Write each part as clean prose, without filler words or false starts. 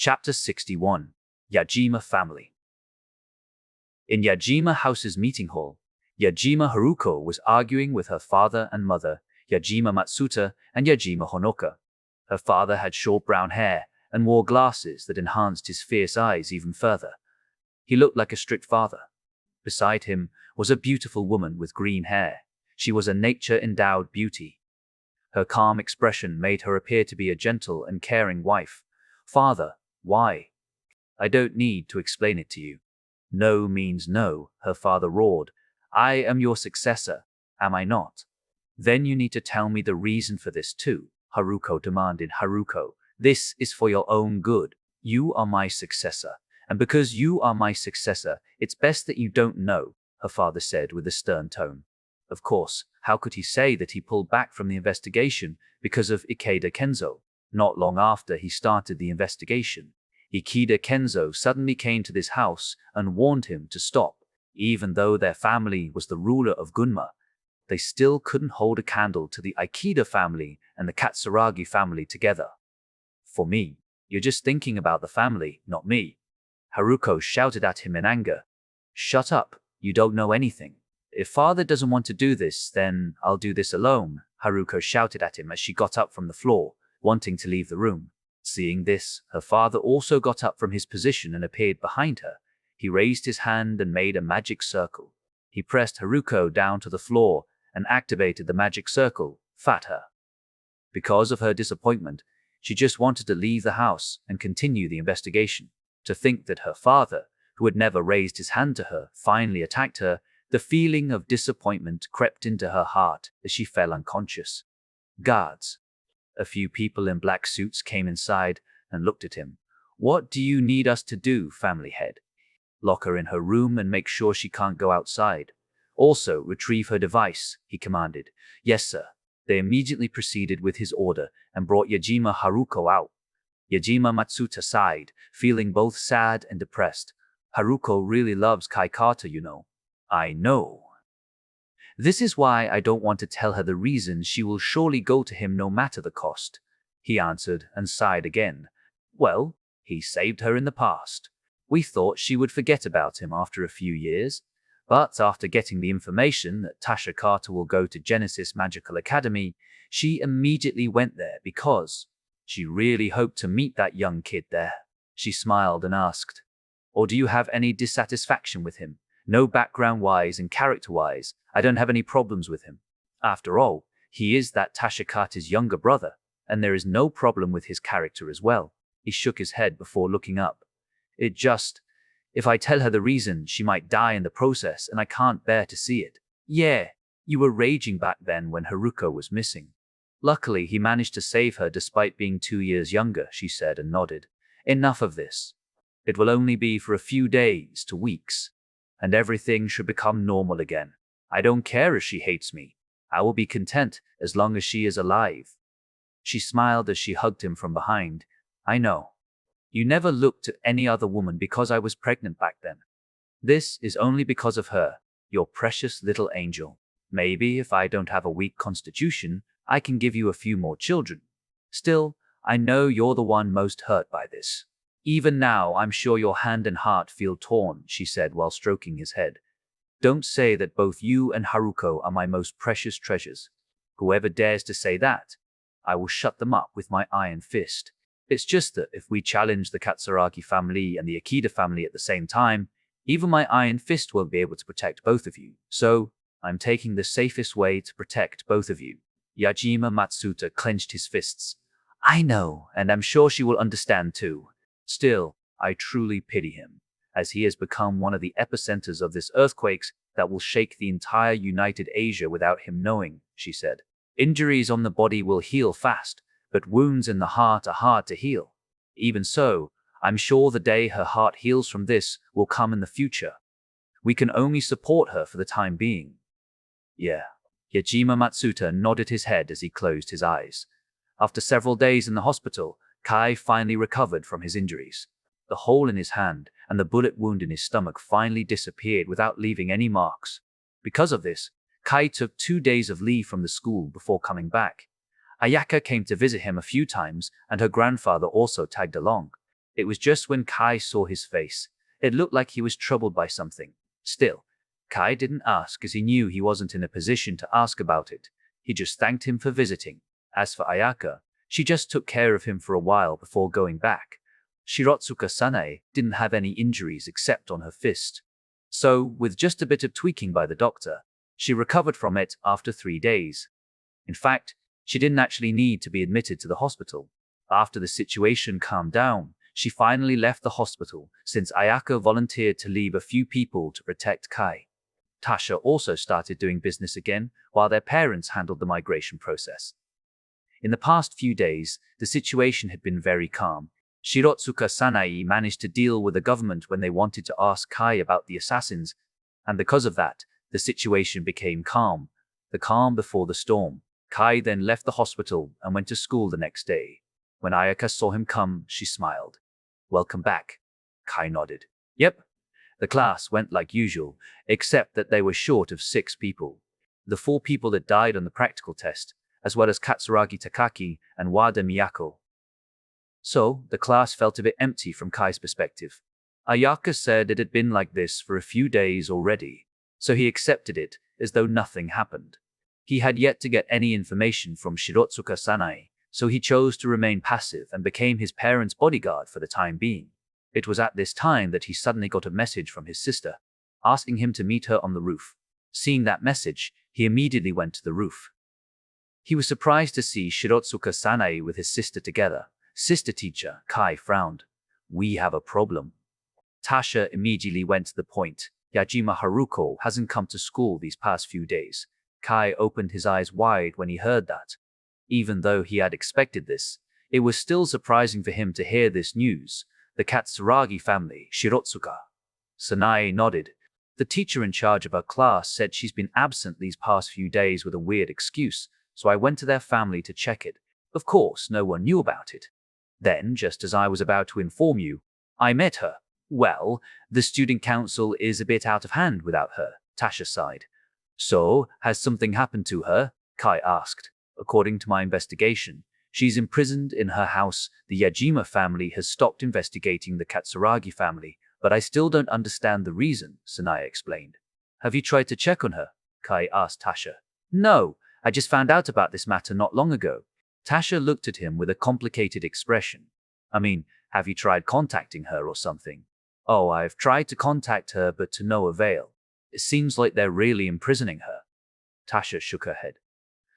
Chapter 61. Yajima Family. In Yajima House's meeting hall, Yajima Haruko was arguing with her father and mother, Yajima Matsuta and Yajima Honoka. Her father had short brown hair and wore glasses that enhanced his fierce eyes even further. He looked like a strict father. Beside him was a beautiful woman with green hair. She was a nature-endowed beauty. Her calm expression made her appear to be a gentle and caring wife. "Father, why? I don't need to explain it to you." "No means no," her father roared. "I am your successor, am I not?" "Then you need to tell me the reason for this too," Haruko demanded. "Haruko, this is for your own good. You are my successor, and because you are my successor, it's best that you don't know," her father said with a stern tone. Of course, how could he say that he pulled back from the investigation because of Ikeda Kenzo? Not long after he started the investigation, Ikeda Kenzo suddenly came to this house and warned him to stop. Even though their family was the ruler of Gunma, they still couldn't hold a candle to the Ikeda family and the Katsuragi family together. "For me, you're just thinking about the family, not me," Haruko shouted at him in anger. "Shut up, you don't know anything. If father doesn't want to do this, then I'll do this alone," Haruko shouted at him as she got up from the floor, wanting to leave the room. Seeing this, her father also got up from his position and appeared behind her. He raised his hand and made a magic circle. He pressed Haruko down to the floor and activated the magic circle, fat her. Because of her disappointment, she just wanted to leave the house and continue the investigation. To think that her father, who had never raised his hand to her, finally attacked her, the feeling of disappointment crept into her heart as she fell unconscious. Guards. A few people in black suits came inside and looked at him. "What do you need us to do, family head?" "Lock her in her room and make sure she can't go outside. Also, retrieve her device," he commanded. "Yes, sir." They immediately proceeded with his order and brought Yajima Haruko out. Yajima Matsuta sighed, feeling both sad and depressed. "Haruko really loves Kai Kata, you know." "I know. This is why I don't want to tell her the reason. She will surely go to him no matter the cost," he answered and sighed again. "Well, he saved her in the past. We thought she would forget about him after a few years. But after getting the information that Tasha Carter will go to Genesis Magical Academy, she immediately went there because she really hoped to meet that young kid there." She smiled and asked, "Or do you have any dissatisfaction with him?" "No, background-wise and character-wise, I don't have any problems with him. After all, he is that Tasha Carter's younger brother, and there is no problem with his character as well." He shook his head before looking up. If I tell her the reason, she might die in the process, and I can't bear to see it." "Yeah, you were raging back then when Haruko was missing. Luckily, he managed to save her despite being 2 years younger," she said and nodded. "Enough of this. It will only be for a few days to weeks, and everything should become normal again. I don't care if she hates me. I will be content as long as she is alive." She smiled as she hugged him from behind. "I know. You never looked at any other woman because I was pregnant back then. This is only because of her, your precious little angel. Maybe if I don't have a weak constitution, I can give you a few more children. Still, I know you're the one most hurt by this. Even now, I'm sure your hand and heart feel torn," she said while stroking his head. "Don't say that both you and Haruko are my most precious treasures. Whoever dares to say that, I will shut them up with my iron fist. It's just that if we challenge the Katsuragi family and the Ikeda family at the same time, even my iron fist won't be able to protect both of you. So, I'm taking the safest way to protect both of you." Yajima Matsuta clenched his fists. "I know, and I'm sure she will understand too. Still, I truly pity him, as he has become one of the epicenters of this earthquakes that will shake the entire United Asia without him knowing," she said. "Injuries on the body will heal fast, but wounds in the heart are hard to heal. Even so, I'm sure the day her heart heals from this will come in the future. We can only support her for the time being." "Yeah." Yajima Matsuta nodded his head as he closed his eyes. After several days in the hospital, Kai finally recovered from his injuries. The hole in his hand and the bullet wound in his stomach finally disappeared without leaving any marks. Because of this, Kai took 2 days of leave from the school before coming back. Ayaka came to visit him a few times, and her grandfather also tagged along. It was just when Kai saw his face. It looked like he was troubled by something. Still, Kai didn't ask as he knew he wasn't in a position to ask about it. He just thanked him for visiting. As for Ayaka, she just took care of him for a while before going back. Shirotsuka Sanae didn't have any injuries except on her fist. So, with just a bit of tweaking by the doctor, she recovered from it after 3 days. In fact, she didn't actually need to be admitted to the hospital. After the situation calmed down, she finally left the hospital since Ayaka volunteered to leave a few people to protect Kai. Tasha also started doing business again while their parents handled the migration process. In the past few days, the situation had been very calm. Shirotsuka Sanae managed to deal with the government when they wanted to ask Kai about the assassins, and because of that, the situation became calm. The calm before the storm. Kai then left the hospital and went to school the next day. When Ayaka saw him come, she smiled. "Welcome back." Kai nodded. "Yep." The class went like usual, except that they were short of 6 people. The 4 people that died on the practical test, as well as Katsuragi Takaki and Wada Miyako. So, the class felt a bit empty from Kai's perspective. Ayaka said it had been like this for a few days already, so he accepted it as though nothing happened. He had yet to get any information from Shirotsuka Sanae, so he chose to remain passive and became his parents' bodyguard for the time being. It was at this time that he suddenly got a message from his sister, asking him to meet her on the roof. Seeing that message, he immediately went to the roof. He was surprised to see Shirotsuka Sanae with his sister together. "Sister teacher," Kai frowned. "We have a problem." Tasha immediately went to the point. "Yajima Haruko hasn't come to school these past few days." Kai opened his eyes wide when he heard that. Even though he had expected this, it was still surprising for him to hear this news. The Katsuragi family, Shirotsuka. Sanae nodded. The teacher in charge of her class said she's been absent these past few days with a weird excuse, so I went to their family to check it. Of course, no one knew about it. Then, just as I was about to inform you, I met her. Well, the student council is a bit out of hand without her, Tasha sighed. "So, has something happened to her?" Kai asked. "According to my investigation, she's imprisoned in her house. The Yajima family has stopped investigating the Katsuragi family, but I still don't understand the reason," Sanae explained. "Have you tried to check on her?" Kai asked Tasha. "No, I just found out about this matter not long ago." Tasha looked at him with a complicated expression. "I mean, have you tried contacting her or something?" "Oh, I've tried to contact her, but to no avail. It seems like they're really imprisoning her." Tasha shook her head.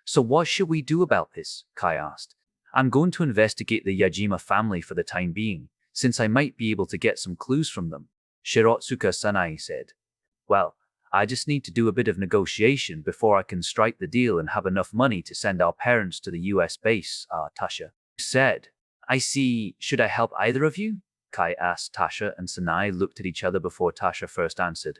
"So what should we do about this?" Kai asked. "I'm going to investigate the Yajima family for the time being, since I might be able to get some clues from them," Shirotsuka Sanae said. "Well, I just need to do a bit of negotiation before I can strike the deal and have enough money to send our parents to the US base," Tasha said. "I see. Should I help either of you?" Kai asked Tasha, and Sanae looked at each other before Tasha first answered.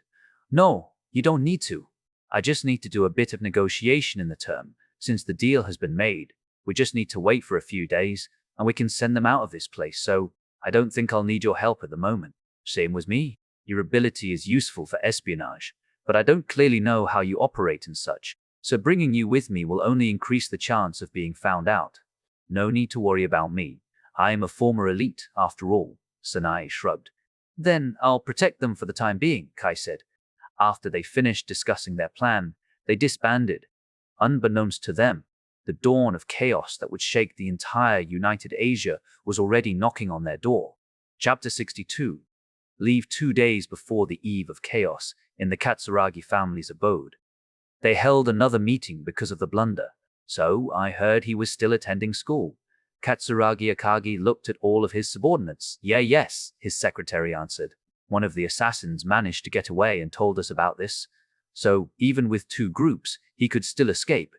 "No, you don't need to. I just need to do a bit of negotiation in the term. Since the deal has been made, we just need to wait for a few days, and we can send them out of this place, so I don't think I'll need your help at the moment." "Same with me. Your ability is useful for espionage, but I don't clearly know how you operate and such, so bringing you with me will only increase the chance of being found out." "No need to worry about me. I am a former elite, after all," Sanae shrugged. "Then I'll protect them for the time being," Kai said. After they finished discussing their plan, they disbanded. Unbeknownst to them, the dawn of chaos that would shake the entire United Asia was already knocking on their door. Chapter 62. Leave 2 days before the eve of chaos in the Katsuragi family's abode. They held another meeting because of the blunder, so I heard he was still attending school. Katsuragi Akagi looked at all of his subordinates. Yes, his secretary answered. "One of the assassins managed to get away and told us about this. So, even with 2 groups, he could still escape.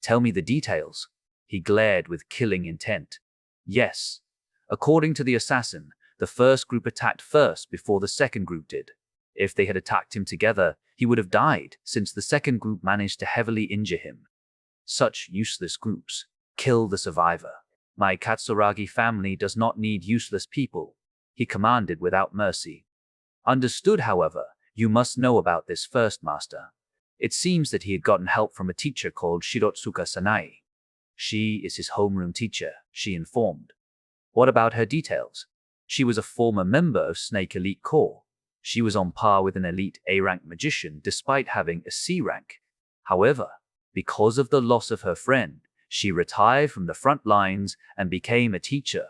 Tell me the details." He glared with killing intent. "Yes. According to the assassin, the first group attacked first before the second group did. If they had attacked him together, he would have died, since the second group managed to heavily injure him. Such useless groups. Kill the survivor. My Katsuragi family does not need useless people," he commanded without mercy. "Understood, however, you must know about this first, master." It seems that he had gotten help from a teacher called Shirotsuka Sanae. "She is his homeroom teacher," she informed. "What about her details?" She was a former member of Snake Elite Corps. She was on par with an elite A-rank magician despite having a C rank. However, because of the loss of her friend, she retired from the front lines and became a teacher.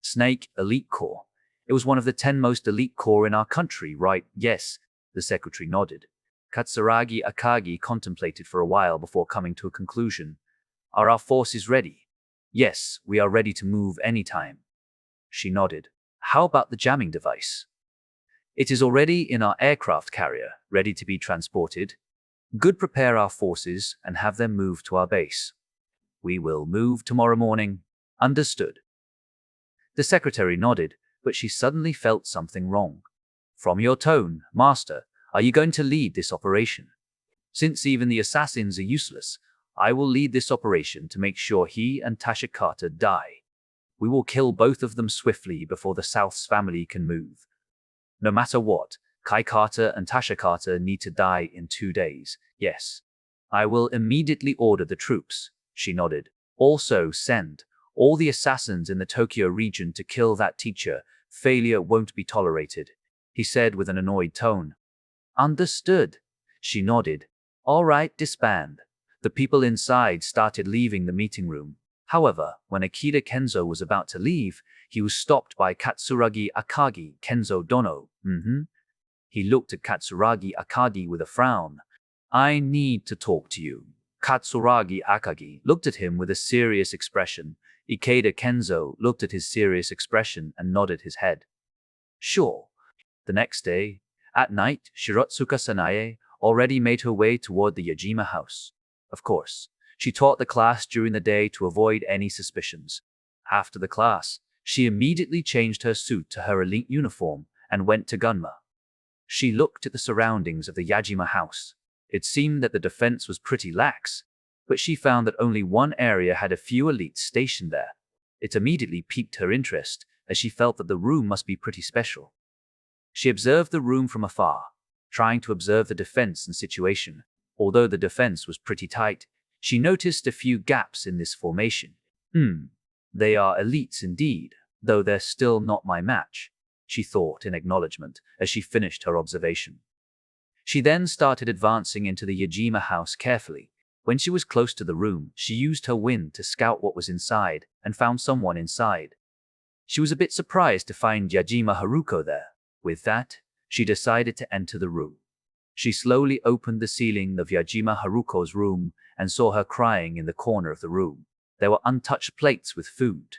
Snake Elite Corps. It was one of the 10 most elite corps in our country, right? Yes, the secretary nodded. Katsuragi Akagi contemplated for a while before coming to a conclusion. Are our forces ready? Yes, we are ready to move anytime. She nodded. How about the jamming device? It is already in our aircraft carrier, ready to be transported. Good, prepare our forces and have them move to our base. We will move tomorrow morning. Understood. The secretary nodded, but she suddenly felt something wrong. From your tone, Master, are you going to lead this operation? Since even the assassins are useless, I will lead this operation to make sure he and Tashikata die. We will kill both of them swiftly before the South's family can move. No matter what, Kaikata and Tashikata need to die in 2 days. Yes. I will immediately order the troops. She nodded. Also send all the assassins in the Tokyo region to kill that teacher. Failure won't be tolerated, he said with an annoyed tone. Understood. She nodded. All right, disband. The people inside started leaving the meeting room. However, when Akita Kenzo was about to leave, he was stopped by Katsuragi Akagi. Kenzo Dono. He looked at Katsuragi Akagi with a frown. I need to talk to you. Katsuragi Akagi looked at him with a serious expression. Ikeda Kenzo looked at his serious expression and nodded his head. Sure. The next day, at night, Shirotsuka Sanae already made her way toward the Yajima house. Of course, she taught the class during the day to avoid any suspicions. After the class, she immediately changed her suit to her elite uniform and went to Gunma. She looked at the surroundings of the Yajima house. It seemed that the defense was pretty lax, but she found that only one area had a few elites stationed there. It immediately piqued her interest, as she felt that the room must be pretty special. She observed the room from afar, trying to observe the defense and situation. Although the defense was pretty tight, she noticed a few gaps in this formation. They are elites indeed, though they're still not my match, she thought in acknowledgement as she finished her observation. She then started advancing into the Yajima house carefully. When she was close to the room, she used her wind to scout what was inside and found someone inside. She was a bit surprised to find Yajima Haruko there. With that, she decided to enter the room. She slowly opened the ceiling of Yajima Haruko's room and saw her crying in the corner of the room. There were untouched plates with food.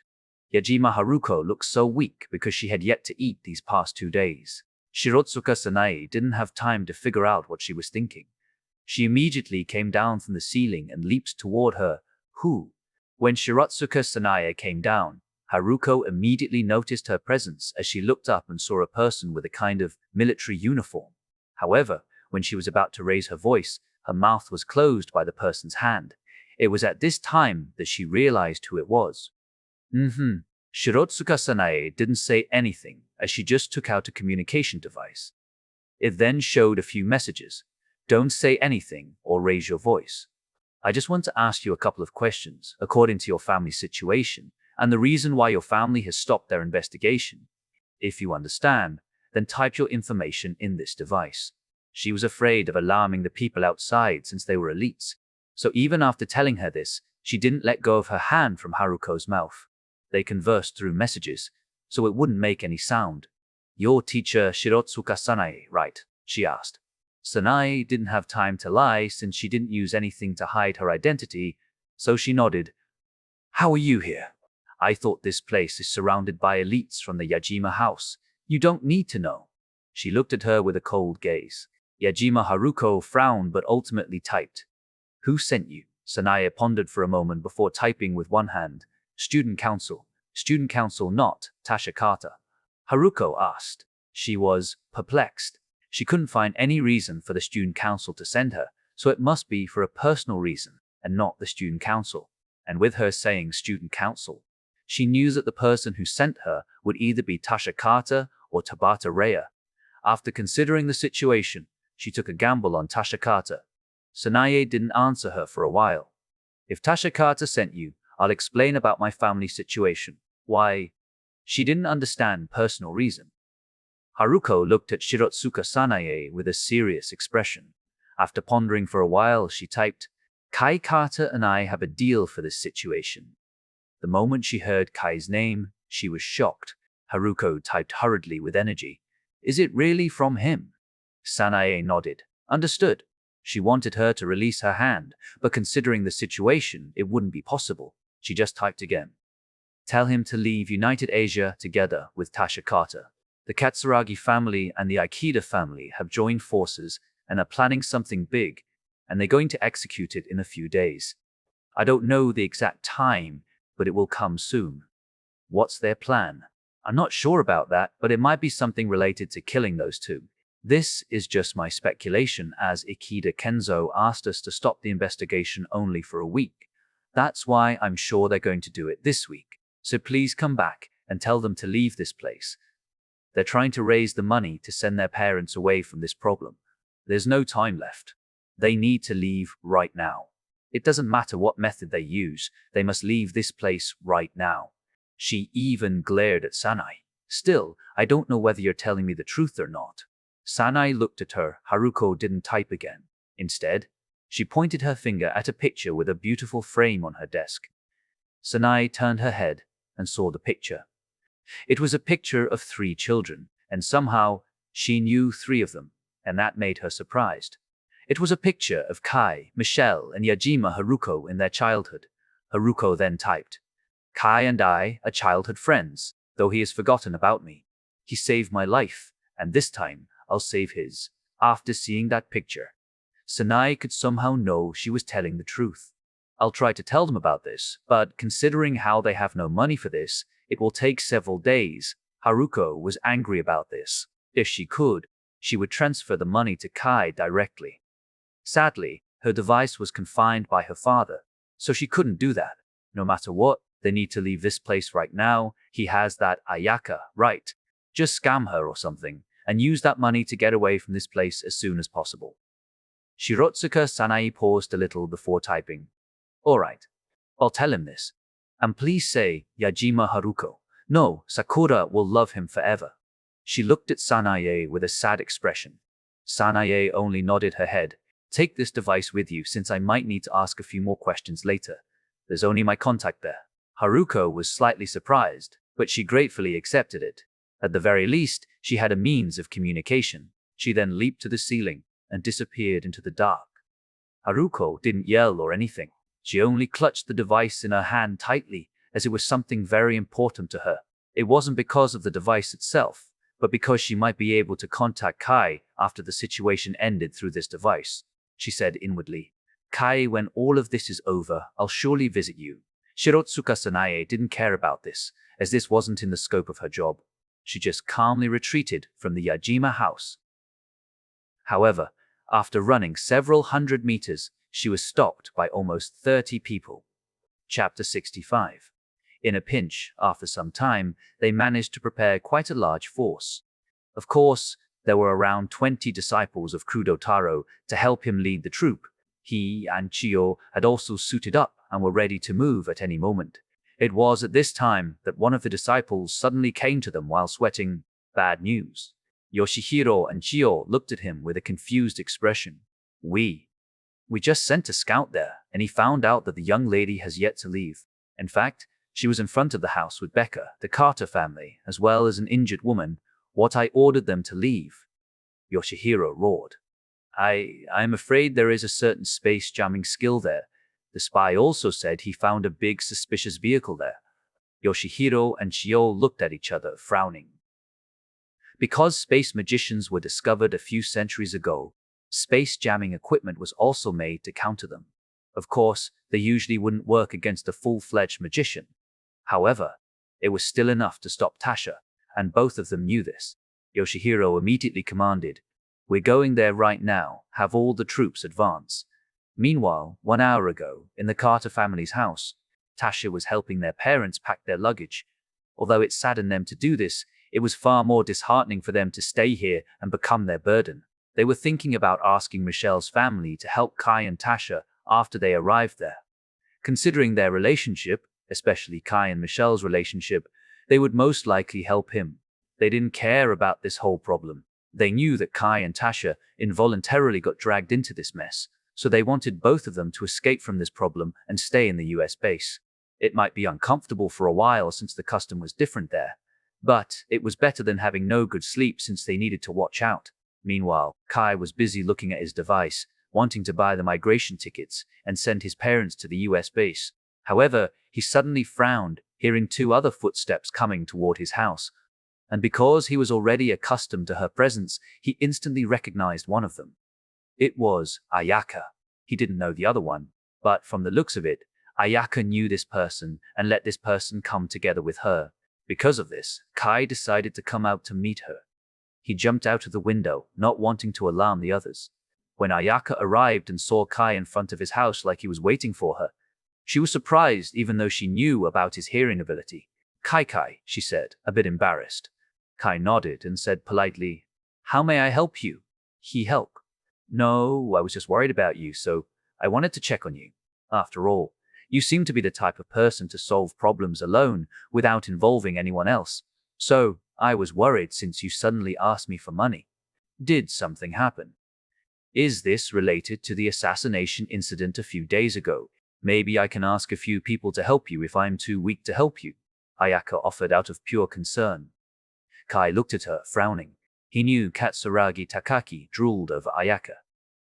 Yajima Haruko looked so weak because she had yet to eat these past 2 days. Shirotsuka Sanae didn't have time to figure out what she was thinking. She immediately came down from the ceiling and leaped toward her. Who? When Shirotsuka Sanae came down, Haruko immediately noticed her presence as she looked up and saw a person with a kind of military uniform. However, when she was about to raise her voice, her mouth was closed by the person's hand. It was at this time that she realized who it was. Shirotsuka Sanae didn't say anything as she just took out a communication device. It then showed a few messages. Don't say anything or raise your voice. I just want to ask you a couple of questions according to your family situation and the reason why your family has stopped their investigation. If you understand, then type your information in this device. She was afraid of alarming the people outside since they were elites, so even after telling her this, she didn't let go of her hand from Haruko's mouth. They conversed through messages, so it wouldn't make any sound. Your teacher Shirotsuka Sanae, right? She asked. Sanae didn't have time to lie since she didn't use anything to hide her identity, so she nodded. How are you here? I thought this place is surrounded by elites from the Yajima house. You don't need to know. She looked at her with a cold gaze. Yajima Haruko frowned but ultimately typed. Who sent you? Sanae pondered for a moment before typing with one hand. Student council. Student council, not Tashikata. Haruko asked. She was perplexed. She couldn't find any reason for the student council to send her, so it must be for a personal reason and not the student council. And with her saying student council, she knew that the person who sent her would either be Tashikata or Tabata Rhea. After considering the situation, she took a gamble on Tashikata. Sanae didn't answer her for a while. If Tashikata sent you, I'll explain about my family situation. Why? She didn't understand personal reason. Haruko looked at Shirotsuka Sanae with a serious expression. After pondering for a while, she typed, "Kai Carter and I have a deal for this situation." The moment she heard Kai's name, she was shocked. Haruko typed hurriedly with energy, "Is it really from him?" Sanae nodded. Understood. She wanted her to release her hand, but considering the situation, it wouldn't be possible. She just typed again. "Tell him to leave United Asia together with Tasha Carter. The Katsuragi family and the Ikeda family have joined forces and are planning something big, and they're going to execute it in a few days. I don't know the exact time, but it will come soon." What's their plan? I'm not sure about that, but it might be something related to killing those two. This is just my speculation, as Ikeda Kenzo asked us to stop the investigation only for a week. That's why I'm sure they're going to do it this week. So please come back and tell them to leave this place. They're trying to raise the money to send their parents away from this problem. There's no time left. They need to leave right now. It doesn't matter what method they use, they must leave this place right now. She even glared at Sanae. "Still, I don't know whether you're telling me the truth or not." Sanae looked at her. Haruko didn't type again. Instead, she pointed her finger at a picture with a beautiful frame on her desk. Sanae turned her head and saw the picture. It was a picture of 3 children, and somehow she knew 3 of them, and that made her surprised. It was a picture of Kai, Michelle, and Yajima Haruko in their childhood. Haruko then typed, "Kai and I are childhood friends, though he has forgotten about me. He saved my life, and this time I'll save his." After seeing that picture, Sanae could somehow know she was telling the truth. "I'll try to tell them about this, but considering how they have no money for this, it will take several days." Haruko was angry about this. If she could, she would transfer the money to Kai directly. Sadly, her device was confined by her father, so she couldn't do that. No matter what, they need to leave this place right now. He has that Ayaka, right? Just scam her or something, and use that money to get away from this place as soon as possible. Shirotsuka Sanae paused a little before typing, "All right, I'll tell him this. And please say Yajima Haruko. No, Sakura will love him forever." She looked at Sanae with a sad expression. Sanae only nodded her head. "Take this device with you, since I might need to ask a few more questions later. There's only my contact there." Haruko was slightly surprised, but she gratefully accepted it. At the very least, she had a means of communication. She then leaped to the ceiling and disappeared into the dark. Haruko didn't yell or anything. She only clutched the device in her hand tightly, as it was something very important to her. It wasn't because of the device itself, but because she might be able to contact Kai after the situation ended through this device. She said inwardly, "Kai, when all of this is over, I'll surely visit you." Shirotsuka Sanae didn't care about this, as this wasn't in the scope of her job. She just calmly retreated from the Yajima house. However, after running several hundred meters, she was stopped by almost 30 people. Chapter 65. In a pinch, after some time, they managed to prepare quite a large force. Of course, there were around 20 disciples of Kudo Taro to help him lead the troop. He and Chiyo had also suited up and were ready to move at any moment. It was at this time that one of the disciples suddenly came to them while sweating. Bad news. Yoshihiro and Chiyo looked at him with a confused expression. We just sent a scout there, and he found out that the young lady has yet to leave. In fact, she was in front of the house with Becca, the Carter family, as well as an injured woman. What I ordered them to leave." Yoshihiro roared. I'm afraid there is a certain space jamming skill there. The spy also said he found a big suspicious vehicle there." Yoshihiro and Chiyo looked at each other, frowning. Because space magicians were discovered a few centuries ago, space jamming equipment was also made to counter them. Of course, they usually wouldn't work against a full-fledged magician. However, it was still enough to stop Tasha, and both of them knew this. Yoshihiro immediately commanded, "We're going there right now. Have all the troops advance." Meanwhile, 1 hour ago, in the Carter family's house, Tasha was helping their parents pack their luggage. Although it saddened them to do this, it was far more disheartening for them to stay here and become their burden. They were thinking about asking Michelle's family to help Kai and Tasha after they arrived there. Considering their relationship, especially Kai and Michelle's relationship, they would most likely help him. They didn't care about this whole problem. They knew that Kai and Tasha involuntarily got dragged into this mess, so they wanted both of them to escape from this problem and stay in the US base. It might be uncomfortable for a while since the custom was different there, but it was better than having no good sleep since they needed to watch out. Meanwhile, Kai was busy looking at his device, wanting to buy the migration tickets and send his parents to the US base. However, he suddenly frowned, hearing two other footsteps coming toward his house. And because he was already accustomed to her presence, he instantly recognized one of them. It was Ayaka. He didn't know the other one, but from the looks of it, Ayaka knew this person and let this person come together with her. Because of this, Kai decided to come out to meet her. He jumped out of the window, not wanting to alarm the others. When Ayaka arrived and saw Kai in front of his house like he was waiting for her, she was surprised even though she knew about his hearing ability. Kai, she said, a bit embarrassed. Kai nodded and said politely, "How may I help you?" He helped. "No, I was just worried about you, so I wanted to check on you. After all, you seem to be the type of person to solve problems alone without involving anyone else. So I was worried since you suddenly asked me for money. Did something happen? Is this related to the assassination incident a few days ago? Maybe I can ask a few people to help you if I'm too weak to help you," Ayaka offered out of pure concern. Kai looked at her, frowning. He knew Katsuragi Takaki drooled over Ayaka,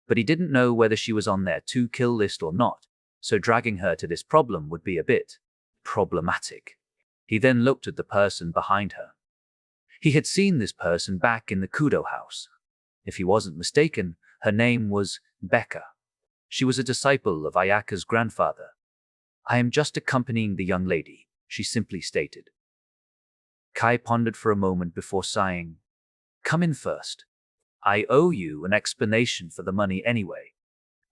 but he didn't know whether she was on their to-kill list or not, so dragging her to this problem would be a bit problematic. He then looked at the person behind her. He had seen this person back in the Kudo house. If he wasn't mistaken, her name was Becca. She was a disciple of Ayaka's grandfather. "I am just accompanying the young lady," she simply stated. Kai pondered for a moment before sighing. "Come in first. I owe you an explanation for the money anyway.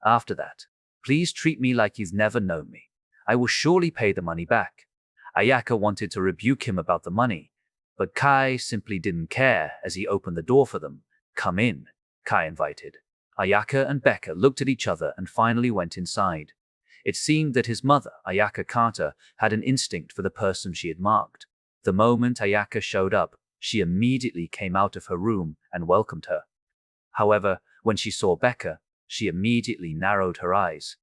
After that, please treat me like you've never known me. I will surely pay the money back." Ayaka wanted to rebuke him about the money, but Kai simply didn't care as he opened the door for them. "Come in," Kai invited. Ayaka and Becca looked at each other and finally went inside. It seemed that his mother, Ayaka Carter, had an instinct for the person she had marked. The moment Ayaka showed up, she immediately came out of her room and welcomed her. However, when she saw Becca, she immediately narrowed her eyes.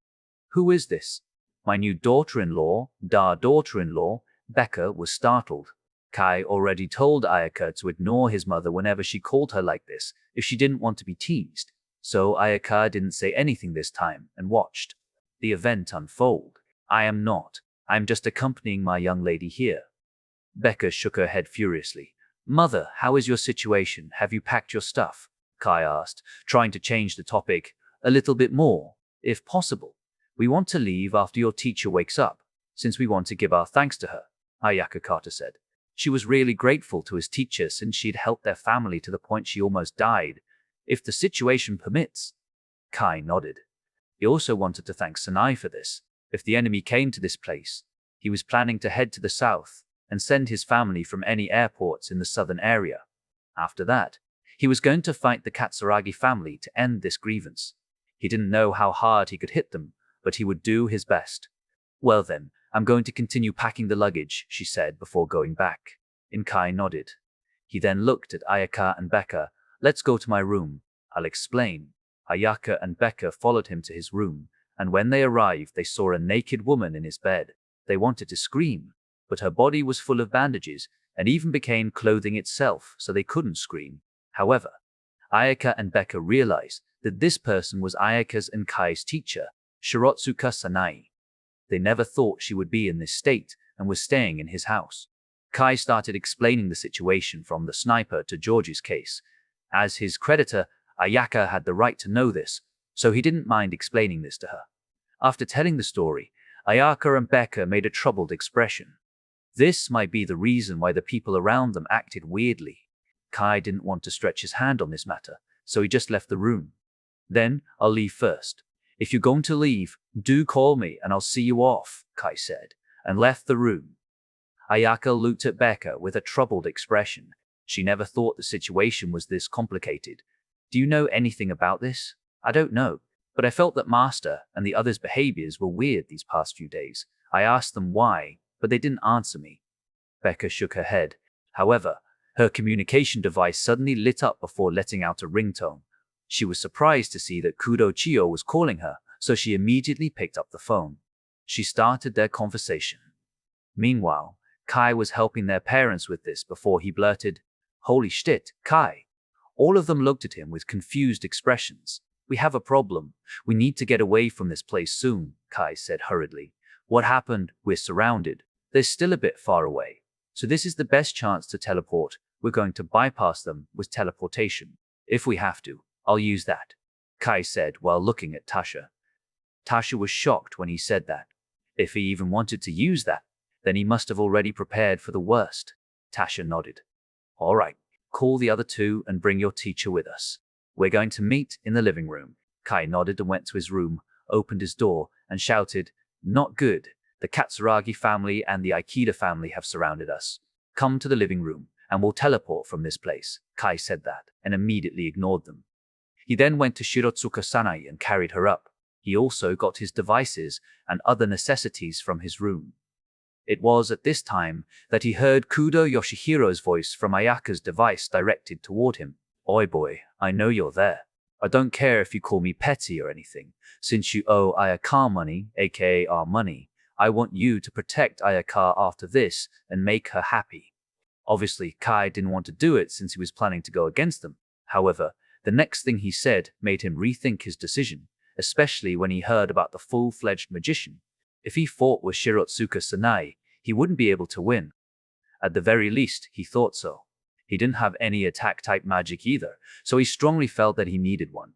"Who is this? My new daughter-in-law, daughter-in-law?" Becca was startled. Kai already told Ayaka to ignore his mother whenever she called her like this, if she didn't want to be teased. So Ayaka didn't say anything this time and watched the event unfold. I'm just accompanying my young lady here." Becca shook her head furiously. "Mother, how is your situation? Have you packed your stuff?" Kai asked, trying to change the topic a little bit more, if possible. "We want to leave after your teacher wakes up, since we want to give our thanks to her," Ayaka Carter said. She was really grateful to his teacher since she'd helped their family to the point she almost died. "If the situation permits." Kai nodded. He also wanted to thank Sanai for this. If the enemy came to this place, he was planning to head to the south and send his family from any airports in the southern area. After that, he was going to fight the Katsuragi family to end this grievance. He didn't know how hard he could hit them, but he would do his best. "Well then, I'm going to continue packing the luggage," she said before going back. Kai nodded. He then looked at Ayaka and Becca. "Let's go to my room. I'll explain." Ayaka and Becca followed him to his room, and when they arrived, they saw a naked woman in his bed. They wanted to scream, but her body was full of bandages and even became clothing itself, so they couldn't scream. However, Ayaka and Becca realized that this person was Ayaka's and Kai's teacher, Shirotsuka Sanai. They never thought she would be in this state and was staying in his house. Kai started explaining the situation from the sniper to George's case. As his creditor, Ayaka had the right to know this, so he didn't mind explaining this to her. After telling the story, Ayaka and Becca made a troubled expression. This might be the reason why the people around them acted weirdly. Kai didn't want to stretch his hand on this matter, so he just left the room. "Then, I'll leave first. If you're going to leave, do call me and I'll see you off," Kai said, and left the room. Ayaka looked at Becca with a troubled expression. She never thought the situation was this complicated. "Do you know anything about this?" "I don't know, but I felt that Master and the others' behaviors were weird these past few days. I asked them why, but they didn't answer me." Becca shook her head. However, her communication device suddenly lit up before letting out a ringtone. She was surprised to see that Kudo Chio was calling her, so she immediately picked up the phone. She started their conversation. Meanwhile, Kai was helping their parents with this before he blurted, "Holy shit, Kai." All of them looked at him with confused expressions. "We have a problem. We need to get away from this place soon," Kai said hurriedly. "What happened? We're surrounded. They're still a bit far away. So this is the best chance to teleport. We're going to bypass them with teleportation. If we have to, I'll use that," Kai said while looking at Tasha. Tasha was shocked when he said that. If he even wanted to use that, then he must have already prepared for the worst. Tasha nodded. "All right, call the other two and bring your teacher with us. We're going to meet in the living room." Kai nodded and went to his room, opened his door, and shouted, "Not good. The Katsuragi family and the Ikeda family have surrounded us. Come to the living room, and we'll teleport from this place." Kai said that, and immediately ignored them. He then went to Shirotsuka Sanae and carried her up. He also got his devices and other necessities from his room. It was at this time that he heard Kudo Yoshihiro's voice from Ayaka's device directed toward him. "Oi boy, I know you're there. I don't care if you call me petty or anything. Since you owe Ayaka money, aka our money, I want you to protect Ayaka after this and make her happy." Obviously, Kai didn't want to do it since he was planning to go against them. However, the next thing he said made him rethink his decision, especially when he heard about the full-fledged magician. If he fought with Shirotsuka Sanae, he wouldn't be able to win. At the very least, he thought so. He didn't have any attack-type magic either, so he strongly felt that he needed one.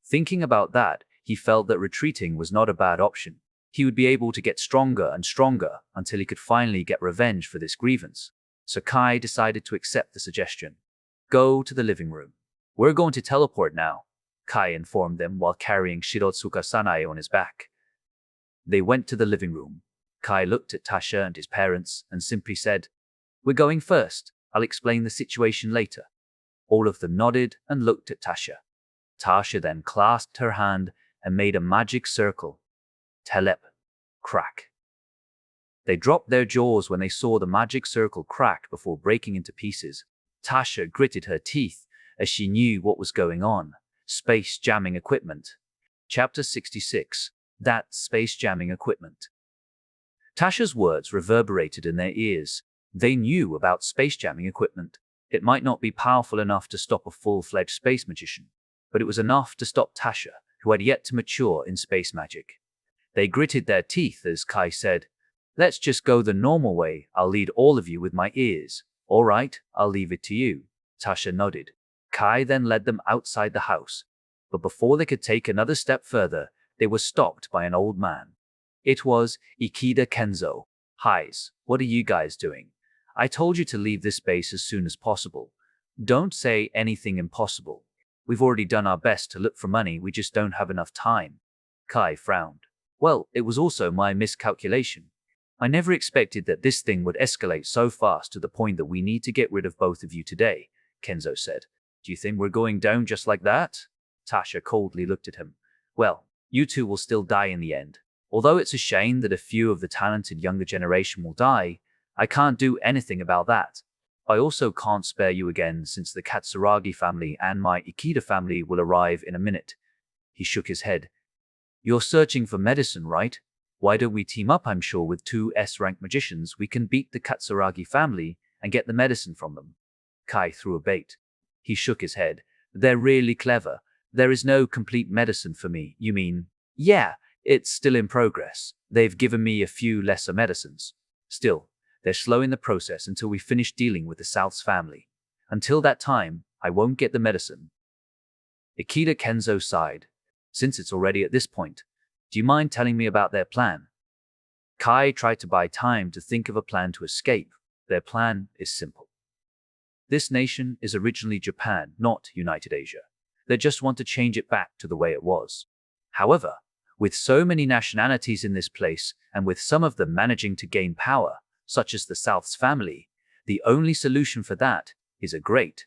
Thinking about that, he felt that retreating was not a bad option. He would be able to get stronger and stronger until he could finally get revenge for this grievance. So Kai decided to accept the suggestion. "Go to the living room. We're going to teleport now," Kai informed them while carrying Shirotsuka Sanae on his back. They went to the living room. Kai looked at Tasha and his parents and simply said, "We're going first. I'll explain the situation later." All of them nodded and looked at Tasha. Tasha then clasped her hand and made a magic circle. Telep. Crack. They dropped their jaws when they saw the magic circle crack before breaking into pieces. Tasha gritted her teeth as she knew what was going on. Space jamming equipment. Chapter 66. That space jamming equipment. Tasha's words reverberated in their ears. They knew about space jamming equipment. It might not be powerful enough to stop a full-fledged space magician, but it was enough to stop Tasha, who had yet to mature in space magic. They gritted their teeth as Kai said, "Let's just go the normal way. I'll lead all of you with my ears." "All right, I'll leave it to you." Tasha nodded. Kai then led them outside the house. But before they could take another step further, they were stopped by an old man. It was Ikeda Kenzo. "Hi's, what are you guys doing? I told you to leave this base as soon as possible. Don't say anything impossible. We've already done our best to look for money, we just don't have enough time." Kai frowned. "Well, it was also my miscalculation. I never expected that this thing would escalate so fast to the point that we need to get rid of both of you today," Kenzo said. "Do you think we're going down just like that?" Tasha coldly looked at him. "Well, you two will still die in the end. Although it's a shame that a few of the talented younger generation will die, I can't do anything about that. I also can't spare you again since the Katsuragi family and my Ikeda family will arrive in a minute." He shook his head. "You're searching for medicine, right? Why don't we team up? I'm sure with two S-rank magicians we can beat the Katsuragi family and get the medicine from them." Kai threw a bait. He shook his head. "They're really clever. There is no complete medicine for me." "You mean?" "Yeah, it's still in progress. They've given me a few lesser medicines. Still, they're slowing the process until we finish dealing with the South's family. Until that time, I won't get the medicine." Ikeda Kenzo sighed. "Since it's already at this point, do you mind telling me about their plan?" Kai tried to buy time to think of a plan to escape. Their plan is simple. This nation is originally Japan, not United Asia. They just want to change it back to the way it was. However, with so many nationalities in this place, and with some of them managing to gain power, such as the South's family, the only solution for that is a great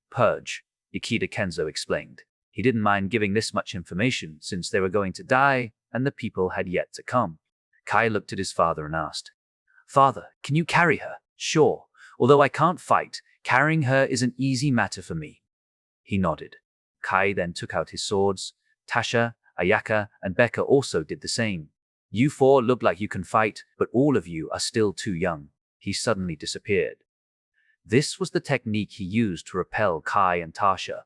purge, Ikeda Kenzo explained. He didn't mind giving this much information since they were going to die and the people had yet to come. Kai looked at his father and asked, "Father, can you carry her?" Sure, although I can't fight, carrying her is an easy matter for me. He nodded. Kai then took out his swords. Tasha, Ayaka, and Becca also did the same. You four look like you can fight, but all of you are still too young. He suddenly disappeared. This was the technique he used to repel Kai and Tasha.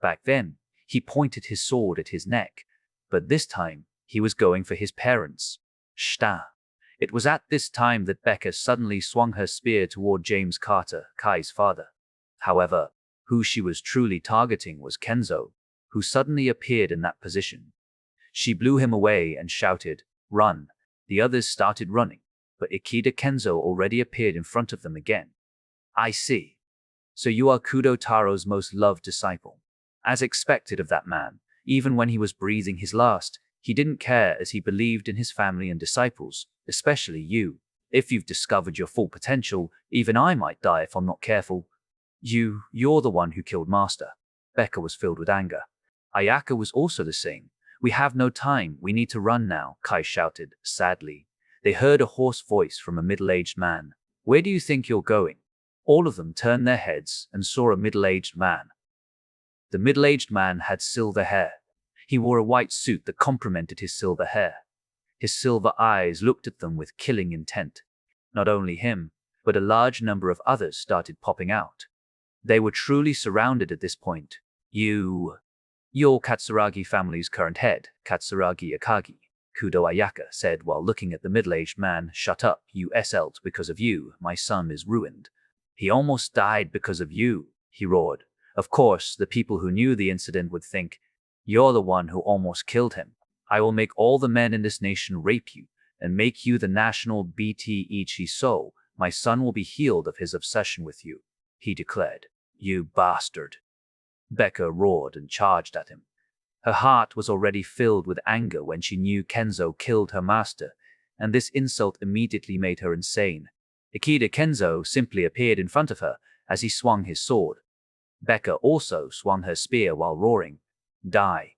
Back then, he pointed his sword at his neck, but this time, he was going for his parents. Shta. It was at this time that Becca suddenly swung her spear toward James Carter, Kai's father. However, who she was truly targeting was Kenzo, who suddenly appeared in that position. She blew him away and shouted, "Run!" The others started running, but Ikeda Kenzo already appeared in front of them again. I see. So you are Kudo Taro's most loved disciple. As expected of that man, even when he was breathing his last, he didn't care as he believed in his family and disciples, especially you. If you've discovered your full potential, even I might die if I'm not careful. You're the one who killed Master. Becca was filled with anger. Ayaka was also the same. We have no time, we need to run now, Kai shouted, sadly. They heard a hoarse voice from a middle-aged man. Where do you think you're going? All of them turned their heads and saw a middle-aged man. The middle-aged man had silver hair. He wore a white suit that complemented his silver hair. His silver eyes looked at them with killing intent. Not only him, but a large number of others started popping out. They were truly surrounded at this point. You're Katsuragi family's current head, Katsuragi Akagi, Kudo Ayaka said while looking at the middle-aged man. Shut up, you SL'd because of you, my son is ruined. He almost died because of you, he roared. Of course, the people who knew the incident would think, you're the one who almost killed him. I will make all the men in this nation rape you and make you the national BT Ichi so my son will be healed of his obsession with you, he declared. You bastard. Becca roared and charged at him. Her heart was already filled with anger when she knew Kenzo killed her master, and this insult immediately made her insane. Ikeda Kenzo simply appeared in front of her as he swung his sword. Becca also swung her spear while roaring, "Die!"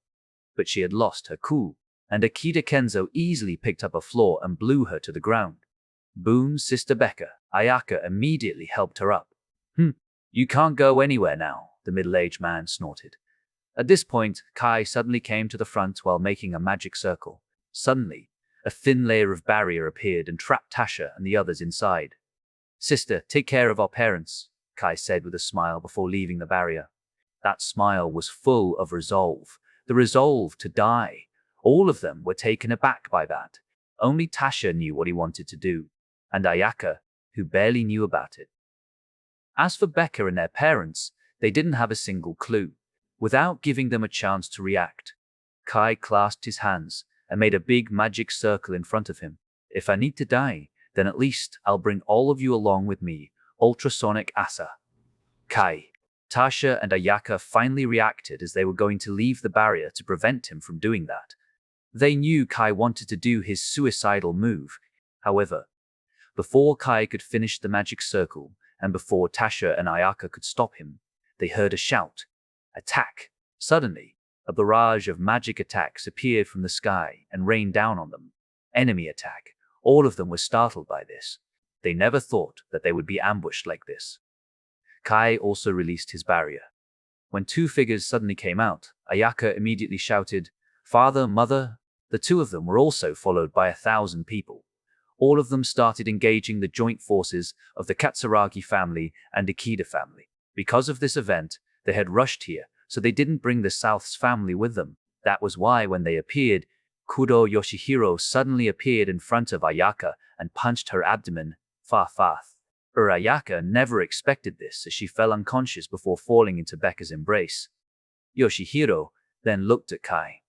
But she had lost her cool, and Ikeda Kenzo easily picked up a floor and blew her to the ground. Boom, Sister Becca. Ayaka immediately helped her up. You can't go anywhere now, the middle-aged man snorted. At this point, Kai suddenly came to the front while making a magic circle. Suddenly, a thin layer of barrier appeared and trapped Tasha and the others inside. Sister, take care of our parents, Kai said with a smile before leaving the barrier. That smile was full of resolve, the resolve to die. All of them were taken aback by that. Only Tasha knew what he wanted to do, and Ayaka, who barely knew about it. As for Becca and their parents, they didn't have a single clue. Without giving them a chance to react, Kai clasped his hands and made a big magic circle in front of him. If I need to die, then at least I'll bring all of you along with me. Ultrasonic Asa. Kai, Tasha and Ayaka finally reacted as they were going to leave the barrier to prevent him from doing that. They knew Kai wanted to do his suicidal move. However, before Kai could finish the magic circle, and before Tasha and Ayaka could stop him, they heard a shout. Attack! Suddenly, a barrage of magic attacks appeared from the sky and rained down on them. Enemy attack. All of them were startled by this. They never thought that they would be ambushed like this. Kai also released his barrier. When two figures suddenly came out, Ayaka immediately shouted, "Father, Mother!" The two of them were also followed by 1,000 people. All of them started engaging the joint forces of the Katsuragi family and Ikeda family. Because of this event, they had rushed here, so they didn't bring the South's family with them. That was why when they appeared, Kudo Yoshihiro suddenly appeared in front of Ayaka and punched her abdomen. Fath. Ayaka never expected this as she fell unconscious before falling into Becca's embrace. Yoshihiro then looked at Kai.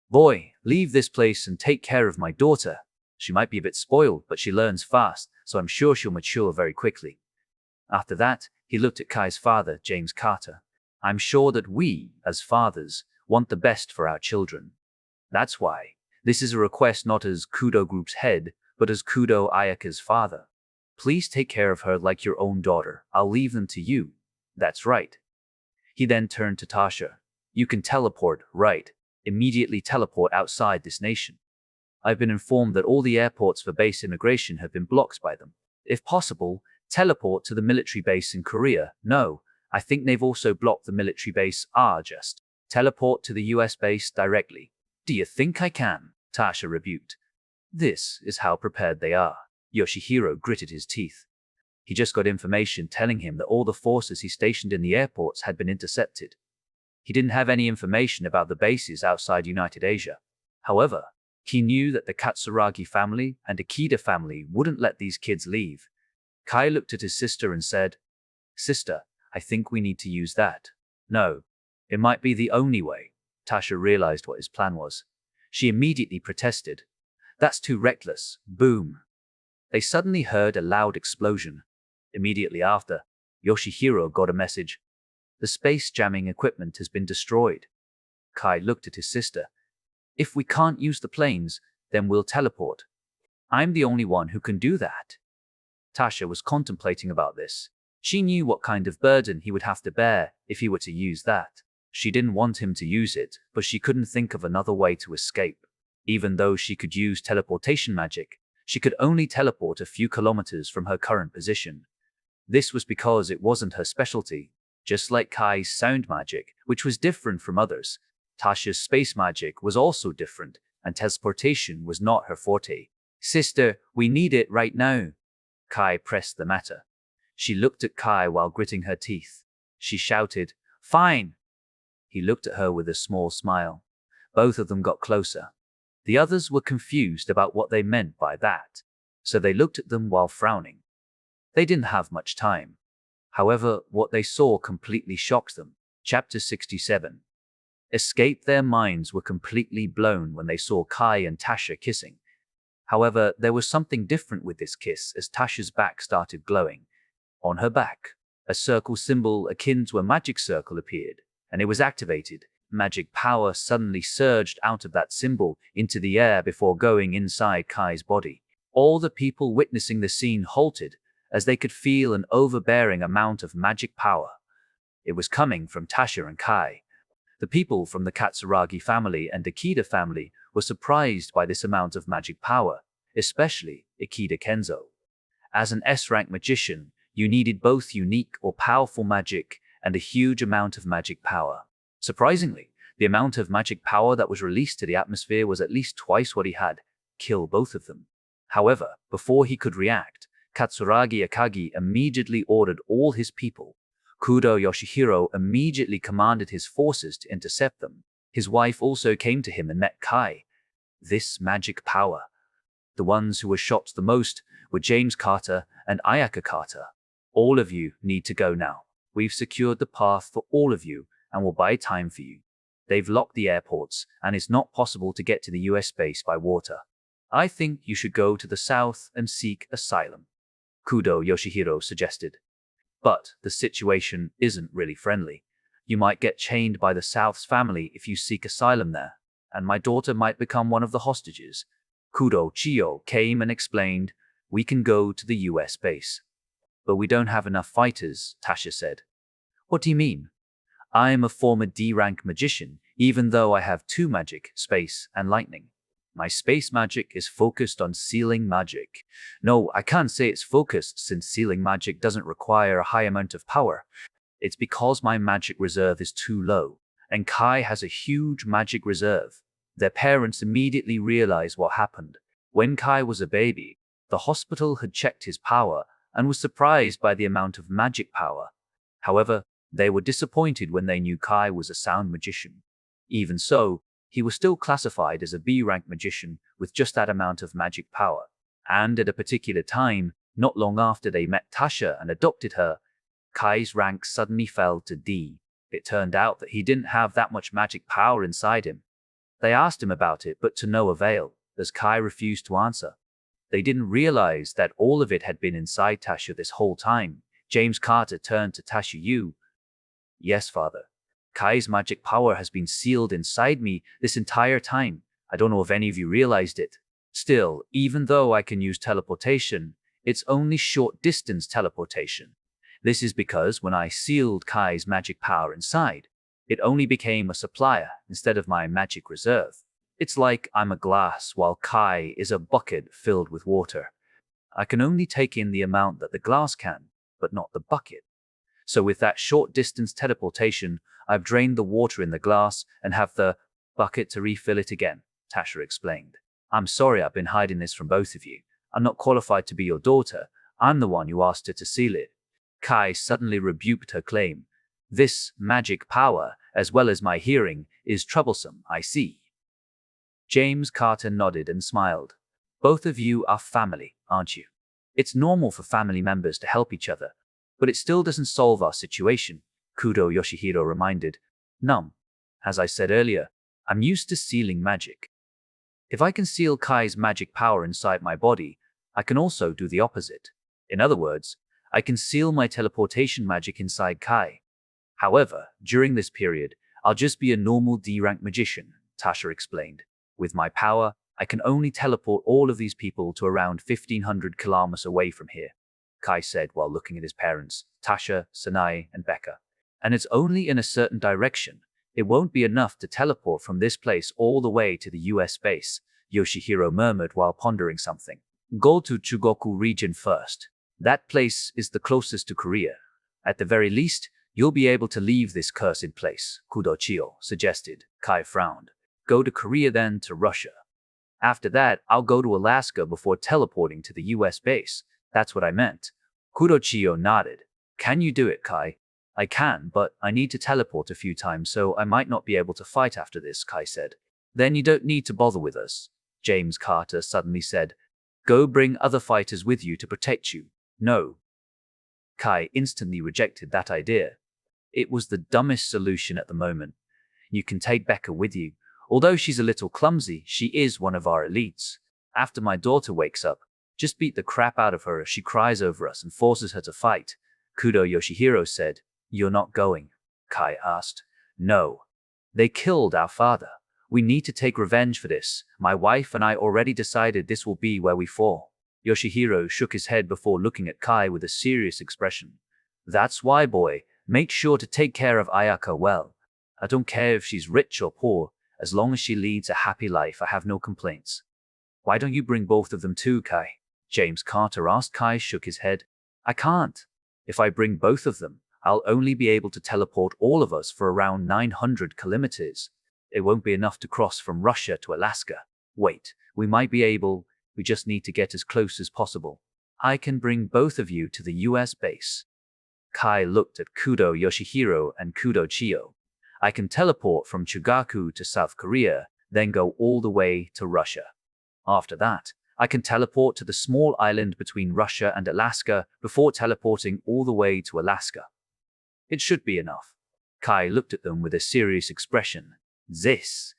Boy, leave this place and take care of my daughter. She might be a bit spoiled, but she learns fast, so I'm sure she'll mature very quickly. After that, he looked at Kai's father, James Carter. I'm sure that we, as fathers, want the best for our children. That's why this is a request not as Kudo Group's head, but as Kudo Ayaka's father. Please take care of her like your own daughter. I'll leave them to you. That's right. He then turned to Tasha. You can teleport, right? Immediately teleport outside this nation. I've been informed that all the airports for base immigration have been blocked by them. If possible, Teleport to the military base in Korea. No, I think they've also blocked the military base. Just teleport to the US base directly. Do you think I can? Tasha rebuked. This is how prepared they are. Yoshihiro gritted his teeth. He just got information telling him that all the forces he stationed in the airports had been intercepted. He didn't have any information about the bases outside United Asia. However, he knew that the Katsuragi family and Akita family wouldn't let these kids leave. Kai looked at his sister and said, "Sister, I think we need to use that." No, it might be the only way. Tasha realized what his plan was. She immediately protested. "That's too reckless." Boom. They suddenly heard a loud explosion. Immediately after, Yoshihiro got a message. The space jamming equipment has been destroyed. Kai looked at his sister. "If we can't use the planes, then we'll teleport. I'm the only one who can do that." Tasha was contemplating about this. She knew what kind of burden he would have to bear if he were to use that. She didn't want him to use it, but she couldn't think of another way to escape. Even though she could use teleportation magic, she could only teleport a few kilometers from her current position. This was because it wasn't her specialty. Just like Kai's sound magic, which was different from others, Tasha's space magic was also different, and teleportation was not her forte. "Sister, we need it right now." Kai pressed the matter. She looked at Kai while gritting her teeth. She shouted, "Fine." He looked at her with a small smile. Both of them got closer. The others were confused about what they meant by that, so they looked at them while frowning. They didn't have much time. However, what they saw completely shocked them. Chapter 67. Escape. Their minds were completely blown when they saw Kai and Tasha kissing. However, there was something different with this kiss as Tasha's back started glowing. On her back, a circle symbol akin to a magic circle appeared, and it was activated. Magic power suddenly surged out of that symbol into the air before going inside Kai's body. All the people witnessing the scene halted, as they could feel an overbearing amount of magic power. It was coming from Tasha and Kai. The people from the Katsuragi family and Akita family were surprised by this amount of magic power, especially Akita Kenzo. As an S-rank magician, you needed both unique or powerful magic and a huge amount of magic power. Surprisingly, the amount of magic power that was released to the atmosphere was at least twice what he had. Kill both of them. However, before he could react, Katsuragi Akagi immediately ordered all his people. Kudo Yoshihiro immediately commanded his forces to intercept them. His wife also came to him and met Kai. This magic power. The ones who were shocked the most were James Carter and Ayaka Carter. "All of you need to go now. We've secured the path for all of you and will buy time for you. They've locked the airports and it's not possible to get to the US base by water. I think you should go to the south and seek asylum," Kudo Yoshihiro suggested. "But the situation isn't really friendly. You might get chained by the South's family if you seek asylum there, and my daughter might become one of the hostages." Kudo Chiyo came and explained, "We can go to the US base." "But we don't have enough fighters," Tasha said. "What do you mean?" "I am a former D-rank magician, even though I have 2 magic, space and lightning. My space magic is focused on sealing magic." "No, I can't say it's focused since sealing magic doesn't require a high amount of power. It's because my magic reserve is too low, and Kai has a huge magic reserve." Their parents immediately realized what happened. When Kai was a baby, the hospital had checked his power and was surprised by the amount of magic power. However, they were disappointed when they knew Kai was a sound magician. Even so, he was still classified as a B-rank magician with just that amount of magic power. And at a particular time, not long after they met Tasha and adopted her, Kai's rank suddenly fell to D. It turned out that he didn't have that much magic power inside him. They asked him about it, but to no avail, as Kai refused to answer. They didn't realize that all of it had been inside Tasha this whole time. James Carter turned to Tasha. "You?" "Yes, father. Kai's magic power has been sealed inside me this entire time. I don't know if any of you realized it. Still, even though I can use teleportation, it's only short-distance teleportation. This is because when I sealed Kai's magic power inside, it only became a supplier instead of my magic reserve. It's like I'm a glass while Kai is a bucket filled with water." I can only take in the amount that the glass can, but not the bucket. So with that short distance teleportation, I've drained the water in the glass and have the bucket to refill it again, Tasha explained. I'm sorry I've been hiding this from both of you. I'm not qualified to be your daughter. I'm the one who asked her to seal it. Kai suddenly rebuked her claim. This magic power, as well as my hearing, is troublesome, I see. James Carter nodded and smiled. Both of you are family, aren't you? It's normal for family members to help each other, but it still doesn't solve our situation, Kudo Yoshihiro reminded. As I said earlier, I'm used to sealing magic. If I can seal Kai's magic power inside my body, I can also do the opposite. In other words, I can seal my teleportation magic inside Kai. However, during this period, I'll just be a normal D-rank magician, Tasha explained. With my power, I can only teleport all of these people to around 1,500 kilometers away from here, Kai said while looking at his parents, Tasha, Sanai, and Becca. And it's only in a certain direction. It won't be enough to teleport from this place all the way to the US base, Yoshihiro murmured while pondering something. Go to Chugoku region first. That place is the closest to Korea. At the very least, you'll be able to leave this cursed place, Kudochio suggested. Kai frowned. Go to Korea then to Russia. After that, I'll go to Alaska before teleporting to the US base. That's what I meant. Kudochio nodded. Can you do it, Kai? I can, but I need to teleport a few times, so I might not be able to fight after this, Kai said. Then you don't need to bother with us, James Carter suddenly said. Go bring other fighters with you to protect you. No. Kai instantly rejected that idea. It was the dumbest solution at the moment. You can take Becca with you. Although she's a little clumsy, she is one of our elites. After my daughter wakes up, just beat the crap out of her if she cries over us and forces her to fight, Kudo Yoshihiro said. You're not going? Kai asked. No. They killed our father. We need to take revenge for this. My wife and I already decided this will be where we fall. Yoshihiro shook his head before looking at Kai with a serious expression. That's why, boy, make sure to take care of Ayaka well. I don't care if she's rich or poor. As long as she leads a happy life, I have no complaints. Why don't you bring both of them too, Kai? James Carter asked. Kai shook his head. I can't. If I bring both of them, I'll only be able to teleport all of us for around 900 kilometers. It won't be enough to cross from Russia to Alaska. Wait, we might be able. We just need to get as close as possible. I can bring both of you to the US base. Kai looked at Kudo Yoshihiro and Kudochio. I can teleport from Chugoku to South Korea, then go all the way to Russia. After that, I can teleport to the small island between Russia and Alaska before teleporting all the way to Alaska. It should be enough. Kai looked at them with a serious expression. This.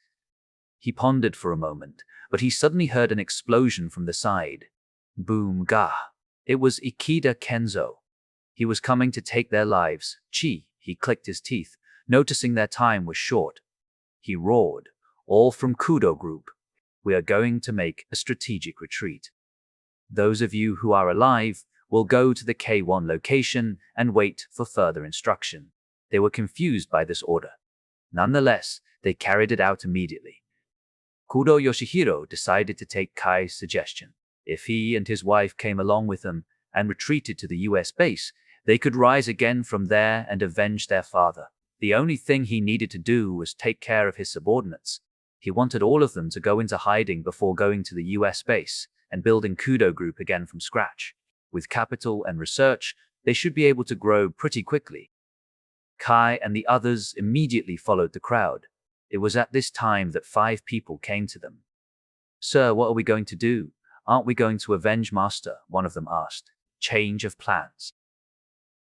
He pondered for a moment, but he suddenly heard an explosion from the side. Boom ga. It was Ikeda Kenzo. He was coming to take their lives. Chi, he clicked his teeth, noticing their time was short. He roared, all from Kudo Group. We are going to make a strategic retreat. Those of you who are alive will go to the K1 location and wait for further instruction. They were confused by this order. Nonetheless, they carried it out immediately. Kudo Yoshihiro decided to take Kai's suggestion. If he and his wife came along with him and retreated to the US base, they could rise again from there and avenge their father. The only thing he needed to do was take care of his subordinates. He wanted all of them to go into hiding before going to the US base and building Kudo Group again from scratch. With capital and research, they should be able to grow pretty quickly. Kai and the others immediately followed the crowd. It was at this time that 5 people came to them. Sir, what are we going to do? Aren't we going to avenge Master? One of them asked. Change of plans.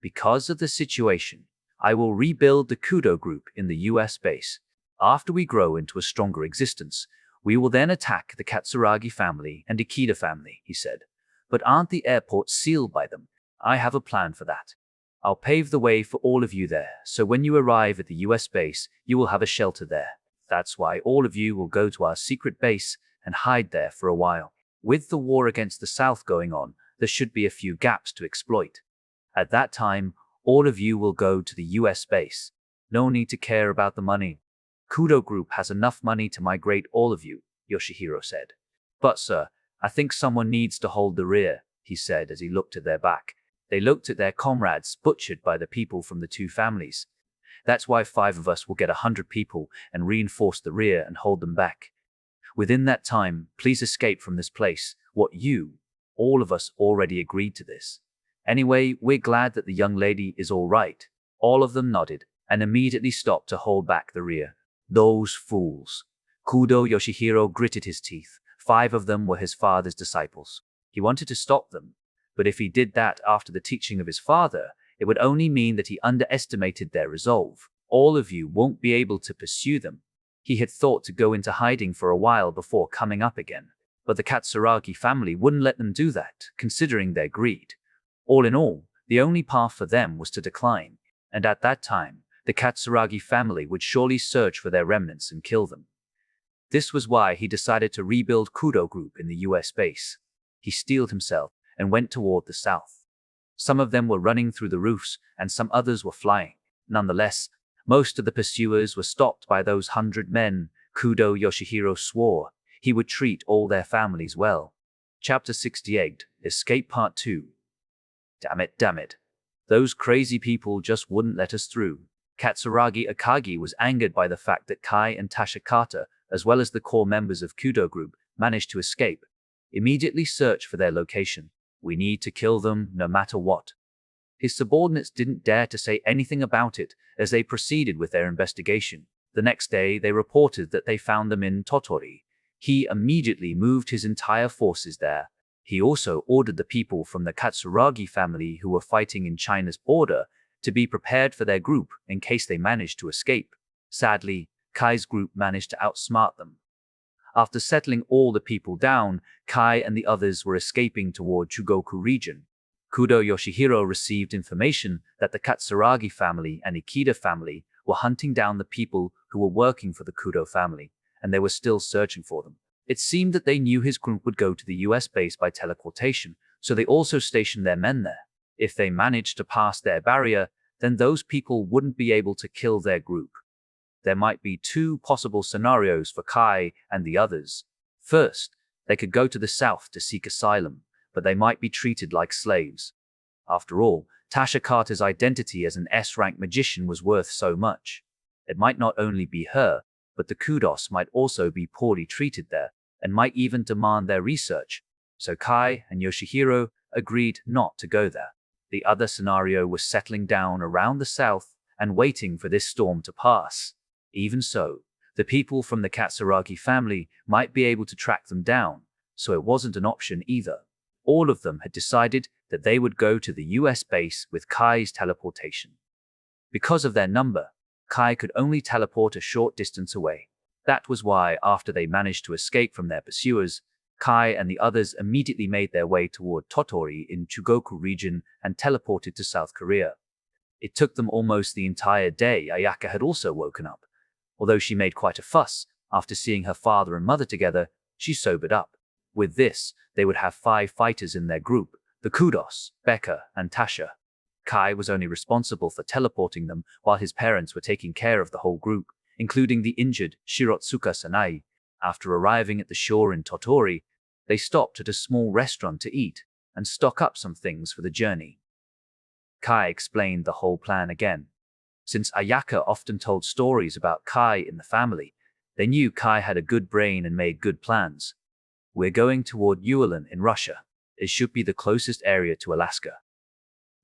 Because of the situation, I will rebuild the Kudo Group in the US base. After we grow into a stronger existence, we will then attack the Katsuragi family and Ikeda family, he said. But aren't the airports sealed by them? I have a plan for that. I'll pave the way for all of you there, so when you arrive at the US base, you will have a shelter there. That's why all of you will go to our secret base and hide there for a while. With the war against the South going on, there should be a few gaps to exploit. At that time, all of you will go to the US base. No need to care about the money. Kudo Group has enough money to migrate all of you, Yoshihiro said. But sir, I think someone needs to hold the rear, he said as he looked at their back. They looked at their comrades butchered by the people from the two families. That's why 5 of us will get 100 people and reinforce the rear and hold them back. Within that time, please escape from this place. All of us already agreed to this. Anyway, we're glad that the young lady is all right. All of them nodded and immediately stopped to hold back the rear. Those fools. Kudo Yoshihiro gritted his teeth. 5 of them were his father's disciples. He wanted to stop them, but if he did that after the teaching of his father, it would only mean that he underestimated their resolve. All of you won't be able to pursue them. He had thought to go into hiding for a while before coming up again, but the Katsuragi family wouldn't let them do that, considering their greed. All in all, the only path for them was to decline, and at that time, the Katsuragi family would surely search for their remnants and kill them. This was why he decided to rebuild Kudo Group in the US base. He steeled himself and went toward the south. Some of them were running through the roofs and some others were flying. Nonetheless, most of the pursuers were stopped by those 100 men. Kudo Yoshihiro swore he would treat all their families well. Chapter 68, Escape Part 2. Damn it. Those crazy people just wouldn't let us through. Katsuragi Akagi was angered by the fact that Kai and Tasha Carter, as well as the core members of Kudo Group, managed to escape. Immediately search for their location. We need to kill them no matter what. His subordinates didn't dare to say anything about it as they proceeded with their investigation. The next day, they reported that they found them in Tottori. He immediately moved his entire forces there. He also ordered the people from the Katsuragi family who were fighting in China's border to be prepared for their group in case they managed to escape. Sadly, Kai's group managed to outsmart them. After settling all the people down, Kai and the others were escaping toward Chugoku region. Kudo Yoshihiro received information that the Katsuragi family and Ikeda family were hunting down the people who were working for the Kudo family, and they were still searching for them. It seemed that they knew his group would go to the US base by teleportation, so they also stationed their men there. If they managed to pass their barrier, then those people wouldn't be able to kill their group. There might be 2 possible scenarios for Kai and the others. First, they could go to the south to seek asylum, but they might be treated like slaves. After all, Tasha Carter's identity as an S-rank magician was worth so much. It might not only be her, but the Kudos might also be poorly treated there, and might even demand their research. So Kai and Yoshihiro agreed not to go there. The other scenario was settling down around the south and waiting for this storm to pass. Even so, the people from the Katsuragi family might be able to track them down, so it wasn't an option either. All of them had decided that they would go to the US base with Kai's teleportation. Because of their number, Kai could only teleport a short distance away. That was why, after they managed to escape from their pursuers, Kai and the others immediately made their way toward Tottori in Chugoku region and teleported to South Korea. It took them almost the entire day. Ayaka had also woken up. Although she made quite a fuss, after seeing her father and mother together, she sobered up. With this, they would have 5 fighters in their group, the Kudos, Becca, and Tasha. Kai was only responsible for teleporting them while his parents were taking care of the whole group, including the injured Shirotsuka Sanai. After arriving at the shore in Tottori, they stopped at a small restaurant to eat and stock up some things for the journey. Kai explained the whole plan again. Since Ayaka often told stories about Kai in the family, they knew Kai had a good brain and made good plans. We're going toward Ulan in Russia. It should be the closest area to Alaska.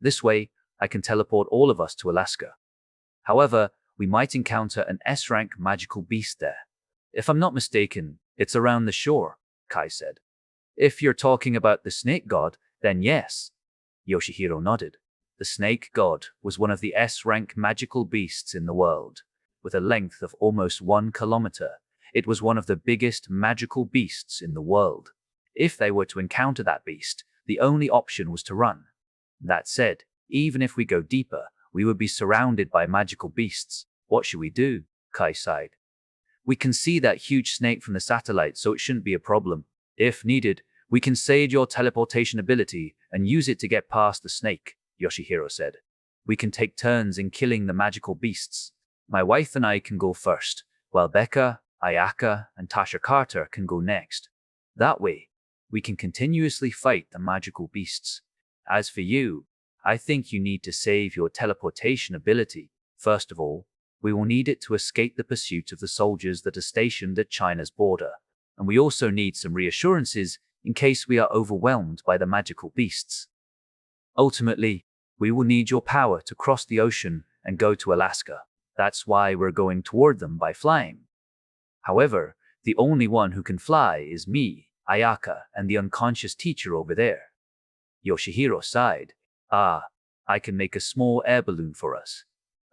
This way, I can teleport all of us to Alaska. However, we might encounter an S-rank magical beast there. If I'm not mistaken, it's around the shore, Kai said. If you're talking about the snake god, then yes. Yoshihiro nodded. The snake god was one of the S-rank magical beasts in the world. With a length of almost 1 kilometer, it was one of the biggest magical beasts in the world. If they were to encounter that beast, the only option was to run. That said, even if we go deeper, we would be surrounded by magical beasts. What should we do? Kai sighed. We can see that huge snake from the satellite, so it shouldn't be a problem. If needed, we can sage your teleportation ability and use it to get past the snake, Yoshihiro said. We can take turns in killing the magical beasts. My wife and I can go first, while Becca, Ayaka, and Tasha Carter can go next. That way, we can continuously fight the magical beasts. As for you, I think you need to save your teleportation ability. First of all, we will need it to escape the pursuit of the soldiers that are stationed at China's border. And we also need some reassurances in case we are overwhelmed by the magical beasts. Ultimately, we will need your power to cross the ocean and go to Alaska. That's why we're going toward them by flying. However, the only one who can fly is me, Ayaka, and the unconscious teacher over there. Yoshihiro sighed. Ah, I can make a small air balloon for us.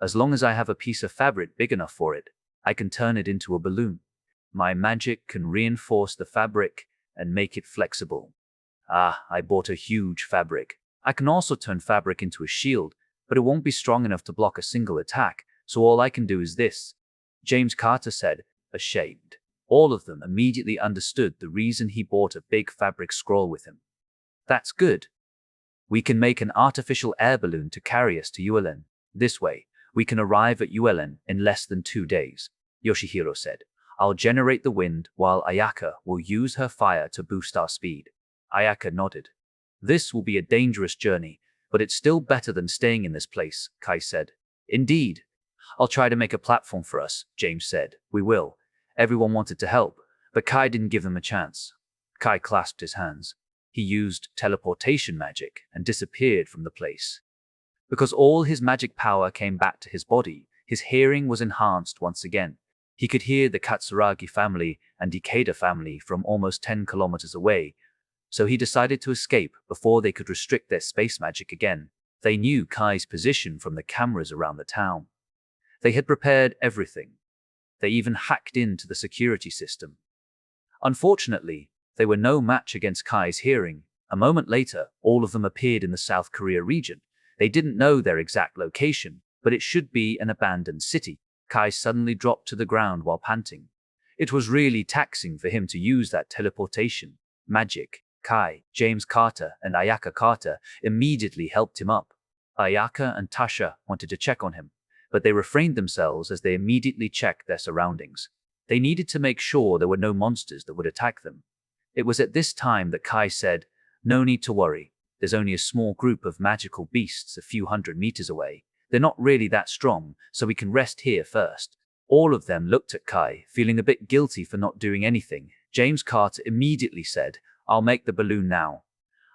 As long as I have a piece of fabric big enough for it, I can turn it into a balloon. My magic can reinforce the fabric and make it flexible. Ah, I bought a huge fabric. I can also turn fabric into a shield, but it won't be strong enough to block a single attack, so all I can do is this, James Carter said, ashamed. All of them immediately understood the reason he bought a big fabric scroll with him. That's good. We can make an artificial air balloon to carry us to Yuelen. This way, we can arrive at Yuelen in less than 2 days, Yoshihiro said. I'll generate the wind while Ayaka will use her fire to boost our speed. Ayaka nodded. This will be a dangerous journey, but it's still better than staying in this place, Kai said. Indeed. I'll try to make a platform for us, James said. We will. Everyone wanted to help, but Kai didn't give them a chance. Kai clasped his hands. He used teleportation magic and disappeared from the place. Because all his magic power came back to his body, his hearing was enhanced once again. He could hear the Katsuragi family and Ikeda family from almost 10 kilometers away, so he decided to escape before they could restrict their space magic again. They knew Kai's position from the cameras around the town. They had prepared everything. They even hacked into the security system. Unfortunately, they were no match against Kai's hearing. A moment later, all of them appeared in the South Korea region. They didn't know their exact location, but it should be an abandoned city. Kai suddenly dropped to the ground while panting. It was really taxing for him to use that teleportation magic. Kai, James Carter, and Ayaka Carter immediately helped him up. Ayaka and Tasha wanted to check on him, but they refrained themselves as they immediately checked their surroundings. They needed to make sure there were no monsters that would attack them. It was at this time that Kai said, "No need to worry. There's only a small group of magical beasts a few hundred meters away. They're not really that strong, so we can rest here first." All of them looked at Kai, feeling a bit guilty for not doing anything. James Carter immediately said, "I'll make the balloon now.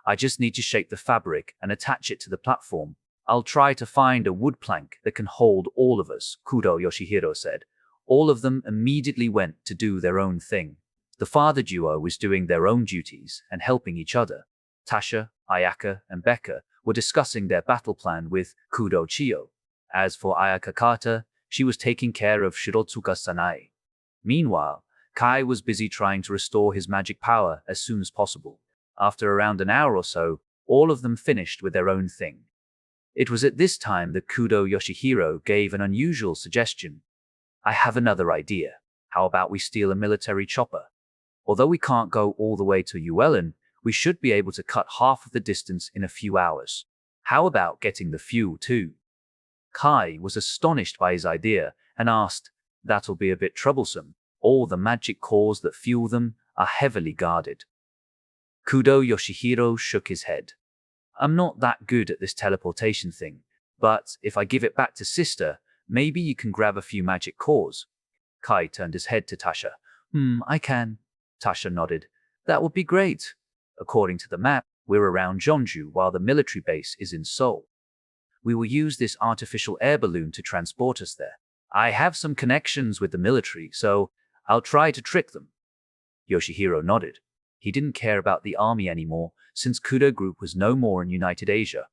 I just need to shape the fabric and attach it to the platform. I'll try to find a wood plank that can hold all of us," Kudo Yoshihiro said. All of them immediately went to do their own thing. The father duo was doing their own duties and helping each other. Tasha, Ayaka, and Becca were discussing their battle plan with Kudo Chiyo. As for Ayaka Carter, she was taking care of Shirotsuka Sanae. Meanwhile, Kai was busy trying to restore his magic power as soon as possible. After around an hour or so, all of them finished with their own thing. It was at this time that Kudo Yoshihiro gave an unusual suggestion. "I have another idea. How about we steal a military chopper? Although we can't go all the way to Yuelen, we should be able to cut half of the distance in a few hours. How about getting the fuel too?" Kai was astonished by his idea and asked, "That'll be a bit troublesome. All the magic cores that fuel them are heavily guarded." Kudo Yoshihiro shook his head. "I'm not that good at this teleportation thing, but if I give it back to Sister, maybe you can grab a few magic cores." Kai turned his head to Tasha. I can." Tasha nodded. "That would be great. According to the map, we're around Jeonju while the military base is in Seoul. We will use this artificial air balloon to transport us there. I have some connections with the military, so I'll try to trick them." Yoshihiro nodded. He didn't care about the army anymore, since Kudo Group was no more in United Asia.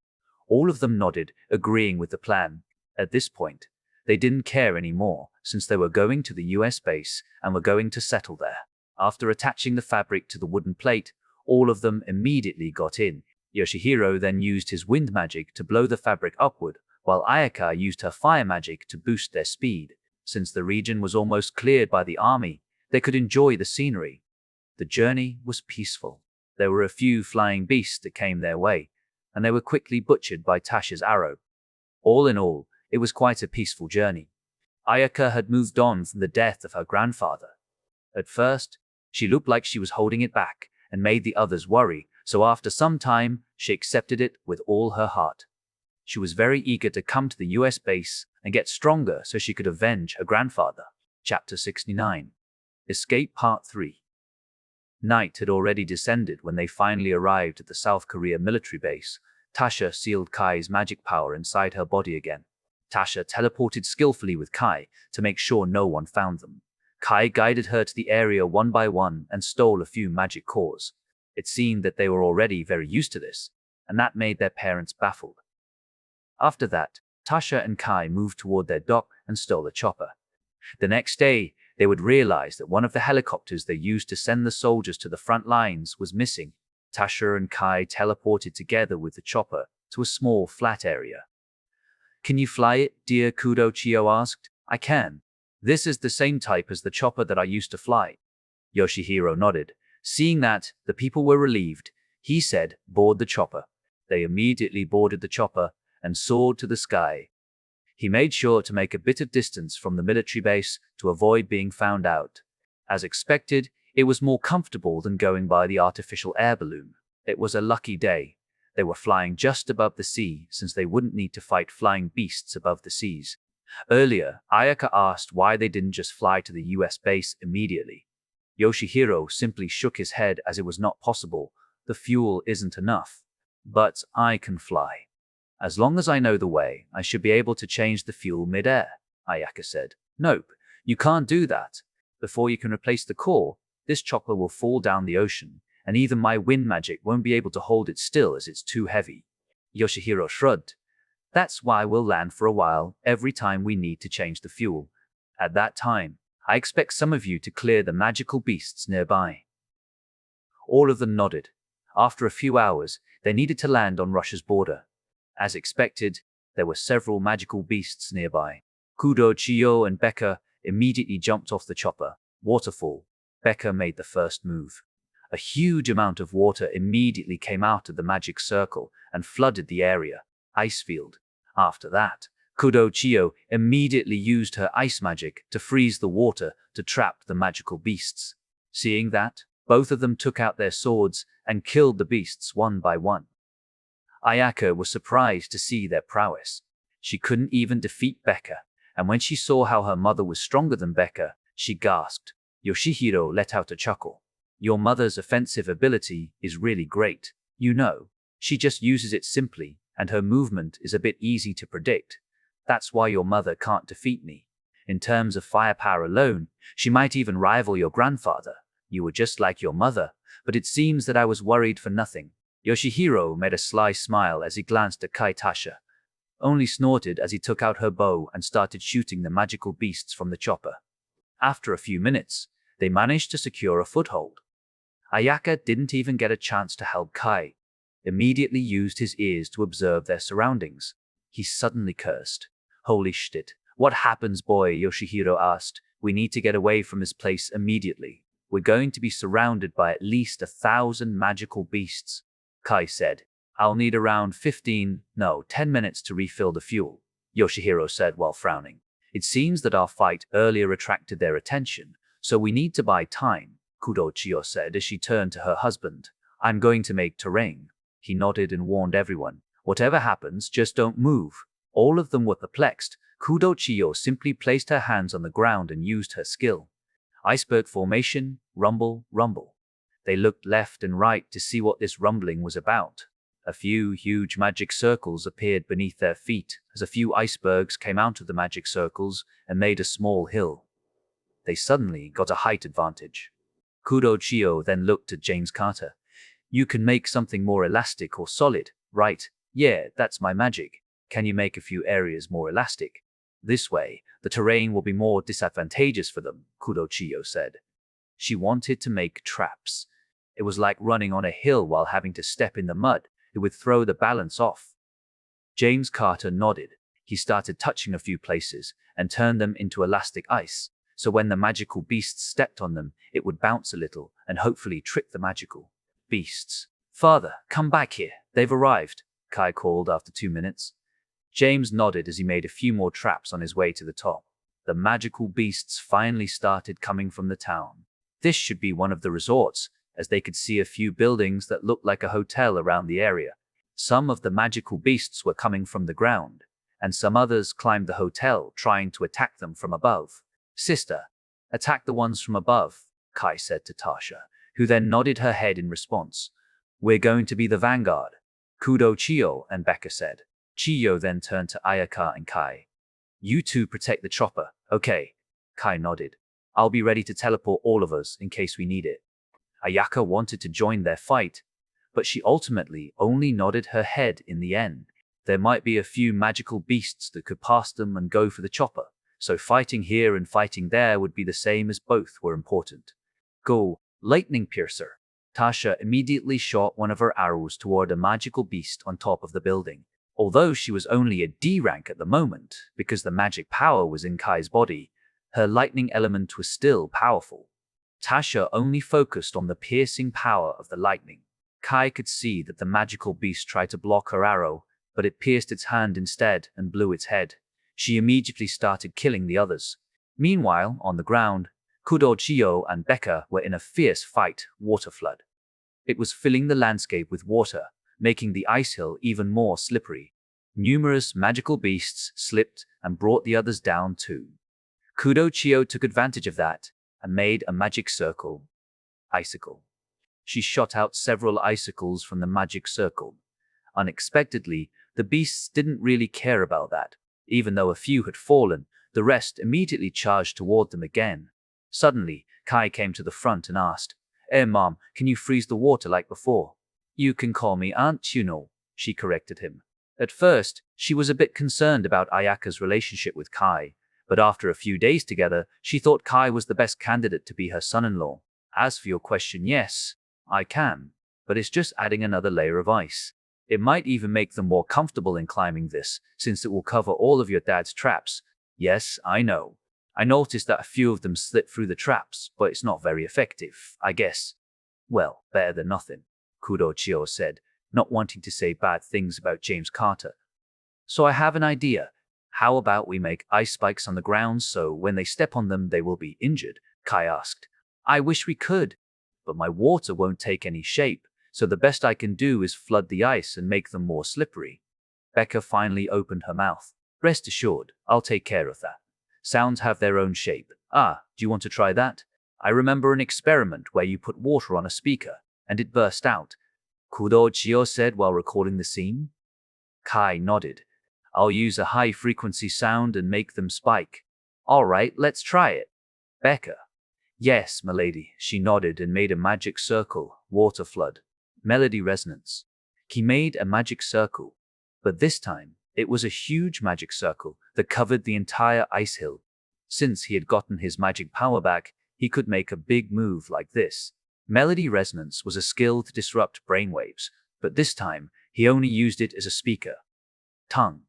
All of them nodded, agreeing with the plan. At this point, they didn't care anymore, since they were going to the US base and were going to settle there. After attaching the fabric to the wooden plate, all of them immediately got in. Yoshihiro then used his wind magic to blow the fabric upward, while Ayaka used her fire magic to boost their speed. Since the region was almost cleared by the army, they could enjoy the scenery. The journey was peaceful. There were a few flying beasts that came their way, and they were quickly butchered by Tasha's arrow. All in all, it was quite a peaceful journey. Ayaka had moved on from the death of her grandfather. At first, she looked like she was holding it back, and made the others worry, so after some time, she accepted it with all her heart. She was very eager to come to the US base and get stronger so she could avenge her grandfather. Chapter 69. Escape Part 3. Night had already descended when they finally arrived at the South Korea military base. Tasha sealed Kai's magic power inside her body again. Tasha teleported skillfully with Kai to make sure no one found them. Kai guided her to the area one by one and stole a few magic cores. It seemed that they were already very used to this, and that made their parents baffled. After that, Tasha and Kai moved toward their dock and stole a chopper. The next day, they would realize that one of the helicopters they used to send the soldiers to the front lines was missing. Tasha and Kai teleported together with the chopper to a small flat area. "Can you fly it, dear?" Kudo Chio asked. "I can. This is the same type as the chopper that I used to fly." Yoshihiro nodded. Seeing that the people were relieved, he said, "Board the chopper." They immediately boarded the chopper and soared to the sky. He made sure to make a bit of distance from the military base to avoid being found out. As expected, it was more comfortable than going by the artificial air balloon. It was a lucky day. They were flying just above the sea since they wouldn't need to fight flying beasts above the seas. Earlier, Ayaka asked why they didn't just fly to the US base immediately. Yoshihiro simply shook his head as it was not possible. "The fuel isn't enough." "But I can fly. As long as I know the way, I should be able to change the fuel mid-air," Ayaka said. "Nope, you can't do that. Before you can replace the core, this chopper will fall down the ocean, and even my wind magic won't be able to hold it still as it's too heavy." Yoshihiro shrugged. "That's why we'll land for a while every time we need to change the fuel. At that time, I expect some of you to clear the magical beasts nearby." All of them nodded. After a few hours, they needed to land on Russia's border. As expected, there were several magical beasts nearby. Kudo, Chiyo, and Becca immediately jumped off the chopper. Waterfall. Becca made the first move. A huge amount of water immediately came out of the magic circle and flooded the area. Ice field. After that, Kudo Chiyo immediately used her ice magic to freeze the water to trap the magical beasts. Seeing that, both of them took out their swords and killed the beasts one by one. Ayaka was surprised to see their prowess. She couldn't even defeat Becca, and when she saw how her mother was stronger than Becca, she gasped. Yoshihiro let out a chuckle. "Your mother's offensive ability is really great. You know, she just uses it simply, and her movement is a bit easy to predict. That's why your mother can't defeat me. In terms of firepower alone, she might even rival your grandfather. You were just like your mother, but it seems that I was worried for nothing." Yoshihiro made a sly smile as he glanced at Kai. Tasha only snorted as he took out her bow and started shooting the magical beasts from the chopper. After a few minutes, they managed to secure a foothold. Ayaka didn't even get a chance to help Kai. Immediately used his ears to observe their surroundings. He suddenly cursed. "Holy shit, what happens, boy?" Yoshihiro asked. "We need to get away from this place immediately. We're going to be surrounded by at least 1,000 magical beasts." Kai said. "I'll need around 10 minutes to refill the fuel," Yoshihiro said while frowning. "It seems that our fight earlier attracted their attention, so we need to buy time," Kudo Chiyo said as she turned to her husband. "I'm going to make terrain." He nodded and warned everyone, "Whatever happens, just don't move." All of them were perplexed. Kudo Chiyo simply placed her hands on the ground and used her skill. Iceberg formation, rumble, rumble. They looked left and right to see what this rumbling was about. A few huge magic circles appeared beneath their feet as a few icebergs came out of the magic circles and made a small hill. They suddenly got a height advantage. Kudo Chiyo then looked at James Carter. "You can make something more elastic or solid, right?" "Yeah, that's my magic. Can you make a few areas more elastic? This way, the terrain will be more disadvantageous for them," Kudo Chiyo said. She wanted to make traps. It was like running on a hill while having to step in the mud. It would throw the balance off. James Carter nodded. He started touching a few places and turned them into elastic ice, so when the magical beasts stepped on them, it would bounce a little and hopefully trick the magical beasts. "Father, come back here. They've arrived," Kai called after 2 minutes. James nodded as he made a few more traps on his way to the top. The magical beasts finally started coming from the town. "This should be one of the resorts," as they could see a few buildings that looked like a hotel around the area. Some of the magical beasts were coming from the ground, and some others climbed the hotel, trying to attack them from above. Sister, attack the ones from above, Kai said to Tasha, who then nodded her head in response. We're going to be the vanguard, Kudo, Chiyo, and Becca said. Chiyo then turned to Ayaka and Kai. You two protect the chopper, okay? Kai nodded. I'll be ready to teleport all of us in case we need it. Ayaka wanted to join their fight, but she ultimately only nodded her head in the end. There might be a few magical beasts that could pass them and go for the chopper, so fighting here and fighting there would be the same as both were important. Go, lightning piercer. Tasha immediately shot one of her arrows toward a magical beast on top of the building. Although she was only a D rank at the moment, because the magic power was in Kai's body, her lightning element was still powerful. Tasha only focused on the piercing power of the lightning. Kai could see that the magical beast tried to block her arrow, but it pierced its hand instead and blew its head. She immediately started killing the others. Meanwhile, on the ground, Kudo, Chiyo, and Becca were in a fierce fight, water flood. It was filling the landscape with water, making the ice hill even more slippery. Numerous magical beasts slipped and brought the others down too. Kudo Chiyo took advantage of that and made a magic circle. Icicle. She shot out several icicles from the magic circle. Unexpectedly, the beasts didn't really care about that. Even though a few had fallen, the rest immediately charged toward them again. Suddenly, Kai came to the front and asked, Mom, can you freeze the water like before? You can call me Aunt, you know, she corrected him. At first, she was a bit concerned about Ayaka's relationship with Kai, but after a few days together, she thought Kai was the best candidate to be her son-in-law. As for your question, yes, I can, but it's just adding another layer of ice. It might even make them more comfortable in climbing this, since it will cover all of your dad's traps. Yes, I know. I noticed that a few of them slip through the traps, but it's not very effective, I guess. Well, better than nothing, Kudo Chiyo said, not wanting to say bad things about James Carter. So I have an idea. How about we make ice spikes on the ground so when they step on them they will be injured? Kai asked. I wish we could, but my water won't take any shape, so the best I can do is flood the ice and make them more slippery. Becca finally opened her mouth. Rest assured, I'll take care of that. Sounds have their own shape. Ah, do you want to try that? I remember an experiment where you put water on a speaker, and it burst out. Kudo Chiyo said while recording the scene. Kai nodded. I'll use a high-frequency sound and make them spike. All right, let's try it. Becca. Yes, milady, she nodded and made a magic circle, water flood, melody resonance. He made a magic circle, but this time, it was a huge magic circle that covered the entire ice hill. Since he had gotten his magic power back, he could make a big move like this. Melody resonance was a skill to disrupt brainwaves, but this time, he only used it as a speaker. Tongue.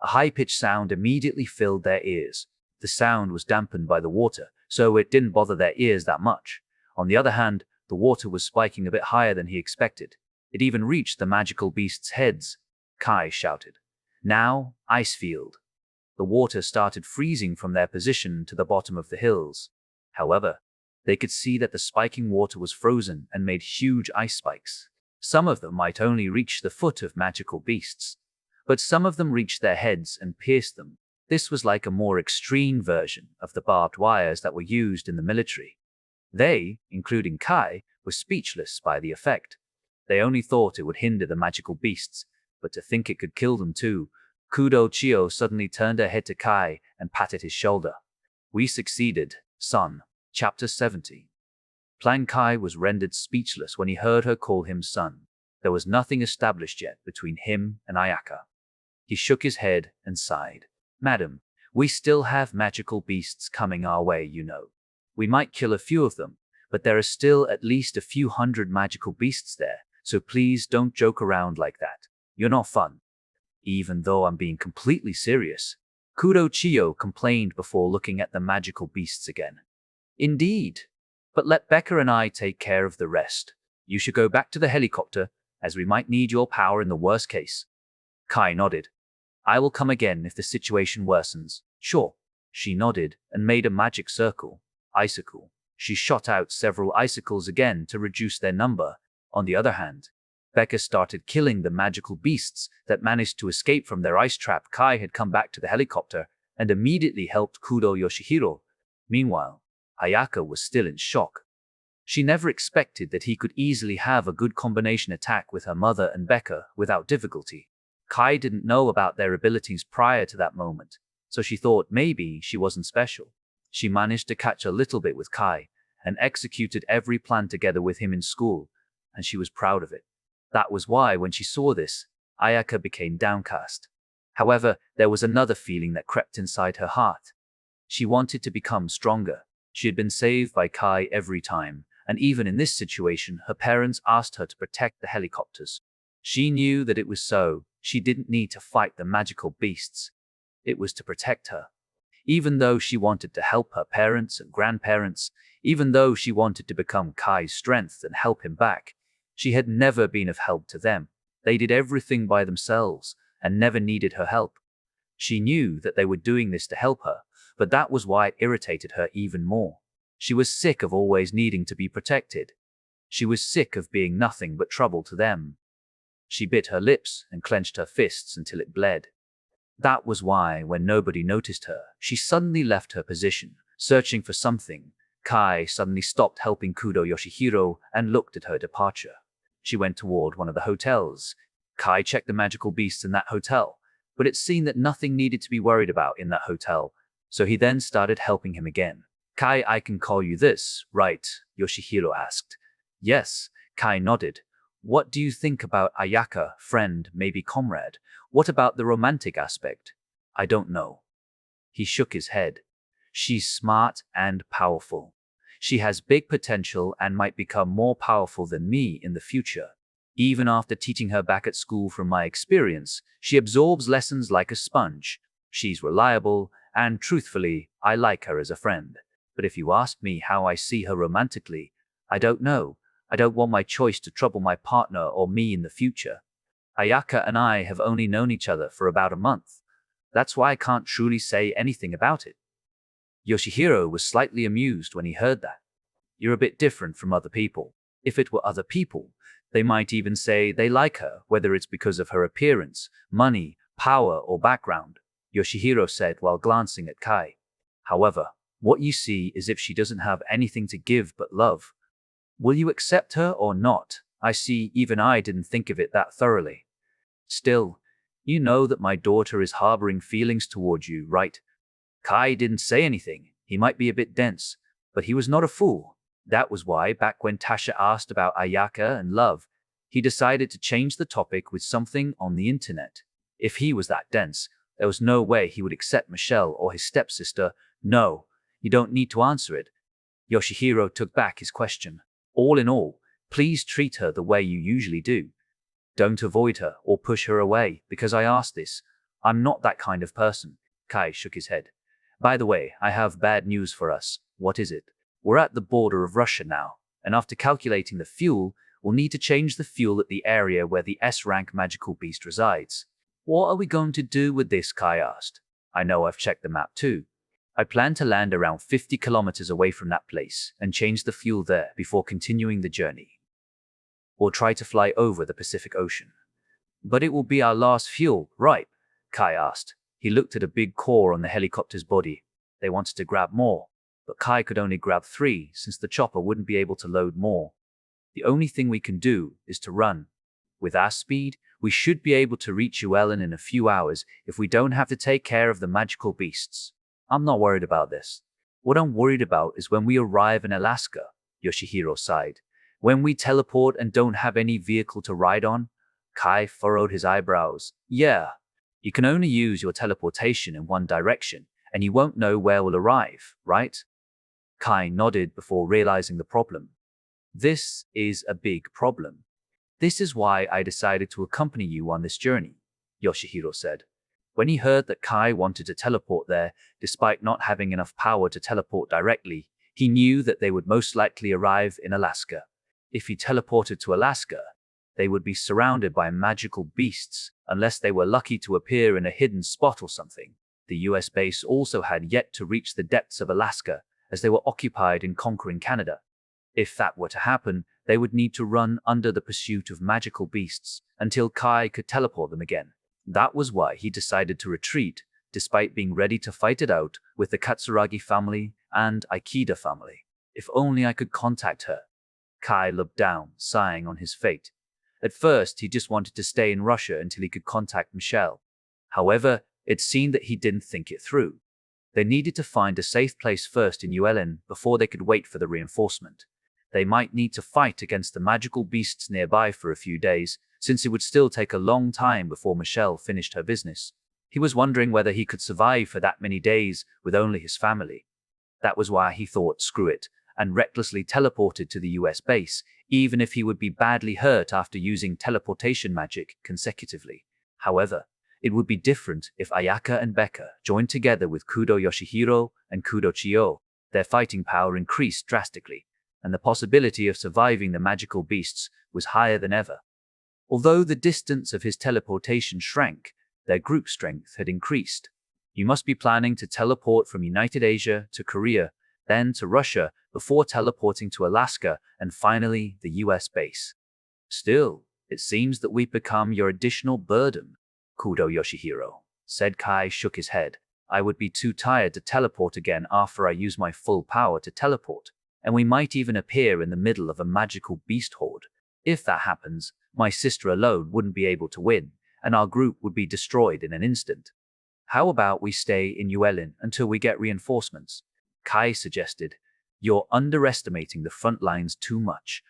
A high-pitched sound immediately filled their ears. The sound was dampened by the water, so it didn't bother their ears that much. On the other hand, the water was spiking a bit higher than he expected. It even reached the magical beasts' heads. Kai shouted. Now, ice field. The water started freezing from their position to the bottom of the hills. However, they could see that the spiking water was frozen and made huge ice spikes. Some of them might only reach the foot of magical beasts, but some of them reached their heads and pierced them. This was like a more extreme version of the barbed wires that were used in the military. They, including Kai, were speechless by the effect. They only thought it would hinder the magical beasts, but to think it could kill them too. Kudo Chiyo suddenly turned her head to Kai and patted his shoulder. We succeeded, son. Chapter 70. Plan Kai was rendered speechless when he heard her call him son. There was nothing established yet between him and Ayaka. He shook his head and sighed. Madam, we still have magical beasts coming our way, you know. We might kill a few of them, but there are still at least a few hundred magical beasts there, so please don't joke around like that. You're not fun. Even though I'm being completely serious, Kudo Chiyo complained before looking at the magical beasts again. Indeed, but let Becca and I take care of the rest. You should go back to the helicopter, as we might need your power in the worst case. Kai nodded. I will come again if the situation worsens. Sure. She nodded and made a magic circle, icicle. She shot out several icicles again to reduce their number. On the other hand, Becca started killing the magical beasts that managed to escape from their ice trap. Kai had come back to the helicopter and immediately helped Kudo Yoshihiro. Meanwhile, Ayaka was still in shock. She never expected that he could easily have a good combination attack with her mother and Becca without difficulty. Kai didn't know about their abilities prior to that moment, so she thought maybe she wasn't special. She managed to catch a little bit with Kai and executed every plan together with him in school, and she was proud of it. That was why when she saw this, Ayaka became downcast. However, there was another feeling that crept inside her heart. She wanted to become stronger. She had been saved by Kai every time, and even in this situation, her parents asked her to protect the helicopters. She knew that it was so. She didn't need to fight the magical beasts. It was to protect her. Even though she wanted to help her parents and grandparents, even though she wanted to become Kai's strength and help him back, she had never been of help to them. They did everything by themselves and never needed her help. She knew that they were doing this to help her, but that was why it irritated her even more. She was sick of always needing to be protected. She was sick of being nothing but trouble to them. She bit her lips and clenched her fists until it bled. That was why, when nobody noticed her, she suddenly left her position, searching for something. Kai suddenly stopped helping Kudo Yoshihiro and looked at her departure. She went toward one of the hotels. Kai checked the magical beasts in that hotel, but it seemed that nothing needed to be worried about in that hotel, so he then started helping him again. Kai, I can call you this, right? Yoshihiro asked. Yes, Kai nodded. What do you think about Ayaka, friend, maybe comrade? What about the romantic aspect? I don't know. He shook his head. She's smart and powerful. She has big potential and might become more powerful than me in the future. Even after teaching her back at school, from my experience, she absorbs lessons like a sponge. She's reliable, and truthfully, I like her as a friend. But if you ask me how I see her romantically, I don't know. I don't want my choice to trouble my partner or me in the future. Ayaka and I have only known each other for about a month. That's why I can't truly say anything about it. Yoshihiro was slightly amused when he heard that. You're a bit different from other people. If it were other people, they might even say they like her, whether it's because of her appearance, money, power, or background, Yoshihiro said while glancing at Kai. However, what you see is if she doesn't have anything to give but love. Will you accept her or not? I see, even I didn't think of it that thoroughly. Still, you know that my daughter is harboring feelings towards you, right? Kai didn't say anything. He might be a bit dense, but he was not a fool. That was why, back when Tasha asked about Ayaka and love, he decided to change the topic with something on the internet. If he was that dense, there was no way he would accept Michelle or his stepsister. No, you don't need to answer it. Yoshihiro took back his question. All in all, please treat her the way you usually do. Don't avoid her or push her away because I asked this. I'm not that kind of person. Kai shook his head. By the way, I have bad news for us. What is it? We're at the border of Russia now, and after calculating the fuel, we'll need to change the fuel at the area where the S-rank magical beast resides. What are we going to do with this? Kai asked. I know, I've checked the map too. I plan to land around 50 kilometers away from that place and change the fuel there before continuing the journey. We'll try to fly over the Pacific Ocean. But it will be our last fuel, right? Kai asked. He looked at a big core on the helicopter's body. They wanted to grab more, but Kai could only grab 3 since the chopper wouldn't be able to load more. The only thing we can do is to run. With our speed, we should be able to reach Uellen in a few hours if we don't have to take care of the magical beasts. I'm not worried about this. What I'm worried about is when we arrive in Alaska, Yoshihiro sighed. When we teleport and don't have any vehicle to ride on? Kai furrowed his eyebrows. Yeah. You can only use your teleportation in one direction, and you won't know where we'll arrive, right? Kai nodded before realizing the problem. This is a big problem. This is why I decided to accompany you on this journey, Yoshihiro said. When he heard that Kai wanted to teleport there, despite not having enough power to teleport directly, he knew that they would most likely arrive in Alaska. If he teleported to Alaska, they would be surrounded by magical beasts, unless they were lucky to appear in a hidden spot or something. The US base also had yet to reach the depths of Alaska, as they were occupied in conquering Canada. If that were to happen, they would need to run under the pursuit of magical beasts until Kai could teleport them again. That was why he decided to retreat, despite being ready to fight it out with the Katsuragi family and Ikeda family. If only I could contact her. Kai looked down, sighing on his fate. At first, he just wanted to stay in Russia until he could contact Michelle. However, it seemed that he didn't think it through. They needed to find a safe place first in Yuelin before they could wait for the reinforcement. They might need to fight against the magical beasts nearby for a few days, since it would still take a long time before Michelle finished her business. He was wondering whether he could survive for that many days with only his family. That was why he thought, screw it, and recklessly teleported to the US base, even if he would be badly hurt after using teleportation magic consecutively. However, it would be different if Ayaka and Becca joined together with Kudo Yoshihiro and Kudo Chiyo. Their fighting power increased drastically, and the possibility of surviving the magical beasts was higher than ever. Although the distance of his teleportation shrank, their group strength had increased. You must be planning to teleport from United Asia to Korea, then to Russia, before teleporting to Alaska, and finally the US base. Still, it seems that we've become your additional burden, Kudo Yoshihiro said. Kai shook his head. I would be too tired to teleport again after I use my full power to teleport, and we might even appear in the middle of a magical beast horde. If that happens, my sister alone wouldn't be able to win, and our group would be destroyed in an instant. How about we stay in Yuelin until we get reinforcements? Kai suggested. You're underestimating the front lines too much.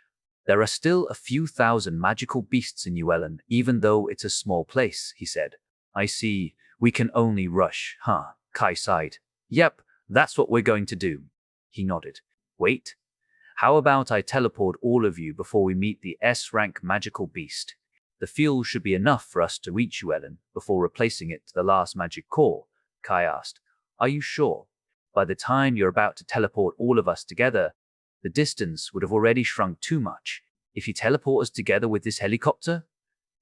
There are still a few thousand magical beasts in Yuelin, even though it's a small place, he said. I see. We can only rush, huh? Kai sighed. Yep, that's what we're going to do. He nodded. Wait. How about I teleport all of you before we meet the S-rank magical beast? The fuel should be enough for us to reach Yuelin before replacing it to the last magic core, Kai asked. Are you sure? By the time you're about to teleport all of us together, the distance would have already shrunk too much. If you teleport us together with this helicopter?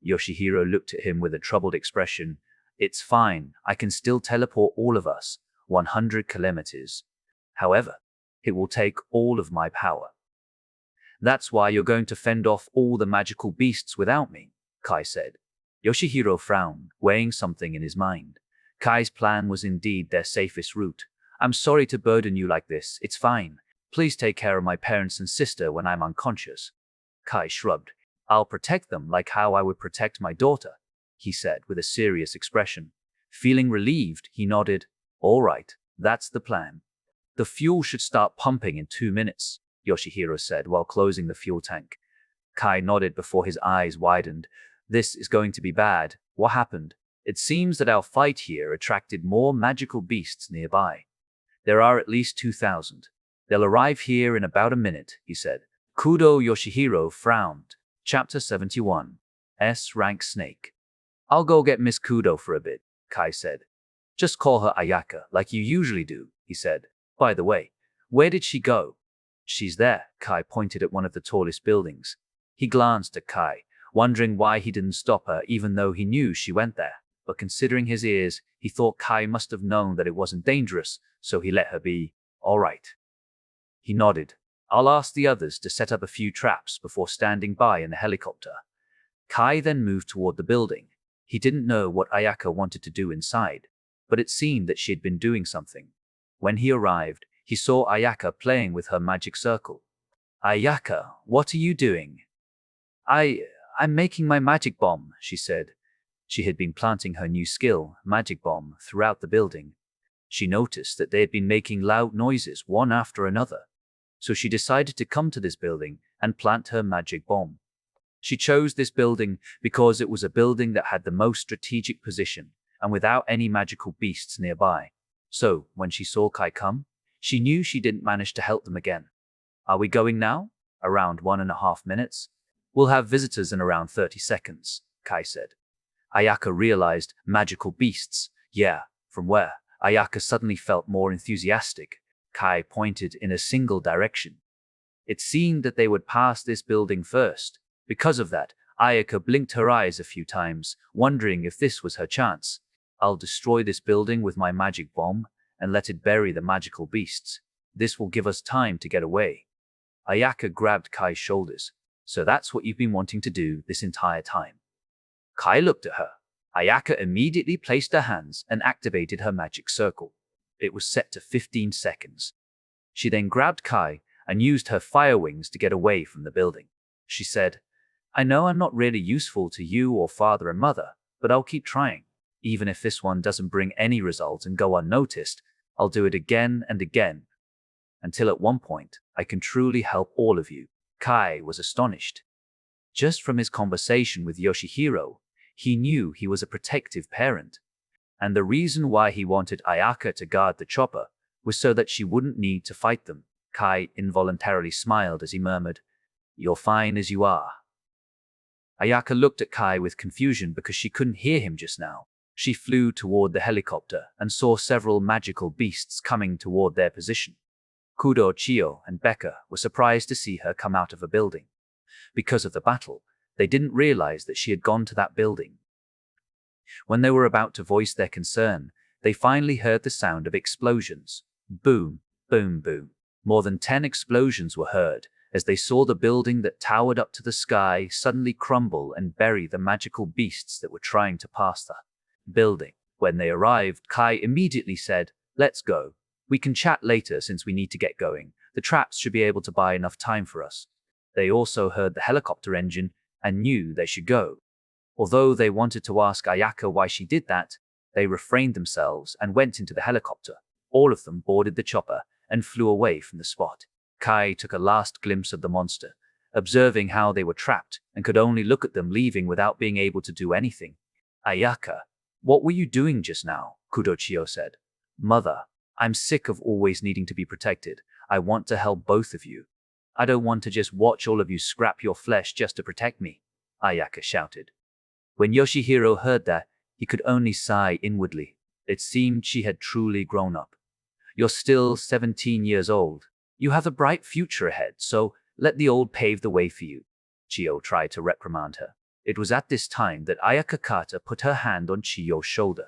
Yoshihiro looked at him with a troubled expression. It's fine, I can still teleport all of us, 100 kilometers. However, it will take all of my power. That's why you're going to fend off all the magical beasts without me, Kai said. Yoshihiro frowned, weighing something in his mind. Kai's plan was indeed their safest route. I'm sorry to burden you like this, it's fine. Please take care of my parents and sister when I'm unconscious. Kai shrugged. I'll protect them like how I would protect my daughter, he said with a serious expression. Feeling relieved, he nodded. All right, that's the plan. The fuel should start pumping in 2 minutes, Yoshihiro said while closing the fuel tank. Kai nodded before his eyes widened. This is going to be bad. What happened? It seems that our fight here attracted more magical beasts nearby. There are at least 2,000. They'll arrive here in about a minute, he said. Kudo Yoshihiro frowned. Chapter 71. S-rank snake. I'll go get Miss Kudo for a bit, Kai said. Just call her Ayaka, like you usually do, he said. By the way, where did she go? She's there, Kai pointed at one of the tallest buildings. He glanced at Kai, wondering why he didn't stop her even though he knew she went there. But considering his ears, he thought Kai must have known that it wasn't dangerous, so he let her be. All right. He nodded. I'll ask the others to set up a few traps before standing by in the helicopter. Kai then moved toward the building. He didn't know what Ayaka wanted to do inside, but it seemed that she had been doing something. When he arrived, he saw Ayaka playing with her magic circle. Ayaka, what are you doing? I'm making my magic bomb, she said. She had been planting her new skill, magic bomb, throughout the building. She noticed that they had been making loud noises one after another. So she decided to come to this building and plant her magic bomb. She chose this building because it was a building that had the most strategic position and without any magical beasts nearby. So, when she saw Kai come, she knew she didn't manage to help them again. Are we going now? Around 1.5 minutes. We'll have visitors in around 30 seconds, Kai said. Ayaka realized magical beasts. Yeah, from where? Ayaka suddenly felt more enthusiastic. Kai pointed in a single direction. It seemed that they would pass this building first. Because of that, Ayaka blinked her eyes a few times, wondering if this was her chance. I'll destroy this building with my magic bomb and let it bury the magical beasts. This will give us time to get away. Ayaka grabbed Kai's shoulders. So that's what you've been wanting to do this entire time. Kai looked at her. Ayaka immediately placed her hands and activated her magic circle. It was set to 15 seconds. She then grabbed Kai and used her fire wings to get away from the building. She said, I know I'm not really useful to you or father and mother, but I'll keep trying. Even if this one doesn't bring any result and go unnoticed, I'll do it again and again. Until at one point, I can truly help all of you. Kai was astonished. Just from his conversation with Yoshihiro, he knew he was a protective parent. And the reason why he wanted Ayaka to guard the chopper was so that she wouldn't need to fight them. Kai involuntarily smiled as he murmured, You're fine as you are. Ayaka looked at Kai with confusion because she couldn't hear him just now. She flew toward the helicopter and saw several magical beasts coming toward their position. Kudo, Chio, and Becca were surprised to see her come out of a building. Because of the battle, they didn't realize that she had gone to that building. When they were about to voice their concern, they finally heard the sound of explosions. Boom, boom, boom. More than 10 explosions were heard as they saw the building that towered up to the sky suddenly crumble and bury the magical beasts that were trying to pass the building. When they arrived, Kai immediately said, Let's go. We can chat later since we need to get going. The traps should be able to buy enough time for us. They also heard the helicopter engine and knew they should go. Although they wanted to ask Ayaka why she did that, they refrained themselves and went into the helicopter. All of them boarded the chopper and flew away from the spot. Kai took a last glimpse of the monster, observing how they were trapped and could only look at them leaving without being able to do anything. Ayaka, what were you doing just now? Kudochio said. Mother, I'm sick of always needing to be protected. I want to help both of you. I don't want to just watch all of you scrap your flesh just to protect me, Ayaka shouted. When Yoshihiro heard that, he could only sigh inwardly. It seemed she had truly grown up. You're still 17 years old. You have a bright future ahead, so let the old pave the way for you. Chio tried to reprimand her. It was at this time that Ayaka Kata put her hand on Chiyo's shoulder.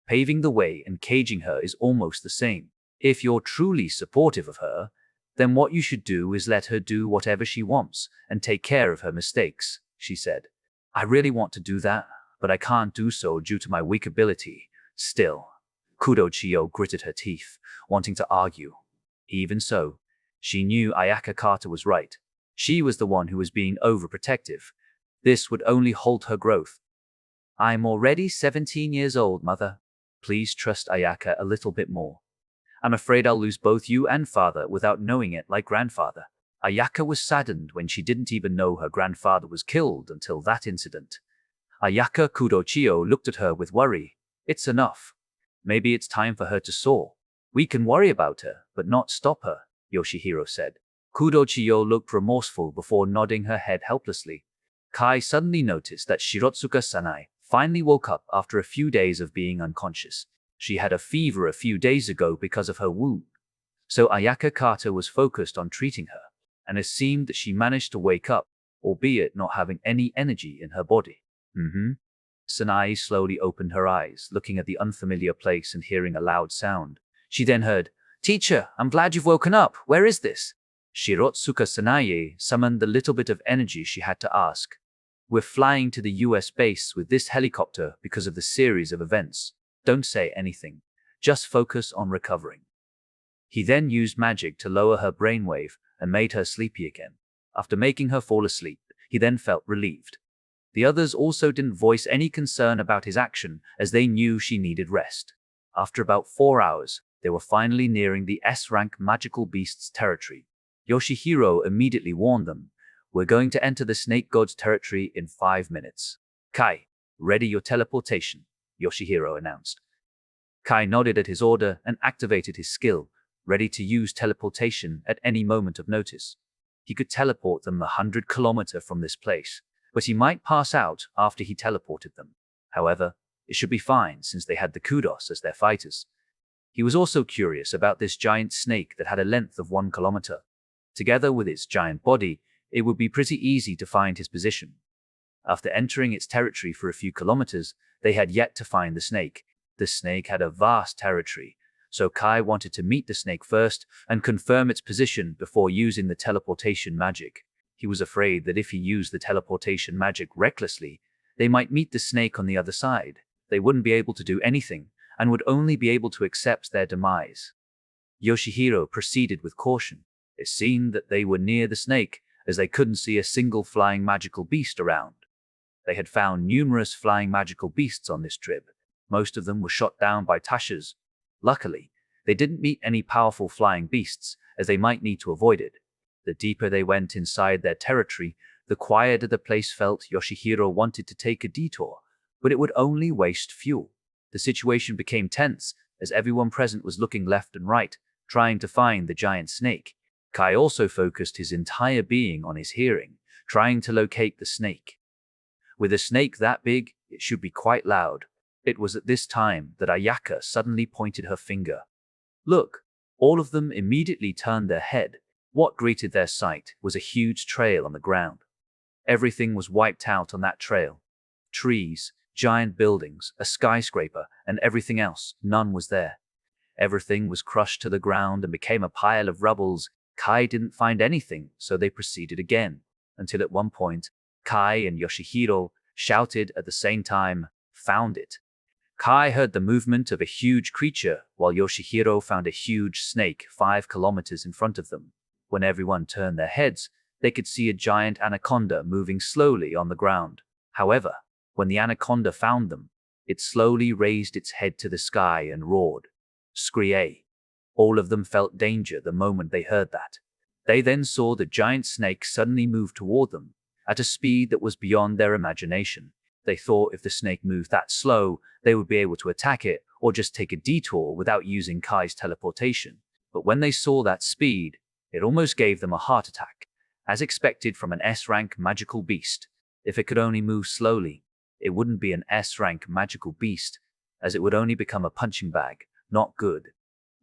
Paving the way and caging her is almost the same. If you're truly supportive of her, then what you should do is let her do whatever she wants and take care of her mistakes, she said. I really want to do that, but I can't do so due to my weak ability. Still, Kudo Chiyo gritted her teeth, wanting to argue. Even so, she knew Ayaka Kata was right. She was the one who was being overprotective. This would only halt her growth. I'm already 17 years old, mother. Please trust Ayaka a little bit more. I'm afraid I'll lose both you and father without knowing it like grandfather. Ayaka was saddened when she didn't even know her grandfather was killed until that incident. Ayaka Kudochio looked at her with worry. It's enough. Maybe it's time for her to soar. We can worry about her, but not stop her, Yoshihiro said. Kudochio looked remorseful before nodding her head helplessly. Kai suddenly noticed that Shirotsuka Sanai finally woke up after a few days of being unconscious. She had a fever a few days ago because of her wound. So Ayaka Kata was focused on treating her, and it seemed that she managed to wake up, albeit not having any energy in her body. Sanai slowly opened her eyes, looking at the unfamiliar place and hearing a loud sound. She then heard, Teacher, I'm glad you've woken up. Where is this? Shirotsuka Sanae summoned the little bit of energy she had to ask. We're flying to the US base with this helicopter because of the series of events. Don't say anything. Just focus on recovering. He then used magic to lower her brainwave and made her sleepy again. After making her fall asleep, he then felt relieved. The others also didn't voice any concern about his action as they knew she needed rest. After about 4 hours, they were finally nearing the S-rank magical beast's territory. Yoshihiro immediately warned them, We're going to enter the snake god's territory in 5 minutes. Kai, ready your teleportation, Yoshihiro announced. Kai nodded at his order and activated his skill, ready to use teleportation at any moment of notice. He could teleport them 100 kilometers from this place, but he might pass out after he teleported them. However, it should be fine since they had the Kudos as their fighters. He was also curious about this giant snake that had a length of 1 kilometer. Together with its giant body, it would be pretty easy to find his position. After entering its territory for a few kilometers, they had yet to find the snake. The snake had a vast territory, so Kai wanted to meet the snake first and confirm its position before using the teleportation magic. He was afraid that if he used the teleportation magic recklessly, they might meet the snake on the other side. They wouldn't be able to do anything and would only be able to accept their demise. Yoshihiro proceeded with caution. It seemed that they were near the snake, as they couldn't see a single flying magical beast around. They had found numerous flying magical beasts on this trip. Most of them were shot down by Tasha's. Luckily, they didn't meet any powerful flying beasts, as they might need to avoid it. The deeper they went inside their territory, the quieter the place felt. Yoshihiro wanted to take a detour, but it would only waste fuel. The situation became tense, as everyone present was looking left and right, trying to find the giant snake. Kai also focused his entire being on his hearing, trying to locate the snake. With a snake that big, it should be quite loud. It was at this time that Ayaka suddenly pointed her finger. Look! All of them immediately turned their head. What greeted their sight was a huge trail on the ground. Everything was wiped out on that trail. Trees, giant buildings, a skyscraper, and everything else, none was there. Everything was crushed to the ground and became a pile of rubble. Kai didn't find anything, so they proceeded again, until at one point, Kai and Yoshihiro shouted at the same time, "Found it!" Kai heard the movement of a huge creature, while Yoshihiro found a huge snake 5 kilometers in front of them. When everyone turned their heads, they could see a giant anaconda moving slowly on the ground. However, when the anaconda found them, it slowly raised its head to the sky and roared. Scree! All of them felt danger the moment they heard that. They then saw the giant snake suddenly move toward them, at a speed that was beyond their imagination. They thought if the snake moved that slow, they would be able to attack it or just take a detour without using Kai's teleportation. But when they saw that speed, it almost gave them a heart attack. As expected from an S-rank magical beast, if it could only move slowly, it wouldn't be an S-rank magical beast, as it would only become a punching bag. Not good.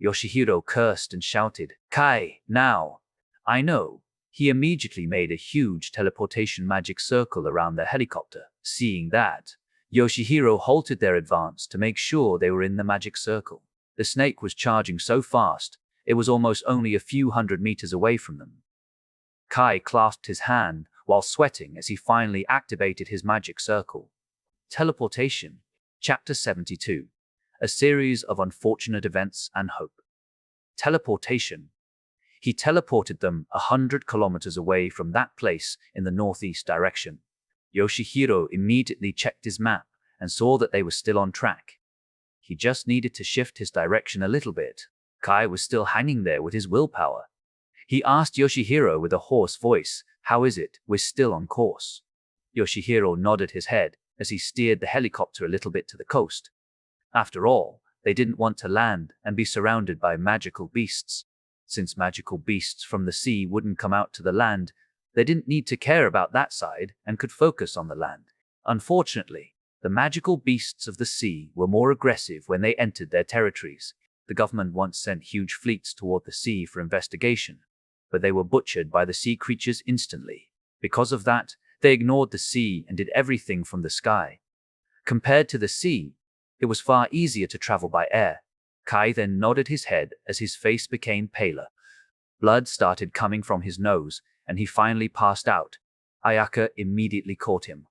Yoshihiro cursed and shouted, "Kai, now!" "I know." He immediately made a huge teleportation magic circle around their helicopter. Seeing that, Yoshihiro halted their advance to make sure they were in the magic circle. The snake was charging so fast, it was almost only a few hundred meters away from them. Kai clasped his hand while sweating as he finally activated his magic circle. Teleportation. Chapter 72. A series of unfortunate events and hope. Teleportation. He teleported them 100 kilometers away from that place in the northeast direction. Yoshihiro immediately checked his map and saw that they were still on track. He just needed to shift his direction a little bit. Kai was still hanging there with his willpower. He asked Yoshihiro with a hoarse voice, "How is it? We're still on course." Yoshihiro nodded his head as he steered the helicopter a little bit to the coast. After all, they didn't want to land and be surrounded by magical beasts. Since magical beasts from the sea wouldn't come out to the land, they didn't need to care about that side and could focus on the land. Unfortunately, the magical beasts of the sea were more aggressive when they entered their territories. The government once sent huge fleets toward the sea for investigation, but they were butchered by the sea creatures instantly. Because of that, they ignored the sea and did everything from the sky. Compared to the sea, it was far easier to travel by air. Kai then nodded his head as his face became paler. Blood started coming from his nose, and he finally passed out. Ayaka immediately caught him.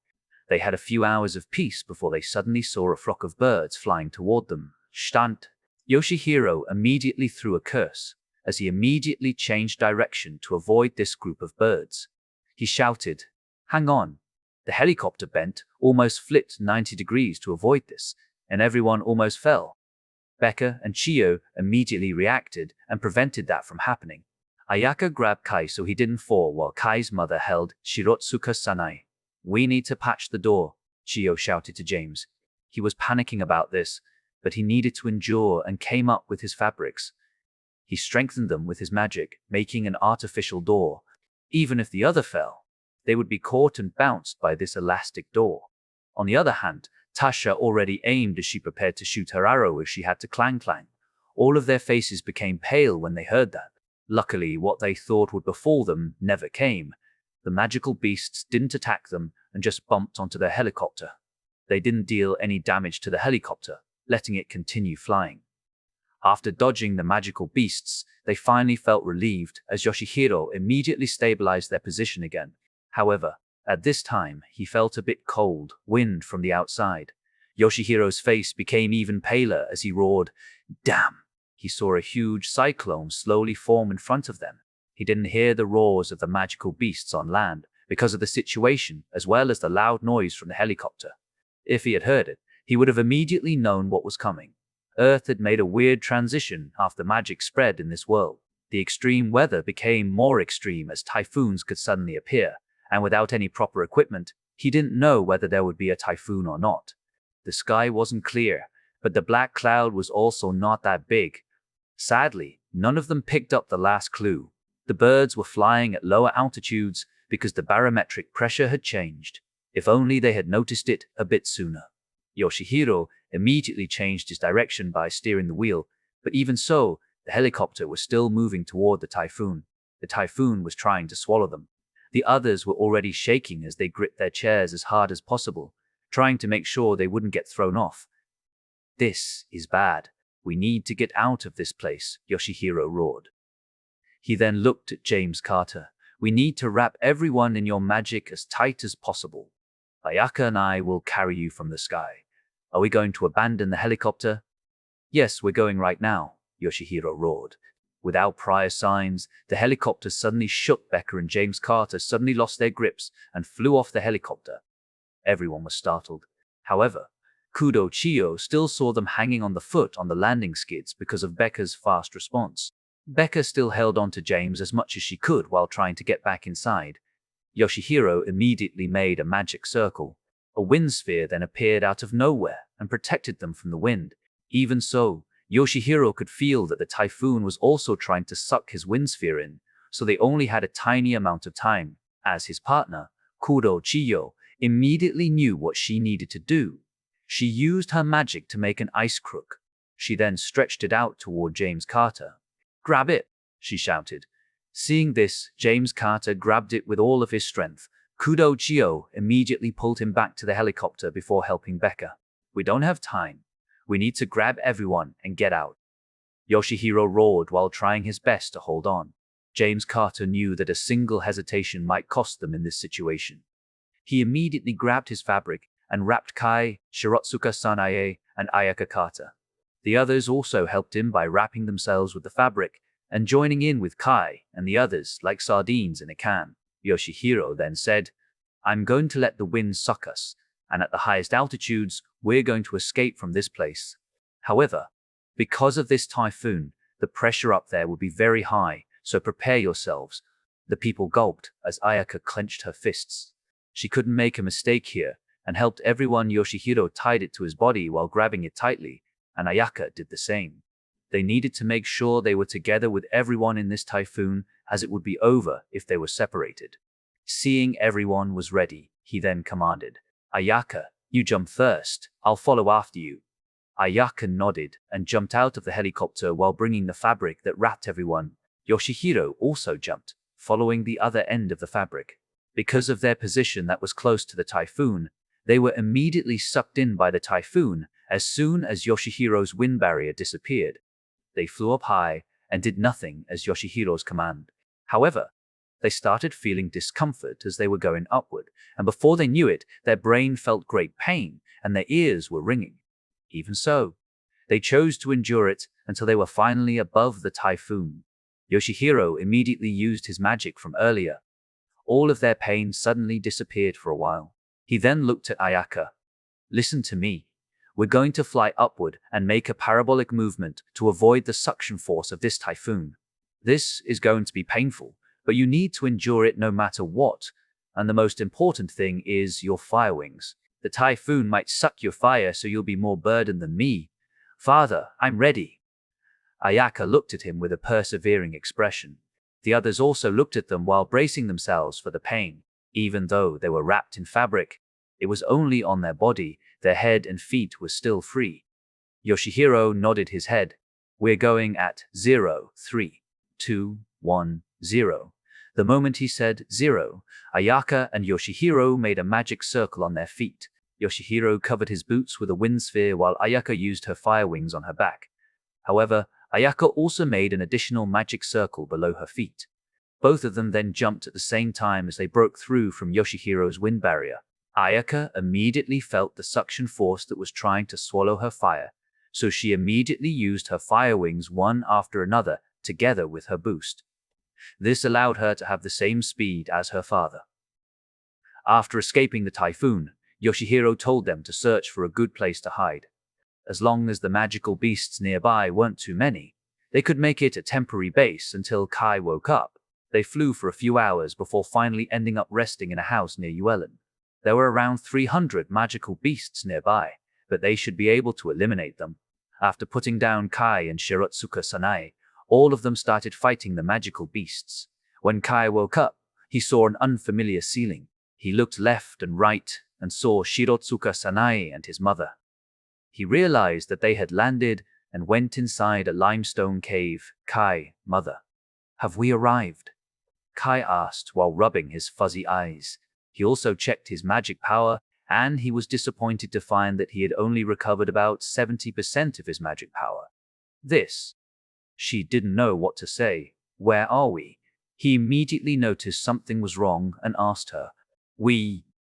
They had a few hours of peace before they suddenly saw a flock of birds flying toward them. Stunt! Yoshihiro immediately threw a curse, as he immediately changed direction to avoid this group of birds. He shouted, "Hang on!" The helicopter bent, almost flipped 90 degrees to avoid this, and everyone almost fell. Becca and Chiyo immediately reacted and prevented that from happening. Ayaka grabbed Kai so he didn't fall while Kai's mother held Shirotsuka-sanai. "We need to patch the door," Chiyo shouted to James. He was panicking about this, but he needed to endure and came up with his fabrics. He strengthened them with his magic, making an artificial door. Even if the other fell, they would be caught and bounced by this elastic door. On the other hand, Tasha already aimed as she prepared to shoot her arrow if she had to clang. All of their faces became pale when they heard that. Luckily, what they thought would befall them never came. The magical beasts didn't attack them and just bumped onto their helicopter. They didn't deal any damage to the helicopter, letting it continue flying. After dodging the magical beasts, they finally felt relieved as Yoshihiro immediately stabilized their position again. However, at this time, he felt a bit cold wind from the outside. Yoshihiro's face became even paler as he roared, "Damn!" He saw a huge cyclone slowly form in front of them. He didn't hear the roars of the magical beasts on land because of the situation, as well as the loud noise from the helicopter. If he had heard it, he would have immediately known what was coming. Earth had made a weird transition after magic spread in this world. The extreme weather became more extreme as typhoons could suddenly appear, and without any proper equipment, he didn't know whether there would be a typhoon or not. The sky wasn't clear, but the black cloud was also not that big. Sadly, none of them picked up the last clue. The birds were flying at lower altitudes because the barometric pressure had changed. If only they had noticed it a bit sooner. Yoshihiro immediately changed his direction by steering the wheel, but even so, the helicopter was still moving toward the typhoon. The typhoon was trying to swallow them. The others were already shaking as they gripped their chairs as hard as possible, trying to make sure they wouldn't get thrown off. "This is bad. We need to get out of this place," Yoshihiro roared. He then looked at James Carter. "We need to wrap everyone in your magic as tight as possible. Ayaka and I will carry you from the sky. Are we going to abandon the helicopter?" "Yes, we're going right now," Yoshihiro roared. Without prior signs, the helicopter suddenly shook. Becca and James Carter suddenly lost their grips and flew off the helicopter. Everyone was startled. However, Kudo Chiyo still saw them hanging on the foot on the landing skids because of Becca's fast response. Becca still held on to James as much as she could while trying to get back inside. Yoshihiro immediately made a magic circle. A wind sphere then appeared out of nowhere and protected them from the wind. Even so, Yoshihiro could feel that the typhoon was also trying to suck his wind sphere in, so they only had a tiny amount of time. As his partner, Kudo Chiyo, immediately knew what she needed to do. She used her magic to make an ice crook. She then stretched it out toward James Carter. "Grab it!" she shouted. Seeing this, James Carter grabbed it with all of his strength. Kudo Chiyo immediately pulled him back to the helicopter before helping Becca. "We don't have time. We need to grab everyone and get out." Yoshihiro roared while trying his best to hold on. James Carter knew that a single hesitation might cost them in this situation. He immediately grabbed his fabric and wrapped Kai, Shirotsuka Sanae, and Ayaka Carter. The others also helped him by wrapping themselves with the fabric and joining in with Kai and the others like sardines in a can. Yoshihiro then said, "I'm going to let the wind suck us, and at the highest altitudes, we're going to escape from this place. However, because of this typhoon, the pressure up there will be very high, so prepare yourselves." The people gulped as Ayaka clenched her fists. She couldn't make a mistake here and helped everyone. Yoshihiro tied it to his body while grabbing it tightly, and Ayaka did the same. They needed to make sure they were together with everyone in this typhoon, as it would be over if they were separated. Seeing everyone was ready, he then commanded, "Ayaka, you jump first. I'll follow after you." Ayaka nodded and jumped out of the helicopter while bringing the fabric that wrapped everyone. Yoshihiro also jumped, following the other end of the fabric. Because of their position that was close to the typhoon, they were immediately sucked in by the typhoon as soon as Yoshihiro's wind barrier disappeared. They flew up high and did nothing as Yoshihiro's command. However, they started feeling discomfort as they were going upward, and before they knew it, their brain felt great pain and their ears were ringing. Even so, they chose to endure it until they were finally above the typhoon. Yoshihiro immediately used his magic from earlier. All of their pain suddenly disappeared for a while. He then looked at Ayaka. "Listen to me. We're going to fly upward and make a parabolic movement to avoid the suction force of this typhoon. This is going to be painful, but you need to endure it no matter what. And the most important thing is your fire wings. The typhoon might suck your fire, so you'll be more burdened than me. Father, I'm ready." Ayaka looked at him with a persevering expression. The others also looked at them while bracing themselves for the pain. Even though they were wrapped in fabric, it was only on their body. Their head and feet were still free. Yoshihiro nodded his head. "We're going at 0, 3, 2, 1, 0. The moment he said 0, Ayaka and Yoshihiro made a magic circle on their feet. Yoshihiro covered his boots with a wind sphere while Ayaka used her fire wings on her back. However, Ayaka also made an additional magic circle below her feet. Both of them then jumped at the same time as they broke through from Yoshihiro's wind barrier. Ayaka immediately felt the suction force that was trying to swallow her fire, so she immediately used her fire wings one after another together with her boost. This allowed her to have the same speed as her father. After escaping the typhoon, Yoshihiro told them to search for a good place to hide. As long as the magical beasts nearby weren't too many, they could make it a temporary base until Kai woke up. They flew for a few hours before finally ending up resting in a house near Yuelen. There were around 300 magical beasts nearby, but they should be able to eliminate them. After putting down Kai and Shirotsuka Sanae, all of them started fighting the magical beasts. When Kai woke up, he saw an unfamiliar ceiling. He looked left and right and saw Shirotsuka Sanae and his mother. He realized that they had landed and went inside a limestone cave. Kai, mother, have we arrived? Kai asked while rubbing his fuzzy eyes. He also checked his magic power, and he was disappointed to find that he had only recovered about 70% of his magic power. She didn't know what to say. Where are we? He immediately noticed something was wrong and asked her.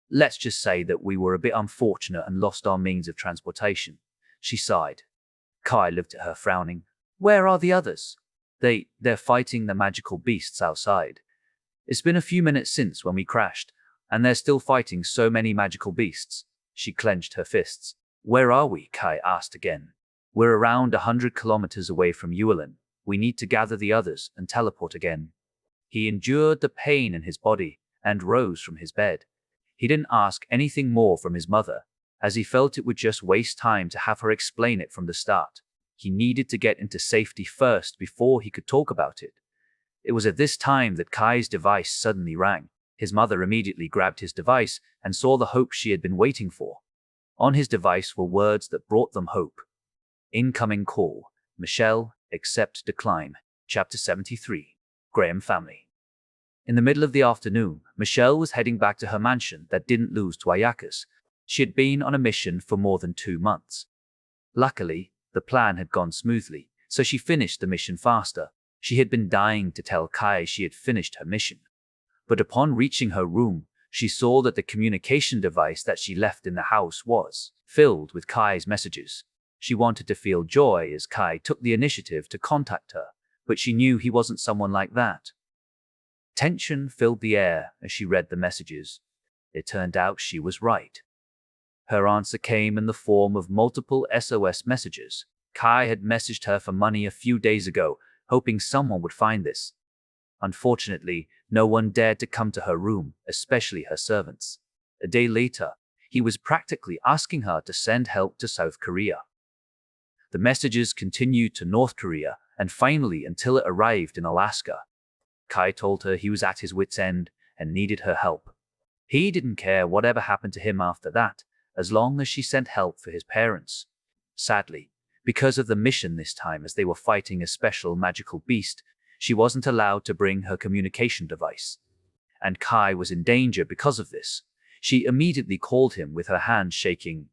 Let's just say that we were a bit unfortunate and lost our means of transportation. She sighed. Kai looked at her, frowning. Where are the others? They're fighting the magical beasts outside. It's been a few minutes since when we crashed, and they're still fighting so many magical beasts. She clenched her fists. Where are we? Kai asked again. We're around 100 kilometers away from Yuelen. We need to gather the others and teleport again. He endured the pain in his body and rose from his bed. He didn't ask anything more from his mother, as he felt it would just waste time to have her explain it from the start. He needed to get into safety first before he could talk about it. It was at this time that Kai's device suddenly rang. His mother immediately grabbed his device and saw the hope she had been waiting for. On his device were words that brought them hope. Incoming call. Michelle, accept, decline. Chapter 73. Graham family. In the middle of the afternoon, Michelle was heading back to her mansion that didn't lose to Ayaka's. She had been on a mission for more than 2 months. Luckily, the plan had gone smoothly, so she finished the mission faster. She had been dying to tell Kai she had finished her mission. But upon reaching her room, she saw that the communication device that she left in the house was filled with Kai's messages. She wanted to feel joy as Kai took the initiative to contact her, but she knew he wasn't someone like that. Tension filled the air as she read the messages. It turned out she was right. Her answer came in the form of multiple SOS messages. Kai had messaged her for money a few days ago, hoping someone would find this. Unfortunately, no one dared to come to her room, especially her servants. A day later, he was practically asking her to send help to South Korea. The messages continued to North Korea, and finally until it arrived in Alaska. Kai told her he was at his wit's end and needed her help. He didn't care whatever happened to him after that, as long as she sent help for his parents. Sadly, because of the mission this time as they were fighting a special magical beast, she wasn't allowed to bring her communication device. And Kai was in danger because of this. She immediately called him with her hand shaking.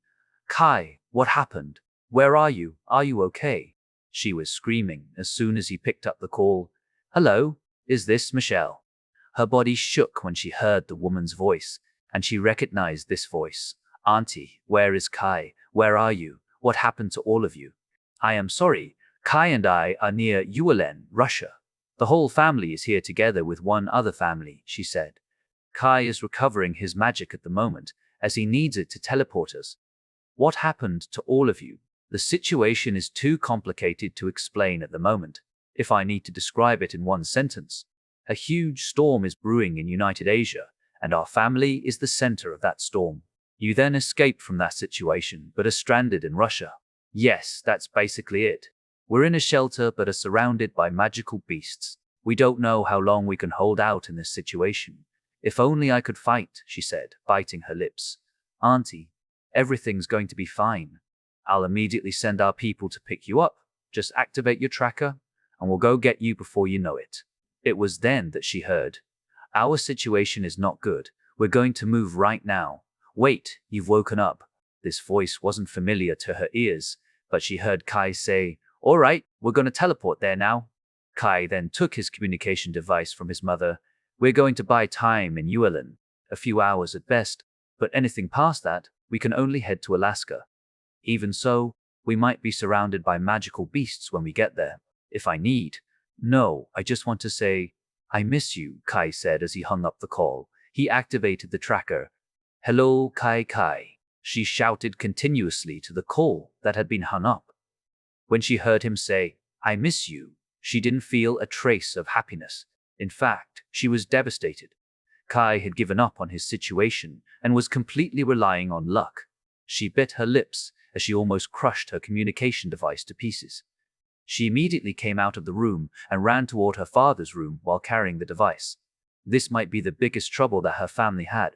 Kai, what happened? Where are you? Are you okay? She was screaming as soon as he picked up the call. Hello, is this Michelle? Her body shook when she heard the woman's voice, and she recognized this voice. Auntie, where is Kai? Where are you? What happened to all of you? I am sorry. Kai and I are near Yuelen, Russia. The whole family is here together with one other family, she said. Kai is recovering his magic at the moment, as he needs it to teleport us. What happened to all of you? The situation is too complicated to explain at the moment. If I need to describe it in one sentence, a huge storm is brewing in United Asia, and our family is the center of that storm. You then escape from that situation, but are stranded in Russia. Yes, that's basically it. We're in a shelter but are surrounded by magical beasts. We don't know how long we can hold out in this situation. If only I could fight, she said, biting her lips. Auntie, everything's going to be fine. I'll immediately send our people to pick you up. Just activate your tracker, and we'll go get you before you know it. It was then that she heard. Our situation is not good. We're going to move right now. Wait, you've woken up. This voice wasn't familiar to her ears, but she heard Kai say, All right, we're going to teleport there now. Kai then took his communication device from his mother. We're going to buy time in Yuelin, a few hours at best, but anything past that, we can only head to Alaska. Even so, we might be surrounded by magical beasts when we get there. If I need. No, I just want to say, I miss you, Kai said as he hung up the call. He activated the tracker. Hello, Kai Kai, she shouted continuously to the call that had been hung up. When she heard him say, I miss you, she didn't feel a trace of happiness. In fact, she was devastated. Kai had given up on his situation and was completely relying on luck. She bit her lips as she almost crushed her communication device to pieces. She immediately came out of the room and ran toward her father's room while carrying the device. This might be the biggest trouble that her family had.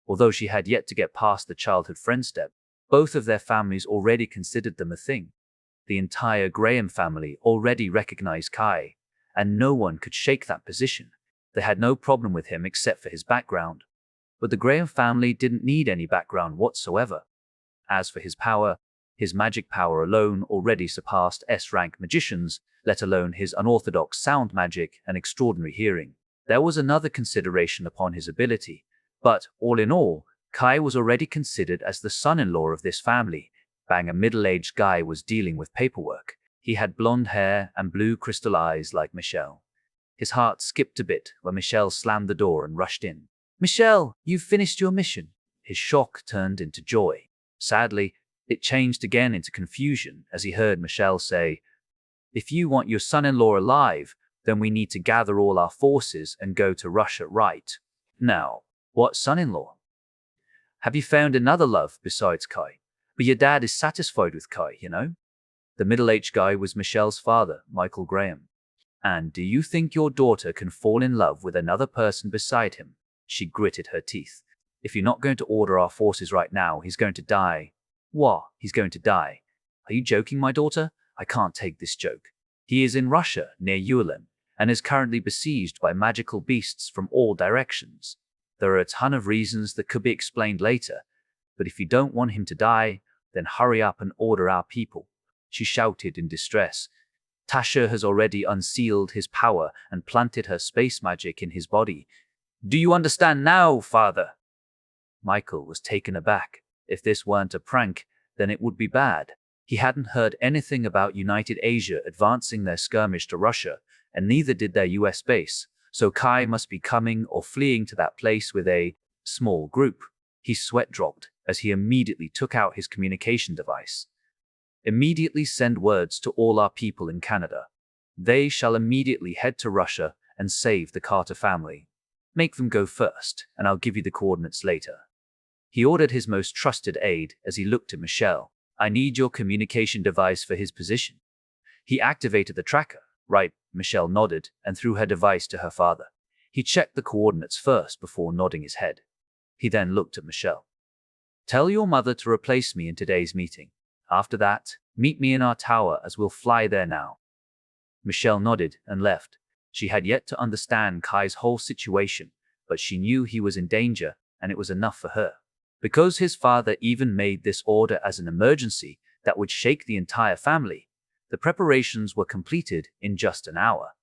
Although she had yet to get past the childhood friend step, both of their families already considered them a thing. The entire Graham family already recognized Kai, and no one could shake that position. They had no problem with him except for his background. But the Graham family didn't need any background whatsoever. As for his power, his magic power alone already surpassed S-rank magicians, let alone his unorthodox sound magic and extraordinary hearing. There was another consideration upon his ability, but all in all, Kai was already considered as the son-in-law of this family. Bang, a middle-aged guy was dealing with paperwork. He had blonde hair and blue crystal eyes like Michelle. His heart skipped a bit when Michelle slammed the door and rushed in. Michelle, you've finished your mission. His shock turned into joy. Sadly, it changed again into confusion as he heard Michelle say, If you want your son-in-law alive, then we need to gather all our forces and go to Russia right now. What son-in-law? Have you found another love besides Kai? But your dad is satisfied with Kai, you know? The middle-aged guy was Michelle's father, Michael Graham. And do you think your daughter can fall in love with another person beside him? She gritted her teeth. If you're not going to order our forces right now, he's going to die. What? He's going to die? Are you joking, my daughter? I can't take this joke. He is in Russia, near Yulin, and is currently besieged by magical beasts from all directions. There are a ton of reasons that could be explained later, but if you don't want him to die, then hurry up and order our people. She shouted in distress. Tasha has already unsealed his power and planted her space magic in his body. Do you understand now, father? Michael was taken aback. If this weren't a prank, then it would be bad. He hadn't heard anything about United Asia advancing their skirmish to Russia, and neither did their US base, so Kai must be coming or fleeing to that place with a small group. His sweat dropped as he immediately took out his communication device. Immediately send words to all our people in Canada. They shall immediately head to Russia and save the Carter family. Make them go first, and I'll give you the coordinates later. He ordered his most trusted aide as he looked at Michelle. I need your communication device for his position. He activated the tracker. Right, Michelle nodded and threw her device to her father. He checked the coordinates first before nodding his head. He then looked at Michelle. Tell your mother to replace me in today's meeting. After that, meet me in our tower as we'll fly there now. Michelle nodded and left. She had yet to understand Kai's whole situation, but she knew he was in danger, and it was enough for her. Because his father even made this order as an emergency that would shake the entire family, the preparations were completed in just an hour.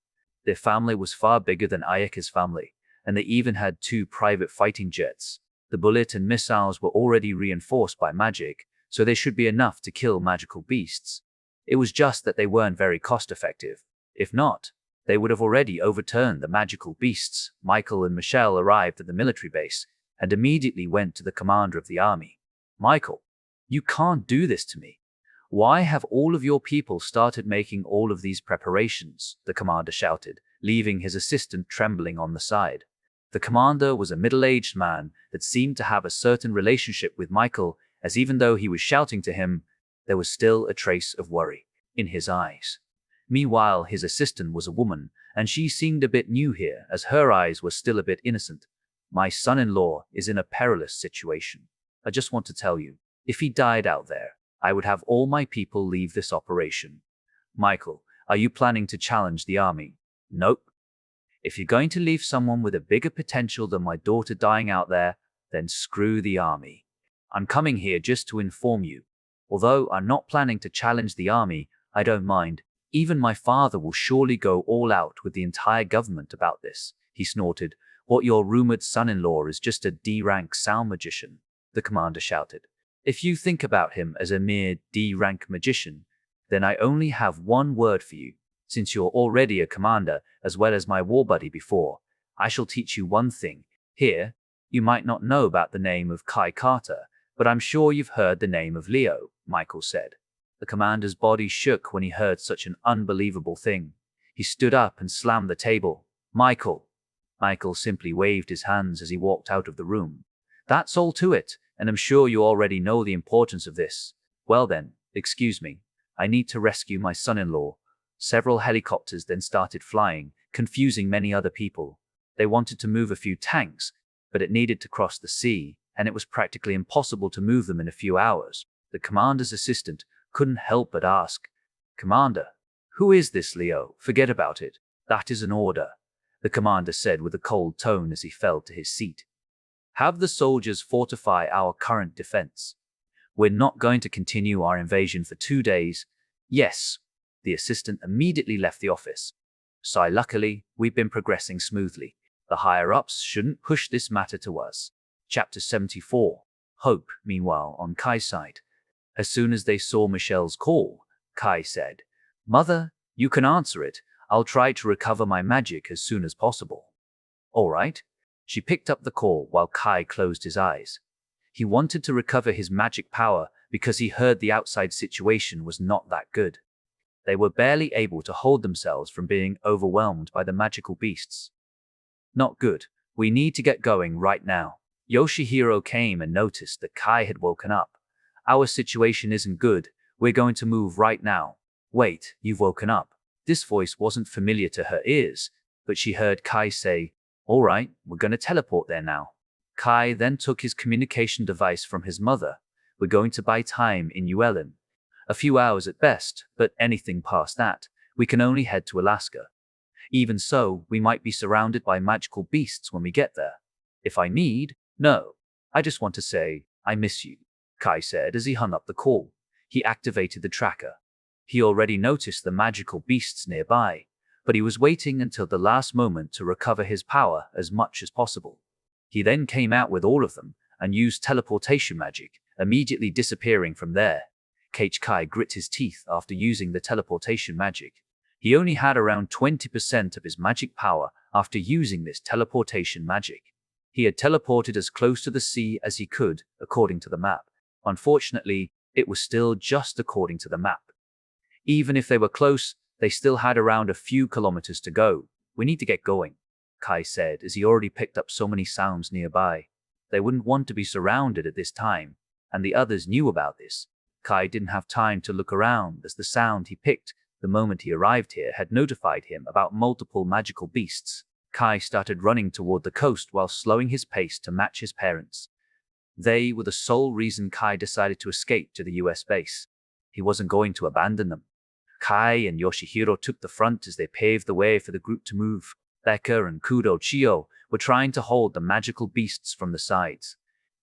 Their family was far bigger than Ayaka's family, and they even had 2 private fighting jets. The bullet and missiles were already reinforced by magic, so they should be enough to kill magical beasts. It was just that they weren't very cost-effective. If not, they would have already overturned the magical beasts. Michael and Michelle arrived at the military base and immediately went to the commander of the army. Michael, you can't do this to me. Why have all of your people started making all of these preparations? The commander shouted, leaving his assistant trembling on the side. The commander was a middle-aged man that seemed to have a certain relationship with Michael, as even though he was shouting to him, there was still a trace of worry in his eyes. Meanwhile, his assistant was a woman, and she seemed a bit new here, as her eyes were still a bit innocent. My son-in-law is in a perilous situation. I just want to tell you, if he died out there, I would have all my people leave this operation. Michael, are you planning to challenge the army? Nope. If you're going to leave someone with a bigger potential than my daughter dying out there, then screw the army. I'm coming here just to inform you. Although I'm not planning to challenge the army, I don't mind. Even my father will surely go all out with the entire government about this, he snorted. What your rumored son-in-law is just a D-rank sound magician, the commander shouted. If you think about him as a mere D-rank magician, then I only have one word for you. Since you're already a commander as well as my war buddy before, I shall teach you one thing. Here, you might not know about the name of Kai Carter, but I'm sure you've heard the name of Leo, Michael said. The commander's body shook when he heard such an unbelievable thing. He stood up and slammed the table. Michael. Michael simply waved his hands as he walked out of the room. That's all to it, and I'm sure you already know the importance of this. Well then, excuse me. I need to rescue my son-in-law. Several helicopters then started flying, confusing many other people. They wanted to move a few tanks, but it needed to cross the sea, and it was practically impossible to move them in a few hours. The commander's assistant couldn't help but ask, Commander, who is this Leo? Forget about it. That is an order, the commander said with a cold tone as he fell to his seat. Have the soldiers fortify our current defense. We're not going to continue our invasion for 2 days. Yes. The assistant immediately left the office. So luckily, we've been progressing smoothly. The higher-ups shouldn't push this matter to us. Chapter 74. Hope, meanwhile, on Kai's side. As soon as they saw Michelle's call, Kai said, Mother, you can answer it. I'll try to recover my magic as soon as possible. All right. She picked up the call while Kai closed his eyes. He wanted to recover his magic power because he heard the outside situation was not that good. They were barely able to hold themselves from being overwhelmed by the magical beasts. Not good. We need to get going right now. Yoshihiro came and noticed that Kai had woken up. Our situation isn't good. We're going to move right now. Wait, you've woken up. This voice wasn't familiar to her ears, but she heard Kai say, All right, we're going to teleport there now. Kai then took his communication device from his mother. We're going to buy time in Uelin. A few hours at best, but anything past that, we can only head to Alaska. Even so, we might be surrounded by magical beasts when we get there. If I need, no. I just want to say, I miss you, Kai said as he hung up the call. He activated the tracker. He already noticed the magical beasts nearby, but he was waiting until the last moment to recover his power as much as possible. He then came out with all of them and used teleportation magic, immediately disappearing from there. Kai grit his teeth after using the teleportation magic. He only had around 20% of his magic power after using this teleportation magic. He had teleported as close to the sea as he could, according to the map. Unfortunately, it was still just according to the map. Even if they were close, they still had around a few kilometers to go. We need to get going, Kai said as he already picked up so many sounds nearby. They wouldn't want to be surrounded at this time, and the others knew about this. Kai didn't have time to look around as the sound he picked the moment he arrived here had notified him about multiple magical beasts. Kai started running toward the coast while slowing his pace to match his parents. They were the sole reason Kai decided to escape to the US base. He wasn't going to abandon them. Kai and Yoshihiro took the front as they paved the way for the group to move. Becca and Kudo Chio were trying to hold the magical beasts from the sides.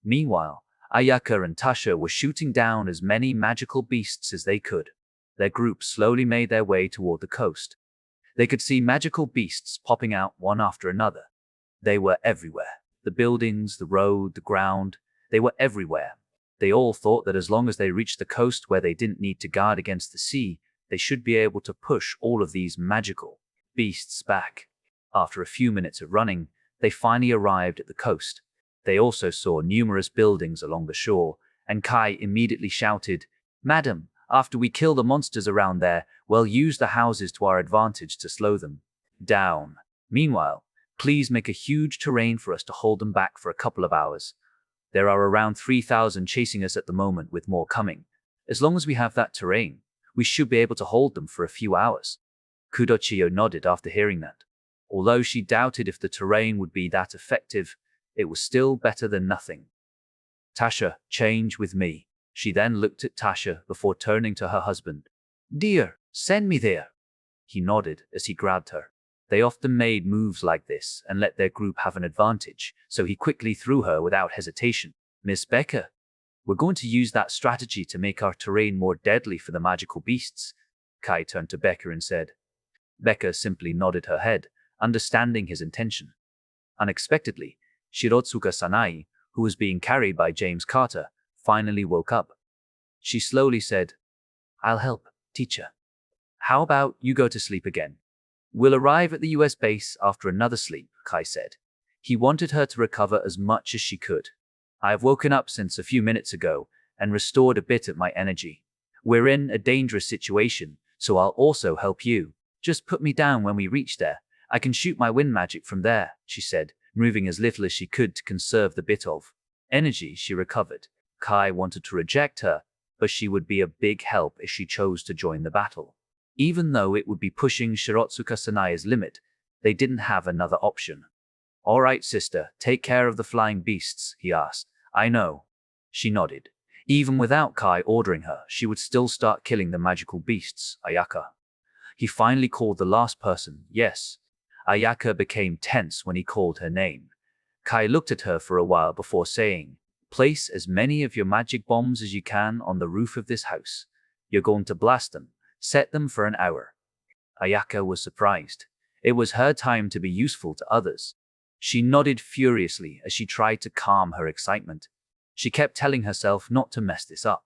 Meanwhile, Ayaka and Tasha were shooting down as many magical beasts as they could. Their group slowly made their way toward the coast. They could see magical beasts popping out one after another. They were everywhere. The buildings, the road, the ground, they were everywhere. They all thought that as long as they reached the coast where they didn't need to guard against the sea, they should be able to push all of these magical beasts back. After a few minutes of running, they finally arrived at the coast. They also saw numerous buildings along the shore, and Kai immediately shouted, Madam, after we kill the monsters around there, we'll use the houses to our advantage to slow them down. Meanwhile, please make a huge terrain for us to hold them back for a couple of hours. There are around 3,000 chasing us at the moment with more coming. As long as we have that terrain, we should be able to hold them for a few hours. Kudochio nodded after hearing that. Although she doubted if the terrain would be that effective, it was still better than nothing. Tasha, change with me. She then looked at Tasha before turning to her husband. Dear, send me there. He nodded as he grabbed her. They often made moves like this and let their group have an advantage, so he quickly threw her without hesitation. Miss Becca, we're going to use that strategy to make our terrain more deadly for the magical beasts. Kai turned to Becca and said. Becca simply nodded her head, understanding his intention. Unexpectedly, Shirotsuka Sanai, who was being carried by James Carter, finally woke up. She slowly said, I'll help, teacher. How about you go to sleep again? We'll arrive at the US base after another sleep, Kai said. He wanted her to recover as much as she could. I have woken up since a few minutes ago and restored a bit of my energy. We're in a dangerous situation, so I'll also help you. Just put me down when we reach there. I can shoot my wind magic from there, she said, moving as little as she could to conserve the bit of energy she recovered. Kai wanted to reject her, but she would be a big help if she chose to join the battle. Even though it would be pushing Shirotsuka Sanai's limit, they didn't have another option. All right, sister, take care of the flying beasts, he asked. I know. She nodded. Even without Kai ordering her, she would still start killing the magical beasts, Ayaka. He finally called the last person, yes. Ayaka became tense when he called her name. Kai looked at her for a while before saying, place as many of your magic bombs as you can on the roof of this house. You're going to blast them. Set them for an hour. Ayaka was surprised. It was her time to be useful to others. She nodded furiously as she tried to calm her excitement. She kept telling herself not to mess this up.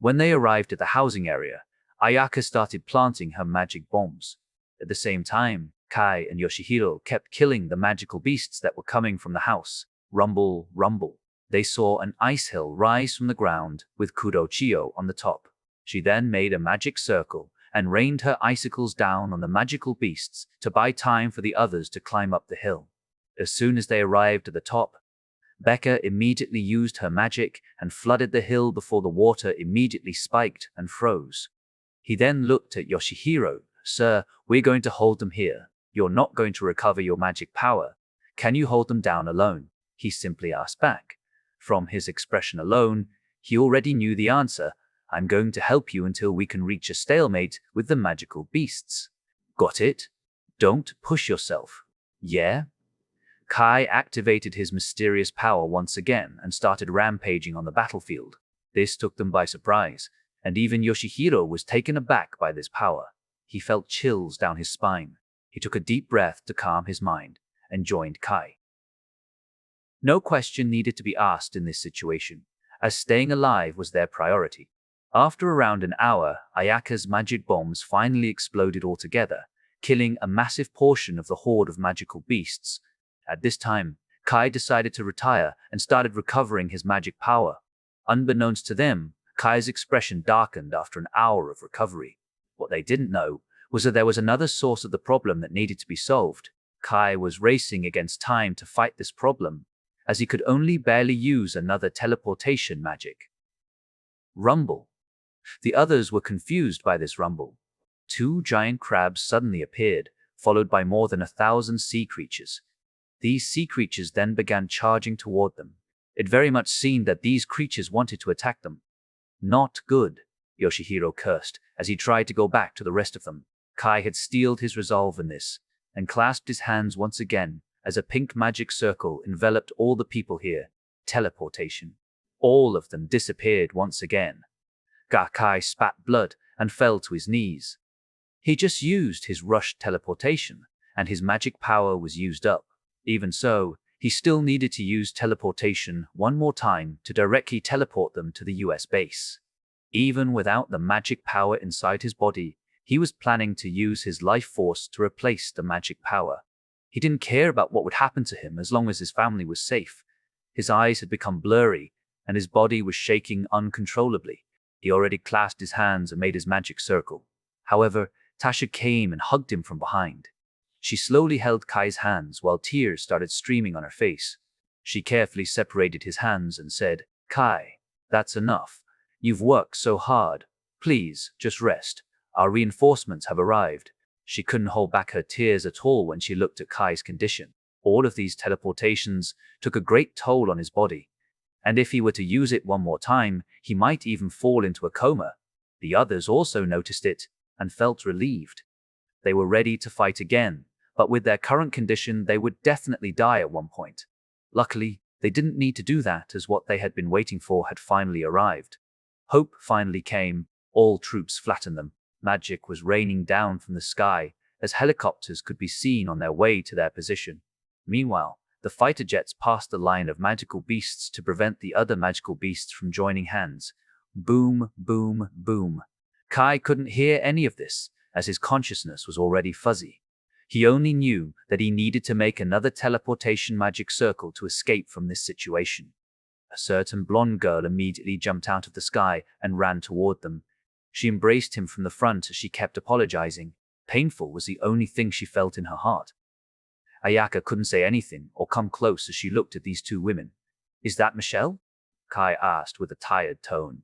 When they arrived at the housing area, Ayaka started planting her magic bombs. At the same time, Kai and Yoshihiro kept killing the magical beasts that were coming from the house. Rumble, rumble. They saw an ice hill rise from the ground with Kurochio on the top. She then made a magic circle and rained her icicles down on the magical beasts to buy time for the others to climb up the hill. As soon as they arrived at the top, Becca immediately used her magic and flooded the hill before the water immediately spiked and froze. He then looked at Yoshihiro. Sir, we're going to hold them here. You're not going to recover your magic power. Can you hold them down alone? He simply asked back. From his expression alone, he already knew the answer. I'm going to help you until we can reach a stalemate with the magical beasts. Got it? Don't push yourself. Yeah? Kai activated his mysterious power once again and started rampaging on the battlefield. This took them by surprise, and even Yoshihiro was taken aback by this power. He felt chills down his spine. He took a deep breath to calm his mind and joined Kai. No question needed to be asked in this situation, as staying alive was their priority. After around an hour, Ayaka's magic bombs finally exploded altogether, killing a massive portion of the horde of magical beasts. At this time, Kai decided to retire and started recovering his magic power. Unbeknownst to them, Kai's expression darkened after an hour of recovery. What they didn't know was that there was another source of the problem that needed to be solved. Kai was racing against time to fight this problem, as he could only barely use another teleportation magic. Rumble. The others were confused by this rumble. 2 giant crabs suddenly appeared, followed by more than 1,000 sea creatures. These sea creatures then began charging toward them. It very much seemed that these creatures wanted to attack them. Not good, Yoshihiro cursed as he tried to go back to the rest of them. Kai had steeled his resolve in this, and clasped his hands once again as a pink magic circle enveloped all the people here. Teleportation. All of them disappeared once again. Kai spat blood and fell to his knees. He just used his rushed teleportation, and his magic power was used up. Even so, he still needed to use teleportation one more time to directly teleport them to the US base. Even without the magic power inside his body, he was planning to use his life force to replace the magic power. He didn't care about what would happen to him as long as his family was safe. His eyes had become blurry, and his body was shaking uncontrollably. He already clasped his hands and made his magic circle. However, Tasha came and hugged him from behind. She slowly held Kai's hands while tears started streaming on her face. She carefully separated his hands and said, Kai, that's enough. You've worked so hard. Please, just rest. Our reinforcements have arrived. She couldn't hold back her tears at all when she looked at Kai's condition. All of these teleportations took a great toll on his body, and if he were to use it one more time, he might even fall into a coma. The others also noticed it and felt relieved. They were ready to fight again, but with their current condition, they would definitely die at one point. Luckily, they didn't need to do that as what they had been waiting for had finally arrived. Hope finally came. All troops flattened them. Magic was raining down from the sky as helicopters could be seen on their way to their position. Meanwhile, the fighter jets passed the line of magical beasts to prevent the other magical beasts from joining hands. Boom, boom, boom. Kai couldn't hear any of this, as his consciousness was already fuzzy. He only knew that he needed to make another teleportation magic circle to escape from this situation. A certain blonde girl immediately jumped out of the sky and ran toward them. She embraced him from the front as she kept apologizing. Painful was the only thing she felt in her heart. Ayaka couldn't say anything or come close as she looked at these two women. "Is that Michelle?" Kai asked with a tired tone.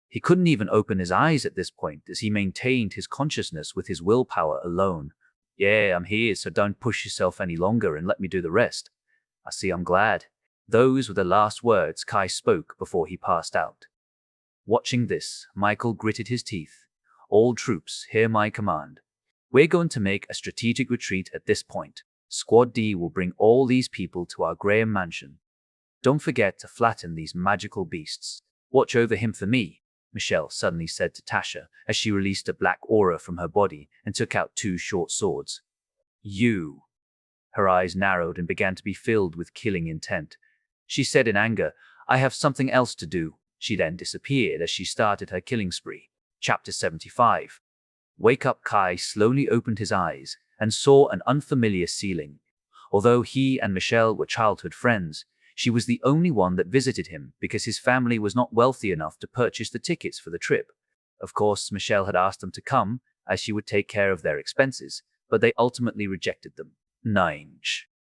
He couldn't even open his eyes at this point as he maintained his consciousness with his willpower alone. "Yeah, I'm here, so don't push yourself any longer and let me do the rest." "I see, I'm glad." Those were the last words Kai spoke before he passed out. Watching this, Michael gritted his teeth. "All troops, hear my command. We're going to make a strategic retreat at this point. Squad D will bring all these people to our Graham mansion. Don't forget to flatten these magical beasts. Watch over him for me," Michelle suddenly said to Tasha as she released a black aura from her body and took out two short swords. "You." Her eyes narrowed and began to be filled with killing intent. She said in anger, "I have something else to do." She then disappeared as she started her killing spree. Chapter 75. Wake Up. Kai slowly opened his eyes and saw an unfamiliar ceiling. Although he and Michelle were childhood friends, she was the only one that visited him because his family was not wealthy enough to purchase the tickets for the trip. Of course, Michelle had asked them to come, as she would take care of their expenses, but they ultimately rejected them. 9.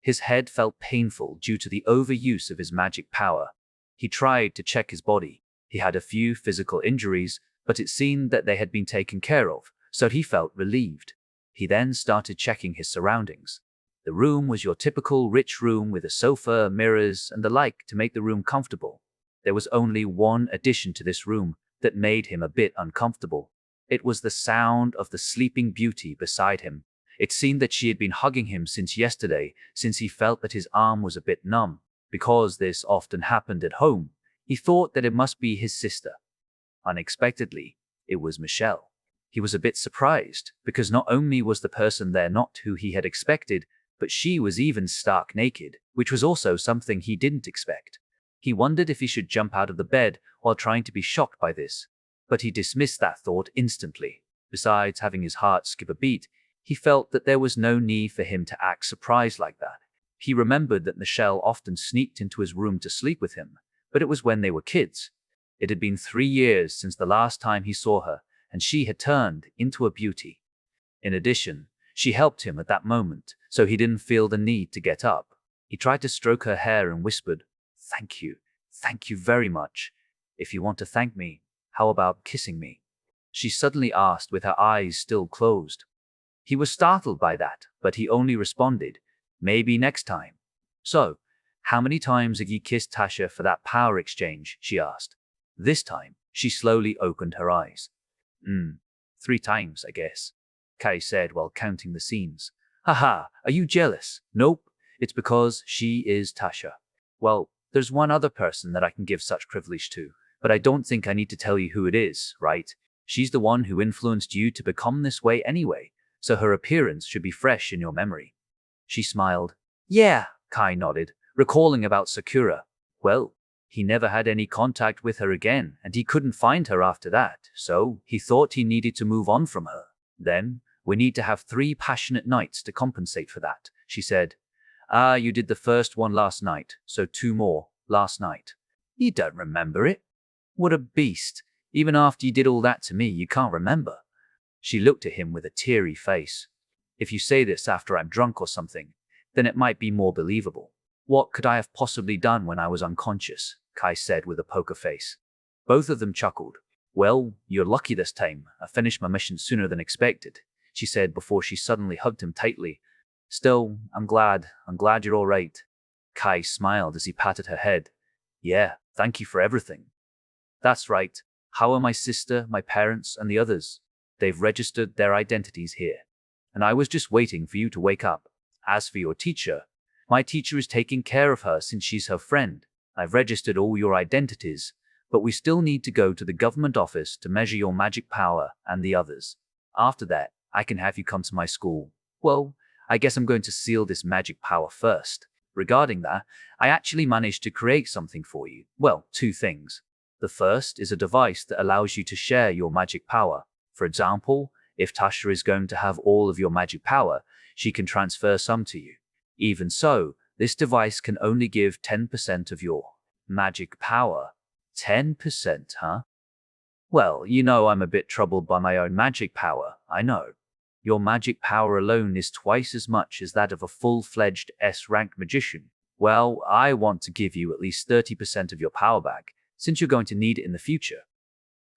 His head felt painful due to the overuse of his magic power. He tried to check his body. He had a few physical injuries, but it seemed that they had been taken care of, so he felt relieved. He then started checking his surroundings. The room was your typical rich room with a sofa, mirrors, and the like to make the room comfortable. There was only one addition to this room that made him a bit uncomfortable. It was the sound of the sleeping beauty beside him. It seemed that she had been hugging him since yesterday, since he felt that his arm was a bit numb. Because this often happened at home, he thought that it must be his sister. Unexpectedly, it was Michelle. He was a bit surprised, because not only was the person there not who he had expected, but she was even stark naked, which was also something he didn't expect. He wondered if he should jump out of the bed while trying to be shocked by this, but he dismissed that thought instantly. Besides having his heart skip a beat, he felt that there was no need for him to act surprised like that. He remembered that Michelle often sneaked into his room to sleep with him, but it was when they were kids. It had been 3 years since the last time he saw her, and she had turned into a beauty. In addition, she helped him at that moment, so he didn't feel the need to get up. He tried to stroke her hair and whispered, Thank you very much. If you want to thank me, how about kissing me?" She suddenly asked with her eyes still closed. He was startled by that, but he only responded, "Maybe next time." "So, how many times have you kissed Tasha for that power exchange?" she asked. This time, she slowly opened her eyes. 3 times, I guess," Kai said while counting the scenes. "Haha, are you jealous?" "Nope, it's because she is Tasha." "Well, there's one other person that I can give such privilege to, but I don't think I need to tell you who it is, right? She's the one who influenced you to become this way anyway, so her appearance should be fresh in your memory." She smiled. "Yeah," Kai nodded, recalling about Sakura. Well, he never had any contact with her again, and he couldn't find her after that, so he thought he needed to move on from her. "Then, we need to have 3 passionate nights to compensate for that," she said. "Ah, you did the first one last night, so 2 more last night." "You don't remember it?" "What a beast. Even after you did all that to me, you can't remember." She looked at him with a teary face. "If you say this after I'm drunk or something, then it might be more believable." "What could I have possibly done when I was unconscious?" Kai said with a poker face. Both of them chuckled. "Well, you're lucky this time. I finished my mission sooner than expected," she said before she suddenly hugged him tightly. "Still, I'm glad you're all right." Kai smiled as he patted her head. "Yeah, thank you for everything." "That's right. How are my sister, my parents, and the others?" "They've registered their identities here. And I was just waiting for you to wake up. As for your teacher, my teacher is taking care of her since she's her friend. I've registered all your identities, but we still need to go to the government office to measure your magic power and the others." After that, I can have you come to my school. Well, I guess I'm going to seal this magic power first. Regarding that, I actually managed to create something for you. Well, two things. The first is a device that allows you to share your magic power. For example, if Tasha is going to have all of your magic power, she can transfer some to you. Even so, this device can only give 10% of your magic power. 10%, huh? Well, you know I'm a bit troubled by my own magic power, I know. Your magic power alone is twice as much as that of a full-fledged S-rank magician. Well, I want to give you at least 30% of your power back, since you're going to need it in the future.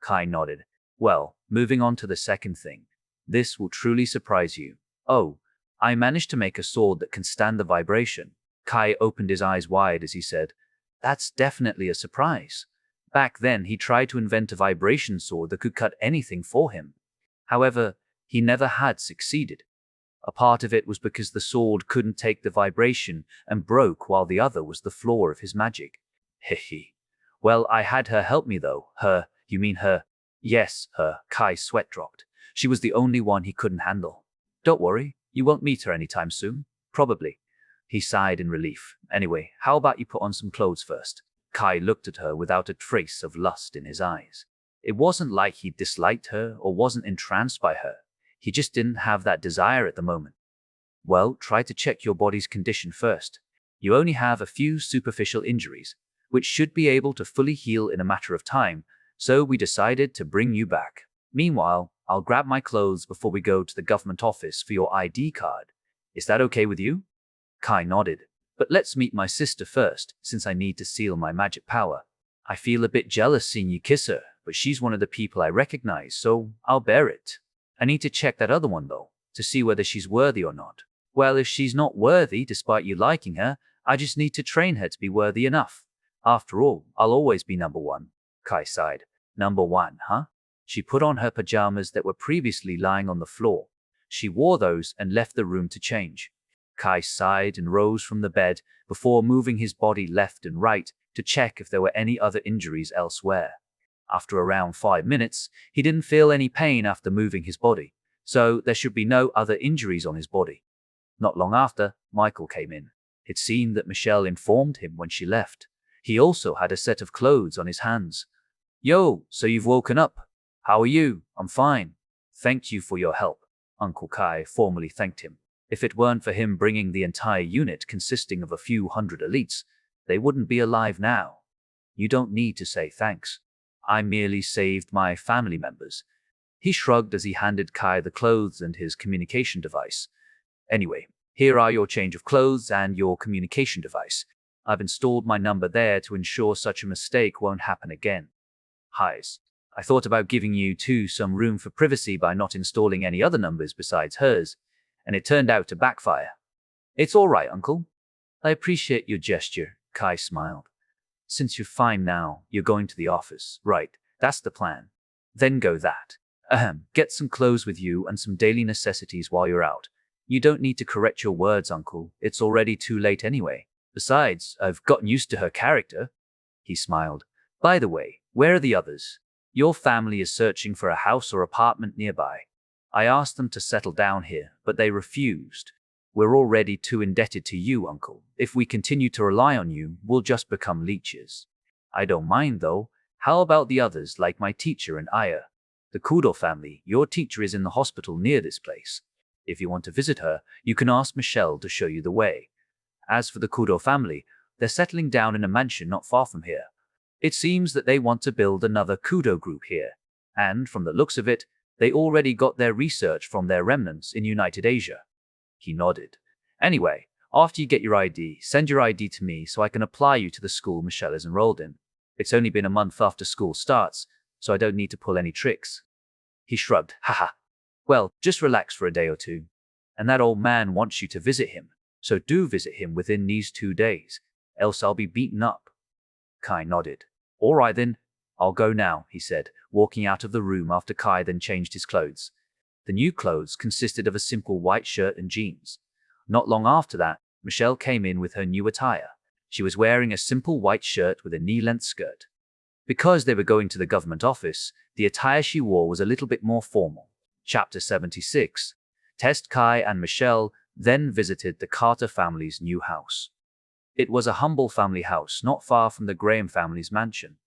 Kai nodded. Well, moving on to the second thing. This will truly surprise you. Oh, I managed to make a sword that can stand the vibration. Kai opened his eyes wide as he said, That's definitely a surprise. Back then, he tried to invent a vibration sword that could cut anything for him. However, he never had succeeded. A part of it was because the sword couldn't take the vibration and broke, while the other was the flaw of his magic. Hehe. Well, I had her help me though. Her, you mean her? Yes, her. Kai's sweat dropped. She was the only one he couldn't handle. Don't worry, you won't meet her anytime soon. Probably. He sighed in relief. Anyway, how about you put on some clothes first? Kai looked at her without a trace of lust in his eyes. It wasn't like he disliked her or wasn't entranced by her. He just didn't have that desire at the moment. Well, try to check your body's condition first. You only have a few superficial injuries, which should be able to fully heal in a matter of time, so we decided to bring you back. Meanwhile, I'll grab my clothes before we go to the government office for your ID card. Is that okay with you? Kai nodded. But let's meet my sister first, since I need to seal my magic power. I feel a bit jealous seeing you kiss her, but she's one of the people I recognize, so I'll bear it. I need to check that other one though, to see whether she's worthy or not. Well, if she's not worthy, despite you liking her, I just need to train her to be worthy enough. After all, I'll always be number one. Kai sighed. Number one, huh? She put on her pajamas that were previously lying on the floor. She wore those and left the room to change. Kai sighed and rose from the bed before moving his body left and right to check if there were any other injuries elsewhere. After around 5 minutes, he didn't feel any pain after moving his body, so there should be no other injuries on his body. Not long after, Michael came in. It seemed that Michelle informed him when she left. He also had a set of clothes on his hands. Yo, so you've woken up. How are you? I'm fine. Thank you for your help. Uncle Kai formally thanked him. If it weren't for him bringing the entire unit consisting of a few hundred elites, they wouldn't be alive now. You don't need to say thanks. I merely saved my family members. He shrugged as he handed Kai the clothes and his communication device. Anyway, here are your change of clothes and your communication device. I've installed my number there to ensure such a mistake won't happen again. Highs. I thought about giving you two some room for privacy by not installing any other numbers besides hers, and it turned out to backfire. It's all right, Uncle. I appreciate your gesture, Kai smiled. Since you're fine now, you're going to the office, right? That's the plan. Then go that. Get some clothes with you and some daily necessities while you're out. You don't need to correct your words, Uncle. It's already too late anyway. Besides, I've gotten used to her character. He smiled. By the way, where are the others? Your family is searching for a house or apartment nearby. I asked them to settle down here, but they refused. We're already too indebted to you, Uncle. If we continue to rely on you, we'll just become leeches. I don't mind, though. How about the others, like my teacher and Aya? The Kudo family, your teacher is in the hospital near this place. If you want to visit her, you can ask Michelle to show you the way. As for the Kudo family, they're settling down in a mansion not far from here. It seems that they want to build another Kudo group here, and from the looks of it, they already got their research from their remnants in United Asia. He nodded. Anyway, after you get your ID, send your ID to me so I can apply you to the school Michelle is enrolled in. It's only been a month after school starts, so I don't need to pull any tricks. He shrugged. Haha. Well, just relax for a day or two. And that old man wants you to visit him, so do visit him within these 2 days, else I'll be beaten up. Kai nodded. All right then, I'll go now, he said, walking out of the room after Kai then changed his clothes. The new clothes consisted of a simple white shirt and jeans. Not long after that, Michelle came in with her new attire. She was wearing a simple white shirt with a knee-length skirt. Because they were going to the government office, the attire she wore was a little bit more formal. Chapter 76. Test Kai and Michelle then visited the Carter family's new house. It was a humble family house not far from the Graham family's mansion.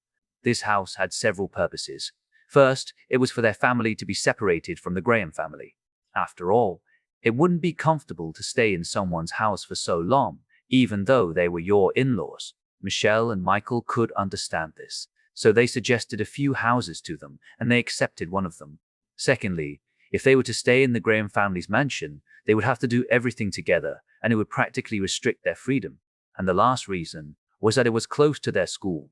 This house had several purposes. First, it was for their family to be separated from the Graham family. After all, it wouldn't be comfortable to stay in someone's house for so long, even though they were your in-laws. Michelle and Michael could understand this, so they suggested a few houses to them, and they accepted one of them. Secondly, if they were to stay in the Graham family's mansion, they would have to do everything together, and it would practically restrict their freedom. And the last reason was that it was close to their school.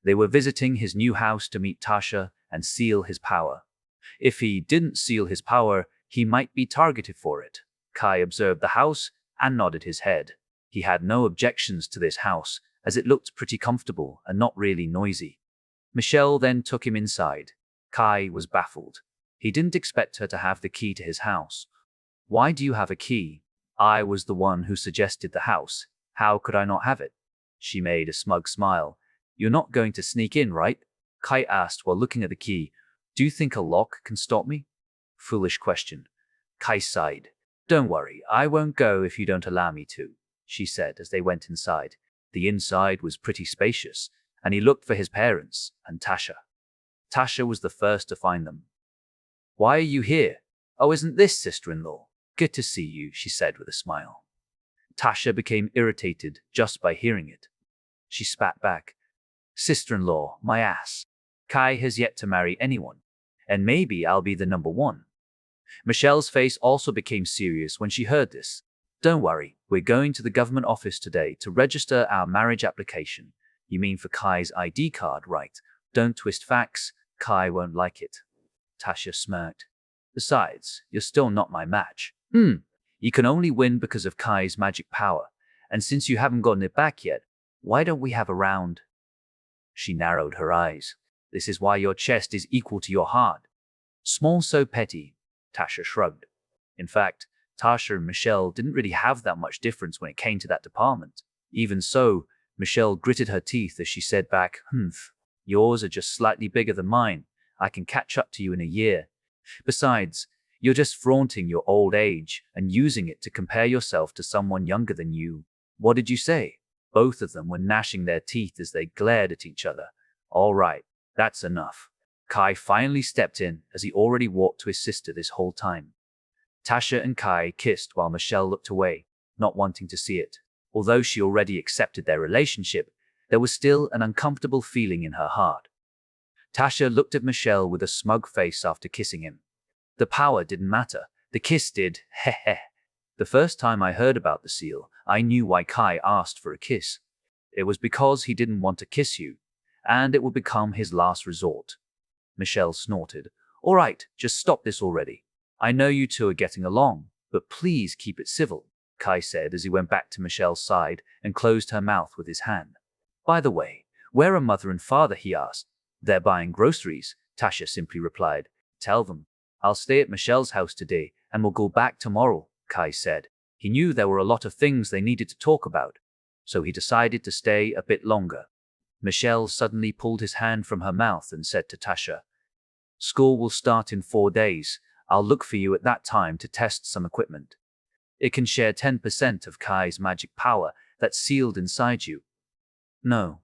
They were visiting his new house to meet Tasha and seal his power. If he didn't seal his power, he might be targeted for it. Kai observed the house and nodded his head. He had no objections to this house, as it looked pretty comfortable and not really noisy. Michelle then took him inside. Kai was baffled. He didn't expect her to have the key to his house. "Why do you have a key? I was the one who suggested the house. How could I not have it?" She made a smug smile. "You're not going to sneak in, right?" Kai asked while looking at the key. "Do you think a lock can stop me?" "Foolish question." Kai sighed. "Don't worry, I won't go if you don't allow me to," she said as they went inside. The inside was pretty spacious, and he looked for his parents and Tasha. Tasha was the first to find them. "Why are you here? Oh, isn't this sister-in-law? Good to see you," she said with a smile. Tasha became irritated just by hearing it. She spat back. "Sister-in-law, my ass. Kai has yet to marry anyone, and maybe I'll be the number one." Michelle's face also became serious when she heard this. "Don't worry, we're going to the government office today to register our marriage application." "You mean for Kai's ID card, right? Don't twist facts. Kai won't like it." Tasha smirked. "Besides, you're still not my match." You can only win because of Kai's magic power, and since you haven't gotten it back yet, why don't we have a round?" She narrowed her eyes. "This is why your chest is equal to your heart." "Small so petty," Tasha shrugged. In fact, Tasha and Michelle didn't really have that much difference when it came to that department. Even so, Michelle gritted her teeth as she said back, "Yours are just slightly bigger than mine. I can catch up to you in a year. Besides, you're just flaunting your old age and using it to compare yourself to someone younger than you." "What did you say?" Both of them were gnashing their teeth as they glared at each other. "All right, that's enough." Kai finally stepped in, as he already walked to his sister this whole time. Tasha and Kai kissed while Michelle looked away, not wanting to see it. Although she already accepted their relationship, there was still an uncomfortable feeling in her heart. Tasha looked at Michelle with a smug face after kissing him. The power didn't matter. The kiss did. Heh. "The first time I heard about the seal, I knew why Kai asked for a kiss. It was because he didn't want to kiss you, and it would become his last resort." Michelle snorted. "All right, just stop this already. I know you two are getting along, but please keep it civil," Kai said as he went back to Michelle's side and closed her mouth with his hand. "By the way, where are mother and father?" he asked. "They're buying groceries," Tasha simply replied. "Tell them. I'll stay at Michelle's house today and we'll go back tomorrow," Kai said. He knew there were a lot of things they needed to talk about, so he decided to stay a bit longer. Michelle suddenly pulled his hand from her mouth and said to Tasha, "School will start in 4 days. I'll look for you at that time to test some equipment. It can share 10% of Kai's magic power that's sealed inside you." "No."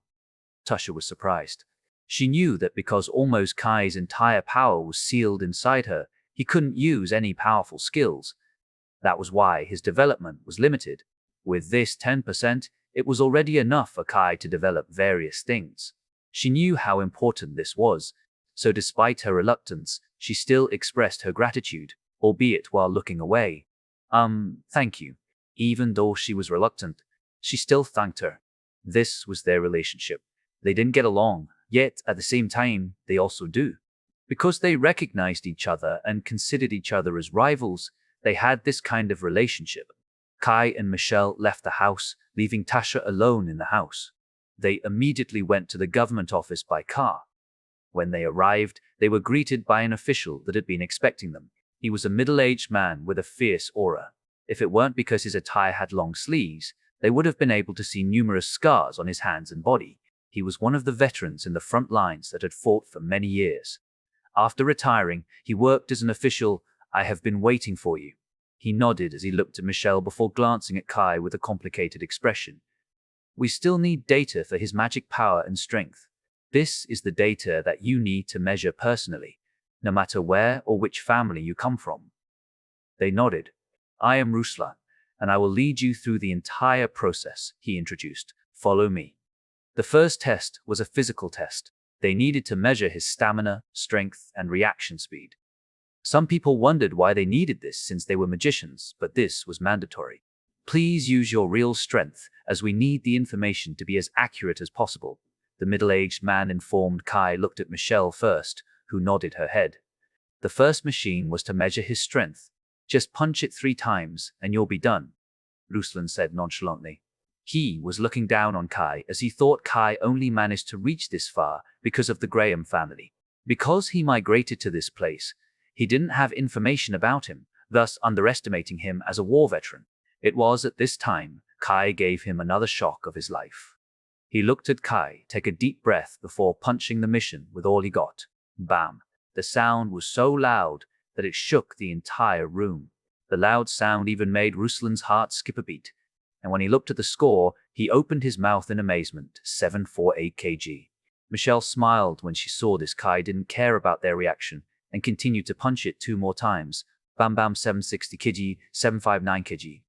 Tasha was surprised. She knew that because almost Kai's entire power was sealed inside her, he couldn't use any powerful skills. That was why his development was limited. With this 10%, it was already enough for Kai to develop various things. She knew how important this was, so despite her reluctance, she still expressed her gratitude, albeit while looking away. Thank you." Even though she was reluctant, she still thanked her. This was their relationship. They didn't get along, yet at the same time, they also do. Because they recognized each other and considered each other as rivals, they had this kind of relationship. Kai and Michelle left the house, leaving Tasha alone in the house. They immediately went to the government office by car. When they arrived, they were greeted by an official that had been expecting them. He was a middle-aged man with a fierce aura. If it weren't because his attire had long sleeves, they would have been able to see numerous scars on his hands and body. He was one of the veterans in the front lines that had fought for many years. After retiring, he worked as an official. I have been waiting for you. He nodded as he looked at Michelle before glancing at Kai with a complicated expression. We still need data for his magic power and strength. This is the data that you need to measure personally, no matter where or which family you come from. They nodded. I am Ruslan, and I will lead you through the entire process, he introduced. Follow me. The first test was a physical test. They needed to measure his stamina, strength, and reaction speed. Some people wondered why they needed this since they were magicians, but this was mandatory. Please use your real strength, as we need the information to be as accurate as possible. The middle-aged man informed. Kai looked at Michelle first, who nodded her head. The first machine was to measure his strength. Just punch it 3 times, and you'll be done, Ruslan said nonchalantly. He was looking down on Kai as he thought Kai only managed to reach this far because of the Graham family. Because he migrated to this place, he didn't have information about him, thus underestimating him as a war veteran. It was at this time Kai gave him another shock of his life. He looked at Kai take a deep breath before punching the mission with all he got. Bam! The sound was so loud that it shook the entire room. The loud sound even made Ruslan's heart skip a beat, and when he looked at the score, he opened his mouth in amazement. 748 kg. Michelle smiled when she saw this. Kai didn't care about their reaction and continued to punch it 2 more times. Bam bam. 760 kg, 759 kg.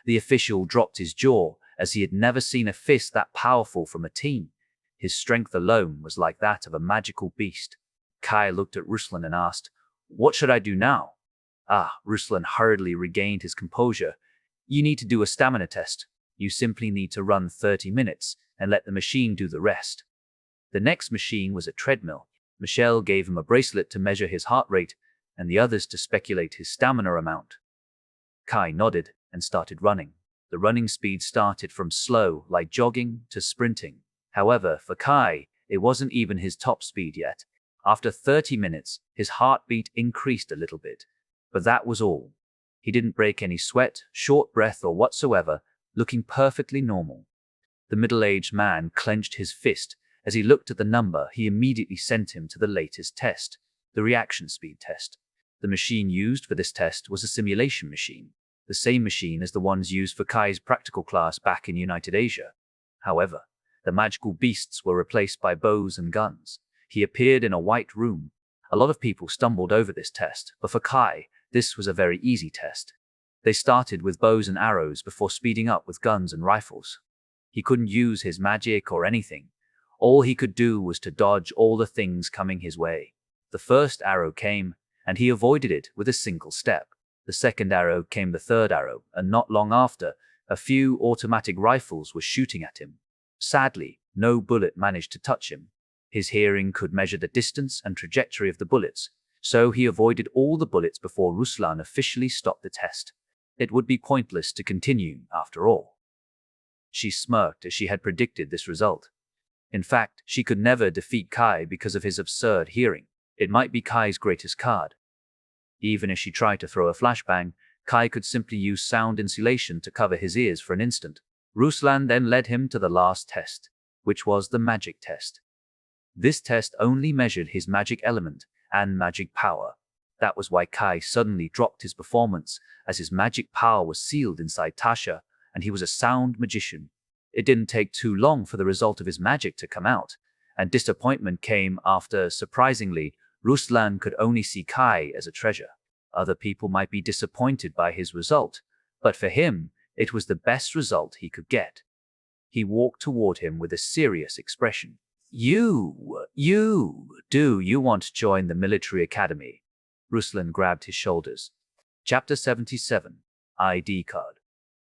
The official dropped his jaw, as he had never seen a fist that powerful from a team. His strength alone was like that of a magical beast. Kai looked at Ruslan and asked, "What should I do now?" Ruslan hurriedly regained his composure. "You need to do a stamina test. You simply need to run 30 minutes and let the machine do the rest." The next machine was a treadmill. Michelle gave him a bracelet to measure his heart rate and the others to speculate his stamina amount. Kai nodded and started running. The running speed started from slow, like jogging, to sprinting. However, for Kai, it wasn't even his top speed yet. After 30 minutes, his heartbeat increased a little bit, but that was all. He didn't break any sweat, short breath, or whatsoever, looking perfectly normal. The middle-aged man clenched his fist as he looked at the number. He immediately sent him to the latest test, the reaction speed test. The machine used for this test was a simulation machine, the same machine as the ones used for Kai's practical class back in United Asia. However, the magical beasts were replaced by bows and guns. He appeared in a white room. A lot of people stumbled over this test, but for Kai, this was a very easy test. They started with bows and arrows before speeding up with guns and rifles. He couldn't use his magic or anything. All he could do was to dodge all the things coming his way. The first arrow came, and he avoided it with a single step. The second arrow came, the third arrow, and not long after, a few automatic rifles were shooting at him. Sadly, no bullet managed to touch him. His hearing could measure the distance and trajectory of the bullets, so he avoided all the bullets before Ruslan officially stopped the test. It would be pointless to continue, after all. She smirked as she had predicted this result. In fact, she could never defeat Kai because of his absurd hearing. It might be Kai's greatest card. Even if she tried to throw a flashbang, Kai could simply use sound insulation to cover his ears for an instant. Ruslan then led him to the last test, which was the magic test. This test only measured his magic element and magic power. That was why Kai suddenly dropped his performance, as his magic power was sealed inside Tasha, and he was a sound magician. It didn't take too long for the result of his magic to come out, and disappointment came after. Surprisingly, Ruslan could only see Kai as a treasure. Other people might be disappointed by his result, but for him, it was the best result he could get. He walked toward him with a serious expression. Do you want to join the military academy?" Ruslan grabbed his shoulders. Chapter 77. ID card.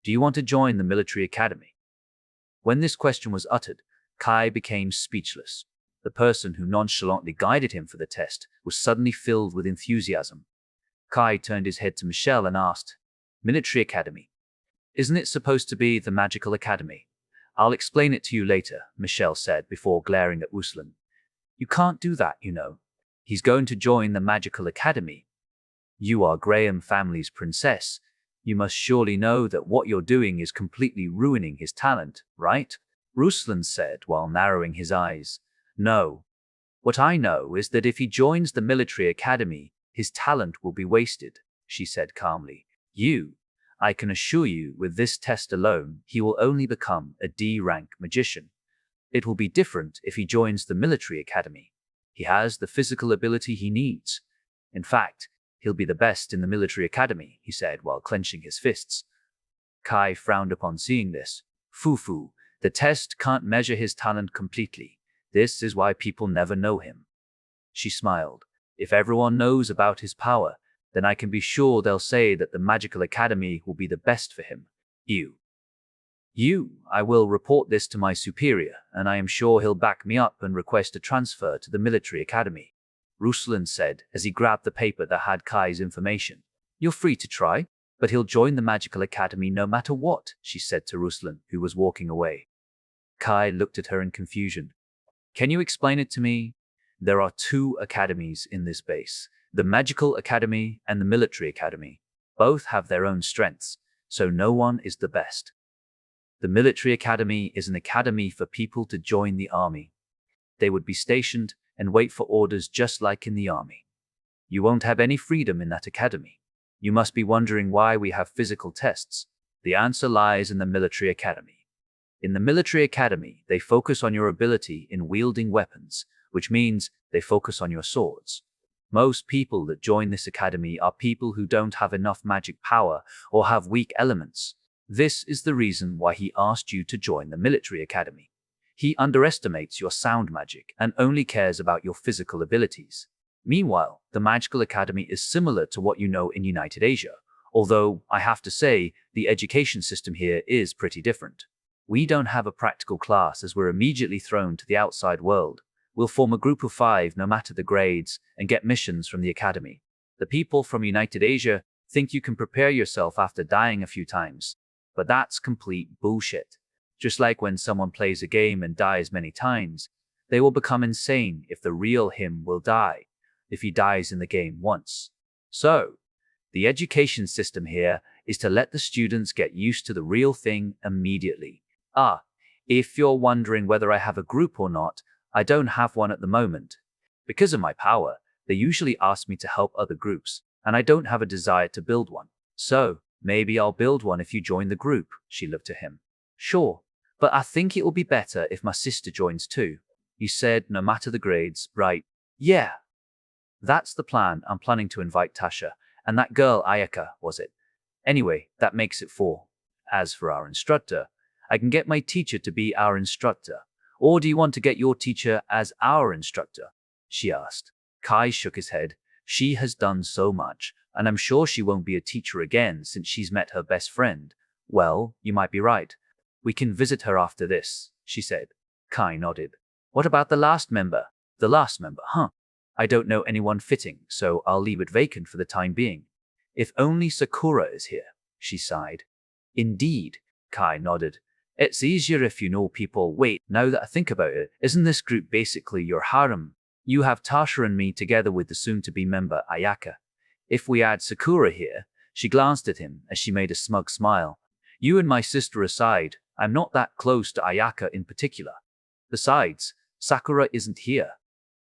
Do you want to join the military academy? When this question was uttered, Kai became speechless. The person who nonchalantly guided him for the test was suddenly filled with enthusiasm. Kai turned his head to Michelle and asked, "Military academy? Isn't it supposed to be the magical academy?" "I'll explain it to you later," Michelle said before glaring at Ruslan. "You can't do that, you know. He's going to join the magical academy. You are Graham family's princess. You must surely know that what you're doing is completely ruining his talent, right?" Ruslan said while narrowing his eyes. "No. What I know is that if he joins the military academy, his talent will be wasted, she said calmly. I can assure you, with this test alone, he will only become a D-rank magician. It will be different if he joins the military academy. He has the physical ability he needs. In fact, he'll be the best in the military academy, he said while clenching his fists. Kai frowned upon seeing this. Fufu, the test can't measure his talent completely. This is why people never know him. She smiled. If everyone knows about his power, then I can be sure they'll say that the magical academy will be the best for him. I will report this to my superior, and I am sure he'll back me up and request a transfer to the military academy, Ruslan said as he grabbed the paper that had Kai's information. You're free to try, but he'll join the magical academy no matter what, she said to Ruslan, who was walking away. Kai looked at her in confusion. Can you explain it to me? There are 2 academies in this base, the magical academy and the military academy. Both have their own strengths, so no one is the best. The military academy is an academy for people to join the army. They would be stationed and wait for orders just like in the army. You won't have any freedom in that academy. You must be wondering why we have physical tests. The answer lies in the military academy. In the military academy, they focus on your ability in wielding weapons, which means they focus on your swords. Most people that join this academy are people who don't have enough magic power or have weak elements. This is the reason why he asked you to join the military academy. He underestimates your sound magic and only cares about your physical abilities. Meanwhile, the magical academy is similar to what you know in United Asia, although I have to say the education system here is pretty different. We don't have a practical class as we're immediately thrown to the outside world. We'll form a group of 5 no matter the grades and get missions from the academy. The people from United Asia think you can prepare yourself after dying a few times. But that's complete bullshit. Just like when someone plays a game and dies many times, they will become insane if the real him will die, if he dies in the game once. So, the education system here is to let the students get used to the real thing immediately. If you're wondering whether I have a group or not, I don't have one at the moment. Because of my power, they usually ask me to help other groups, and I don't have a desire to build one. So, maybe I'll build one if you join the group, she looked at him. Sure, but I think it will be better if my sister joins too. You said no matter the grades, right? Yeah. That's the plan. I'm planning to invite Tasha, and that girl Ayaka, was it? Anyway, that makes it 4. As for our instructor, I can get my teacher to be our instructor. Or do you want to get your teacher as our instructor? She asked. Kai shook his head. She has done so much, and I'm sure she won't be a teacher again since she's met her best friend. Well, you might be right. We can visit her after this, she said. Kai nodded. What about the last member? The last member, huh? I don't know anyone fitting, so I'll leave it vacant for the time being. If only Sakura is here, she sighed. Indeed, Kai nodded. It's easier if you know people. Wait, now that I think about it, isn't this group basically your harem? You have Tasha and me together with the soon-to-be member Ayaka. If we add Sakura here, she glanced at him as she made a smug smile. You and my sister aside, I'm not that close to Ayaka in particular. Besides, Sakura isn't here.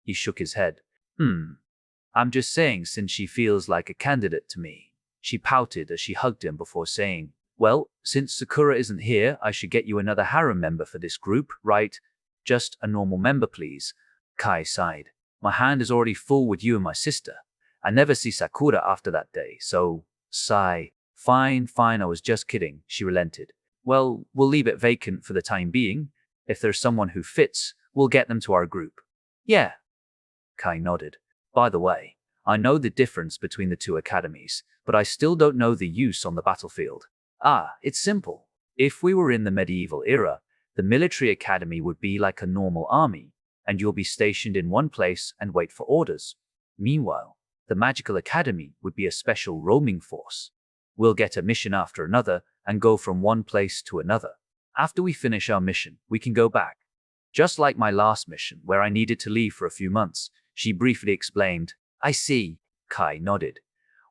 He shook his head. I'm just saying since she feels like a candidate to me. She pouted as she hugged him before saying, well, since Sakura isn't here, I should get you another harem member for this group, right? Just a normal member, please. Kai sighed. My hand is already full with you and my sister. I never see Sakura after that day, so, sigh. Fine, I was just kidding, she relented. Well, we'll leave it vacant for the time being. If there's someone who fits, we'll get them to our group. Yeah. Kai nodded. By the way, I know the difference between the 2 academies, but I still don't know the use on the battlefield. It's simple. If we were in the medieval era, the military academy would be like a normal army, and you'll be stationed in one place and wait for orders. Meanwhile, the magical academy would be a special roaming force. We'll get a mission after another and go from one place to another. After we finish our mission, we can go back. Just like my last mission, where I needed to leave for a few months, she briefly explained. I see, Kai nodded.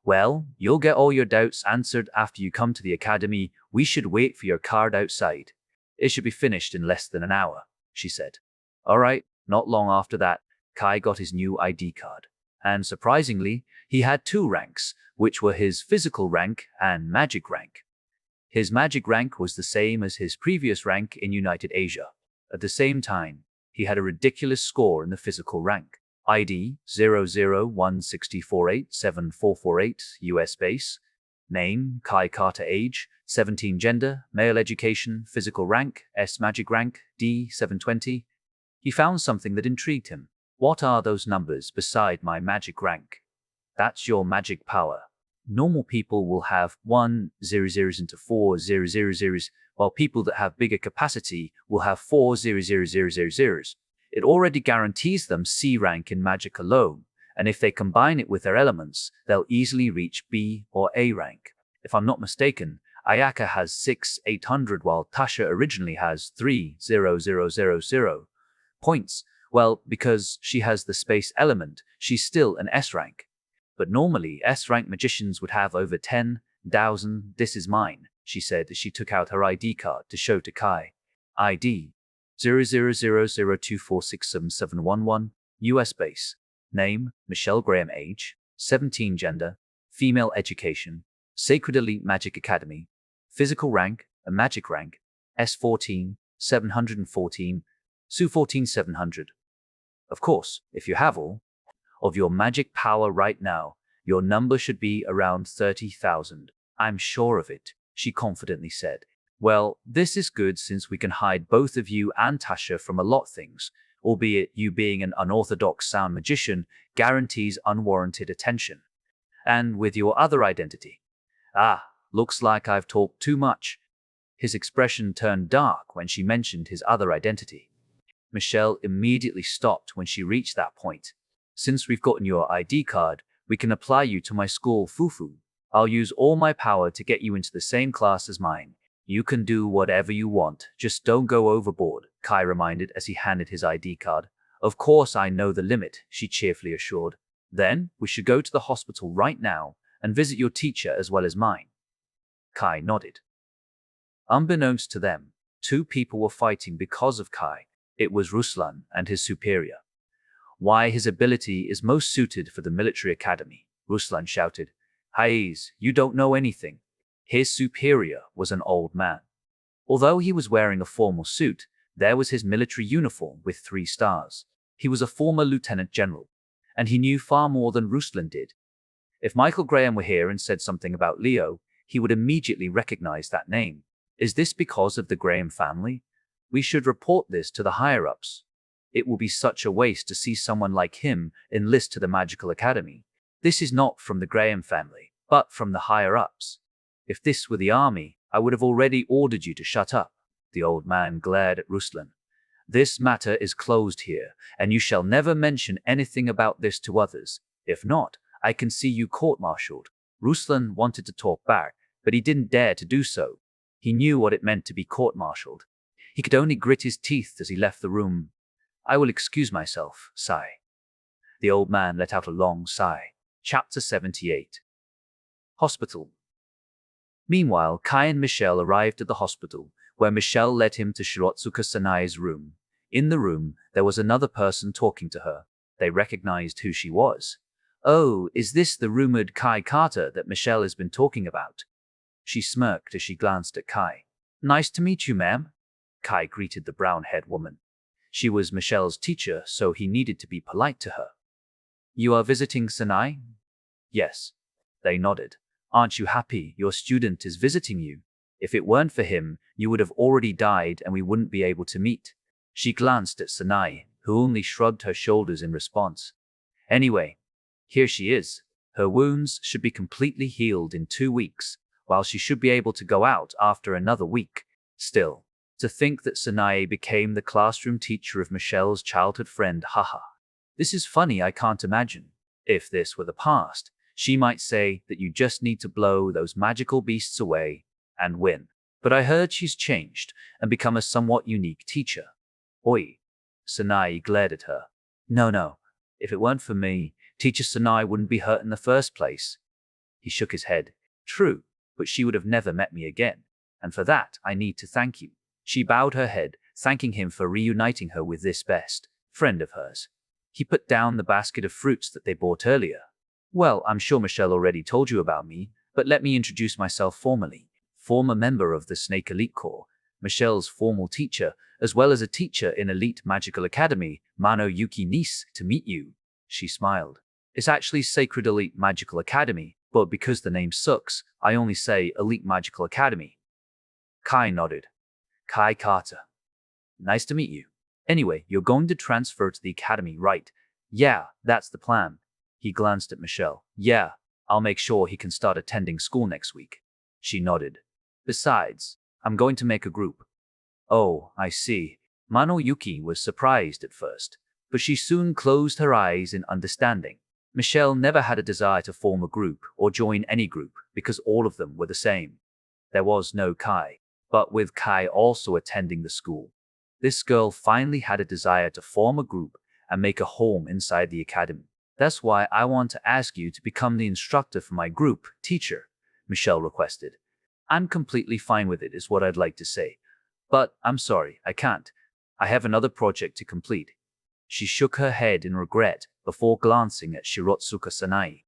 Well, you'll get all your doubts answered after you come to the academy. We should wait for your card outside. It should be finished in less than an hour, she said. All right, not long after that, Kai got his new ID card. And surprisingly, he had two ranks, which were his physical rank and magic rank. His magic rank was the same as his previous rank in United Asia. At the same time, he had a ridiculous score in the physical rank. ID 0016487448 US base. Name Kai Carter. Age 17. Gender male. Education physical rank S. Magic rank D 720. He found something that intrigued him. What are those numbers beside my magic rank? That's your magic power. Normal people will have 1 0 zeros into 4 0 0 zeros, while people that have bigger capacity will have 4 0 0 0 0 zeros. It already guarantees them C rank in magic alone, and if they combine it with their elements, they'll easily reach B or A rank. If I'm not mistaken, Ayaka has 6,800 while Tasha originally has 3,000 points. Well, because she has the space element, she's still an S rank. But normally, S-rank magicians would have over 10,000. This is mine, she said as she took out her ID card to show to Kai. ID 000024677711, US base. Name, Michelle Graham. Age, 17. Gender, female. Education, Sacred Elite Magic Academy. Physical rank, a magic rank, S14, 714, Su14 700. Of course, if you have all of your magic power right now, your number should be around 30,000. I'm sure of it, she confidently said. Well, this is good since we can hide both of you and Tasha from a lot of things, albeit you being an unorthodox sound magician guarantees unwarranted attention. And with your other identity. Looks like I've talked too much. His expression turned dark when she mentioned his other identity. Michelle immediately stopped when she reached that point. Since we've gotten your ID card, we can apply you to my school, Fufu. I'll use all my power to get you into the same class as mine. You can do whatever you want, just don't go overboard, Kai reminded as he handed his ID card. Of course I know the limit, she cheerfully assured. Then, we should go to the hospital right now and visit your teacher as well as mine. Kai nodded. Unbeknownst to them, two people were fighting because of Kai. It was Ruslan and his superior. Why his ability is most suited for the military academy, Ruslan shouted. Haiz, you don't know anything. His superior was an old man. Although he was wearing a formal suit, there was his military uniform with 3 stars. He was a former lieutenant general, and he knew far more than Ruslan did. If Michael Graham were here and said something about Leo, he would immediately recognize that name. Is this because of the Graham family? We should report this to the higher-ups. It will be such a waste to see someone like him enlist to the Magical Academy. This is not from the Graham family, but from the higher-ups. If this were the army, I would have already ordered you to shut up. The old man glared at Ruslan. This matter is closed here, and you shall never mention anything about this to others. If not, I can see you court-martialed. Ruslan wanted to talk back, but he didn't dare to do so. He knew what it meant to be court-martialed. He could only grit his teeth as he left the room. I will excuse myself, sigh. The old man let out a long sigh. Chapter 78. Hospital. Meanwhile, Kai and Michelle arrived at the hospital, where Michelle led him to Shirotsuka Sanai's room. In the room, there was another person talking to her. They recognized who she was. Oh, is this the rumored Kai Carter that Michelle has been talking about? She smirked as she glanced at Kai. Nice to meet you, ma'am. Kai greeted the brown-haired woman. She was Michelle's teacher, so he needed to be polite to her. You are visiting Sanai? Yes. They nodded. Aren't you happy your student is visiting you? If it weren't for him, you would have already died and we wouldn't be able to meet. She glanced at Sanai, who only shrugged her shoulders in response. Anyway, here she is. Her wounds should be completely healed in 2 weeks, while she should be able to go out after another week. Still, to think that Sanai became the classroom teacher of Michelle's childhood friend, haha. This is funny, I can't imagine. If this were the past, she might say that you just need to blow those magical beasts away and win. But I heard she's changed and become a somewhat unique teacher. Oi. Sanai glared at her. No. If it weren't for me, Teacher Sanai wouldn't be hurt in the first place. He shook his head. True, but she would have never met me again. And for that, I need to thank you. She bowed her head, thanking him for reuniting her with this best friend of hers. He put down the basket of fruits that they bought earlier. Well, I'm sure Michelle already told you about me, but let me introduce myself formally. Former member of the Snake Elite Corps, Michelle's formal teacher, as well as a teacher in Elite Magical Academy, Mano Yuki. Nice to meet you. She smiled. It's actually Sacred Elite Magical Academy, but because the name sucks, I only say Elite Magical Academy. Kai nodded. Kai Carter. Nice to meet you. Anyway, you're going to transfer to the academy, right? Yeah, that's the plan. He glanced at Michelle. Yeah, I'll make sure he can start attending school next week. She nodded. Besides, I'm going to make a group. Oh, I see. Mano Yuki was surprised at first, but she soon closed her eyes in understanding. Michelle never had a desire to form a group or join any group because all of them were the same. There was no Kai, but with Kai also attending the school, this girl finally had a desire to form a group and make a home inside the academy. That's why I want to ask you to become the instructor for my group, teacher, Michelle requested. I'm completely fine with it, is what I'd like to say. But I'm sorry, I can't. I have another project to complete. She shook her head in regret before glancing at Shirotsuka Sanae.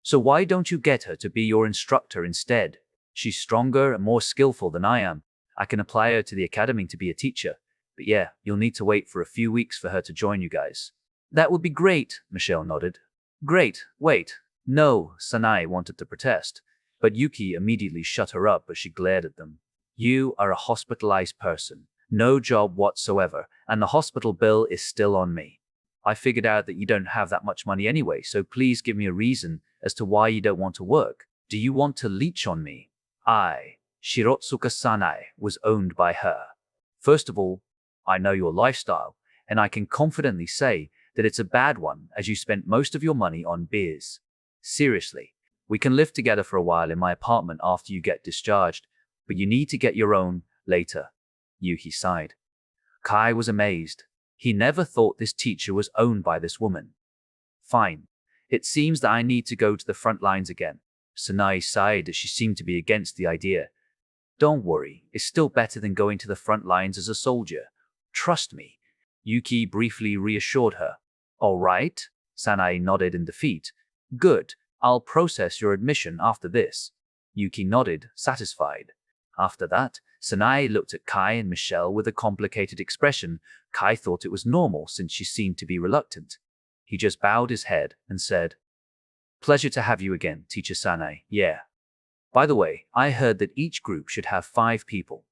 So why don't you get her to be your instructor instead? She's stronger and more skillful than I am. I can apply her to the academy to be a teacher. But yeah, you'll need to wait for a few weeks for her to join you guys. That would be great, Michelle nodded. Great, wait. No, Sanae wanted to protest, but Yuki immediately shut her up as she glared at them. You are a hospitalized person, no job whatsoever, and the hospital bill is still on me. I figured out that you don't have that much money anyway, so please give me a reason as to why you don't want to work. Do you want to leech on me? Shirotsuka Sanae, was owned by her. First of all, I know your lifestyle, and I can confidently say that it's a bad one as you spent most of your money on beers. Seriously, we can live together for a while in my apartment after you get discharged, but you need to get your own later. Yuki sighed. Kai was amazed. He never thought this teacher was owned by this woman. Fine. It seems that I need to go to the front lines again. Sanae sighed as she seemed to be against the idea. Don't worry, it's still better than going to the front lines as a soldier. Trust me. Yuki briefly reassured her. All right, Sanae nodded in defeat. Good, I'll process your admission after this. Yuki nodded, satisfied. After that, Sanae looked at Kai and Michelle with a complicated expression. Kai thought it was normal since she seemed to be reluctant. He just bowed his head and said, Pleasure to have you again, Teacher Sanae. Yeah. By the way, I heard that each group should have 5 people.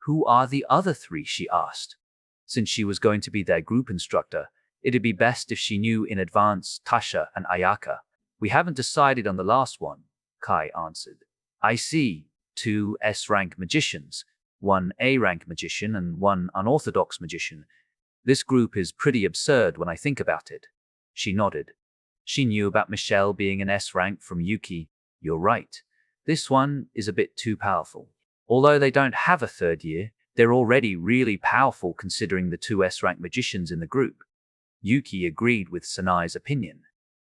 Who are the other 3? She asked. Since she was going to be their group instructor, it'd be best if she knew in advance Tasha and Ayaka. We haven't decided on the last one, Kai answered. I see. 2 S-rank magicians, 1 A-rank magician and 1 unorthodox magician. This group is pretty absurd when I think about it. She nodded. She knew about Michelle being an S-rank from Yuki. You're right. This one is a bit too powerful. Although they don't have a 3rd year, they're already really powerful considering the 2 S-rank magicians in the group. Yuki agreed with Sanae's opinion.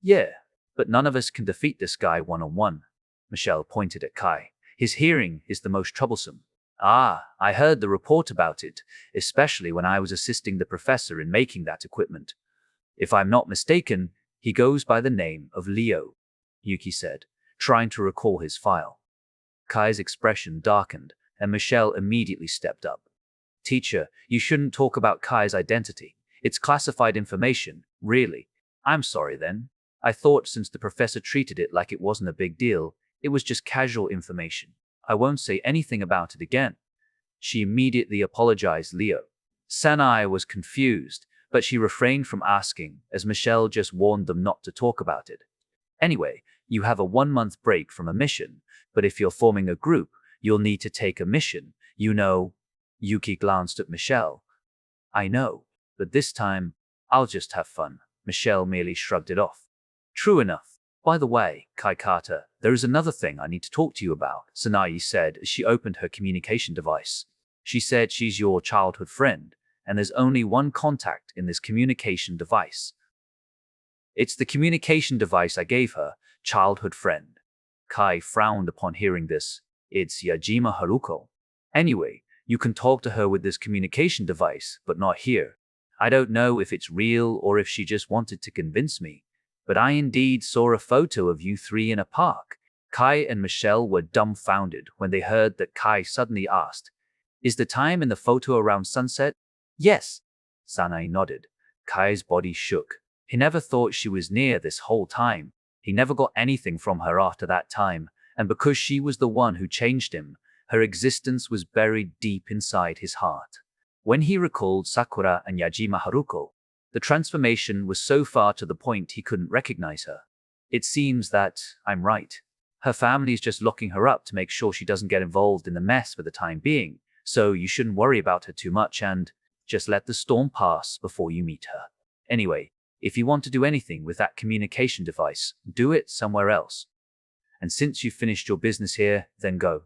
Yeah, but none of us can defeat this guy one-on-one. Michelle pointed at Kai. His hearing is the most troublesome. I heard the report about it, especially when I was assisting the professor in making that equipment. If I'm not mistaken, he goes by the name of Leo, Yuki said, trying to recall his file. Kai's expression darkened, and Michelle immediately stepped up. Teacher, you shouldn't talk about Kai's identity. It's classified information, really. I'm sorry then. I thought since the professor treated it like it wasn't a big deal, it was just casual information. I won't say anything about it again. She immediately apologized, Leo. Sanae was confused, but she refrained from asking as Michelle just warned them not to talk about it. Anyway, you have a 1-month break from a mission, but if you're forming a group, you'll need to take a mission. You know, Yuki glanced at Michelle. I know, but this time, I'll just have fun. Michelle merely shrugged it off. True enough. By the way, Kai Carter, there is another thing I need to talk to you about, Sanae said as she opened her communication device. She said she's your childhood friend, and there's only one contact in this communication device. It's the communication device I gave her, childhood friend. Kai frowned upon hearing this. It's Yajima Haruko. Anyway, you can talk to her with this communication device, but not here. I don't know if it's real or if she just wanted to convince me, but I indeed saw a photo of you three in a park. Kai and Michelle were dumbfounded when they heard that Kai suddenly asked, "Is the time in the photo around sunset?" "Yes," Sanae nodded. Kai's body shook. He never thought she was near this whole time. He never got anything from her after that time, and because she was the one who changed him, her existence was buried deep inside his heart. When he recalled Sakura and Yajima Haruko, the transformation was so far to the point he couldn't recognize her. It seems that I'm right. Her family's just locking her up to make sure she doesn't get involved in the mess for the time being, so you shouldn't worry about her too much and just let the storm pass before you meet her. Anyway, if you want to do anything with that communication device, do it somewhere else. And since you've finished your business here, then go.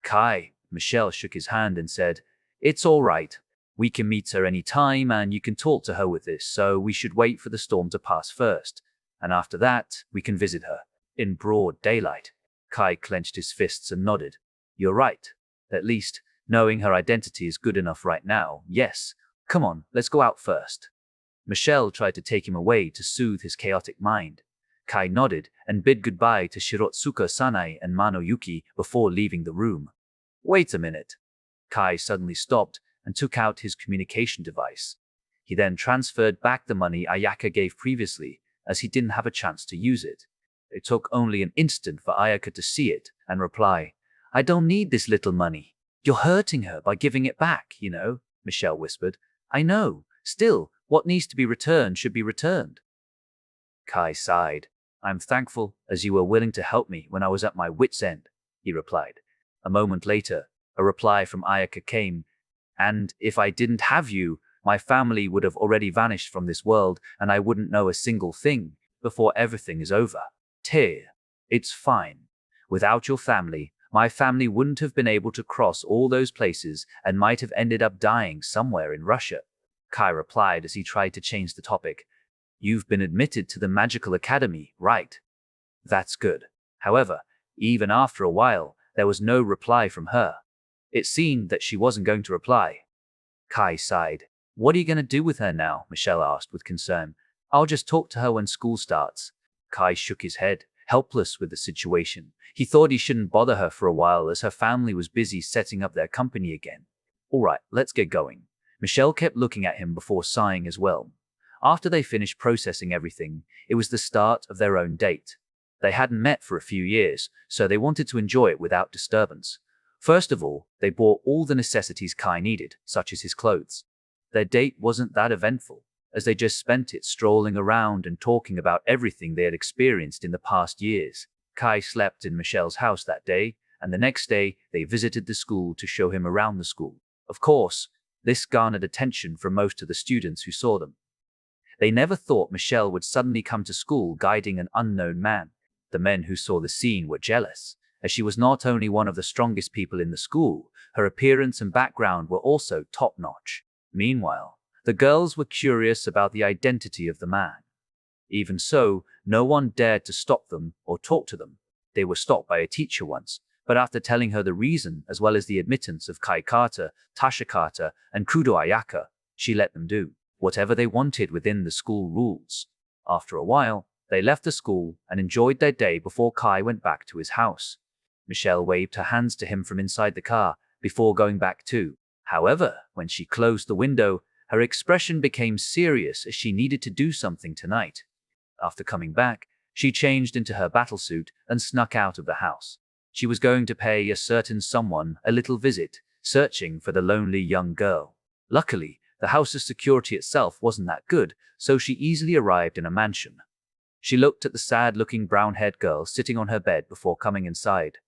Kai, Michelle shook his hand and said, "It's all right. We can meet her any time and you can talk to her with this, so we should wait for the storm to pass first. And after that, we can visit her. In broad daylight." Kai clenched his fists and nodded. "You're right. At least, knowing her identity is good enough right now. Yes. Come on, let's go out first." Michelle tried to take him away to soothe his chaotic mind. Kai nodded and bid goodbye to Shirotsuka Sanae and Manoyuki before leaving the room. "Wait a minute." Kai suddenly stopped and took out his communication device. He then transferred back the money Ayaka gave previously, as he didn't have a chance to use it. It took only an instant for Ayaka to see it and reply, "I don't need this little money." "You're hurting her by giving it back, you know," Michelle whispered. "I know. Still, what needs to be returned should be returned." Kai sighed. "I'm thankful, as you were willing to help me when I was at my wit's end," he replied. A moment later, a reply from Ayaka came, "And if I didn't have you, my family would have already vanished from this world and I wouldn't know a single thing before everything is over. Tear, it's fine. Without your family, my family wouldn't have been able to cross all those places and might have ended up dying somewhere in Russia." Kai replied as he tried to change the topic. "You've been admitted to the Magical Academy, right?" "That's good." However, even after a while, there was no reply from her. It seemed that she wasn't going to reply. Kai sighed. "What are you going to do with her now?" Michelle asked with concern. "I'll just talk to her when school starts." Kai shook his head, helpless with the situation. He thought he shouldn't bother her for a while as her family was busy setting up their company again. "All right, let's get going." Michelle kept looking at him before sighing as well. After they finished processing everything, it was the start of their own date. They hadn't met for a few years, so they wanted to enjoy it without disturbance. First of all, they bought all the necessities Kai needed, such as his clothes. Their date wasn't that eventful, as they just spent it strolling around and talking about everything they had experienced in the past years. Kai slept in Michelle's house that day, and the next day they visited the school to show him around the school. Of course, this garnered attention from most of the students who saw them. They never thought Michelle would suddenly come to school guiding an unknown man. The men who saw the scene were jealous, as she was not only one of the strongest people in the school, her appearance and background were also top-notch. Meanwhile, the girls were curious about the identity of the man. Even so, no one dared to stop them or talk to them. They were stopped by a teacher once, but after telling her the reason as well as the admittance of Kai Kata, Tasha Kata, and Kudo Ayaka, she let them do whatever they wanted within the school rules. After a while, they left the school and enjoyed their day before Kai went back to his house. Michelle waved her hands to him from inside the car before going back too. However, when she closed the window, her expression became serious as she needed to do something tonight. After coming back, she changed into her battlesuit and snuck out of the house. She was going to pay a certain someone a little visit, searching for the lonely young girl. Luckily, the house's security itself wasn't that good, so she easily arrived in a mansion. She looked at the sad-looking brown-haired girl sitting on her bed before coming inside.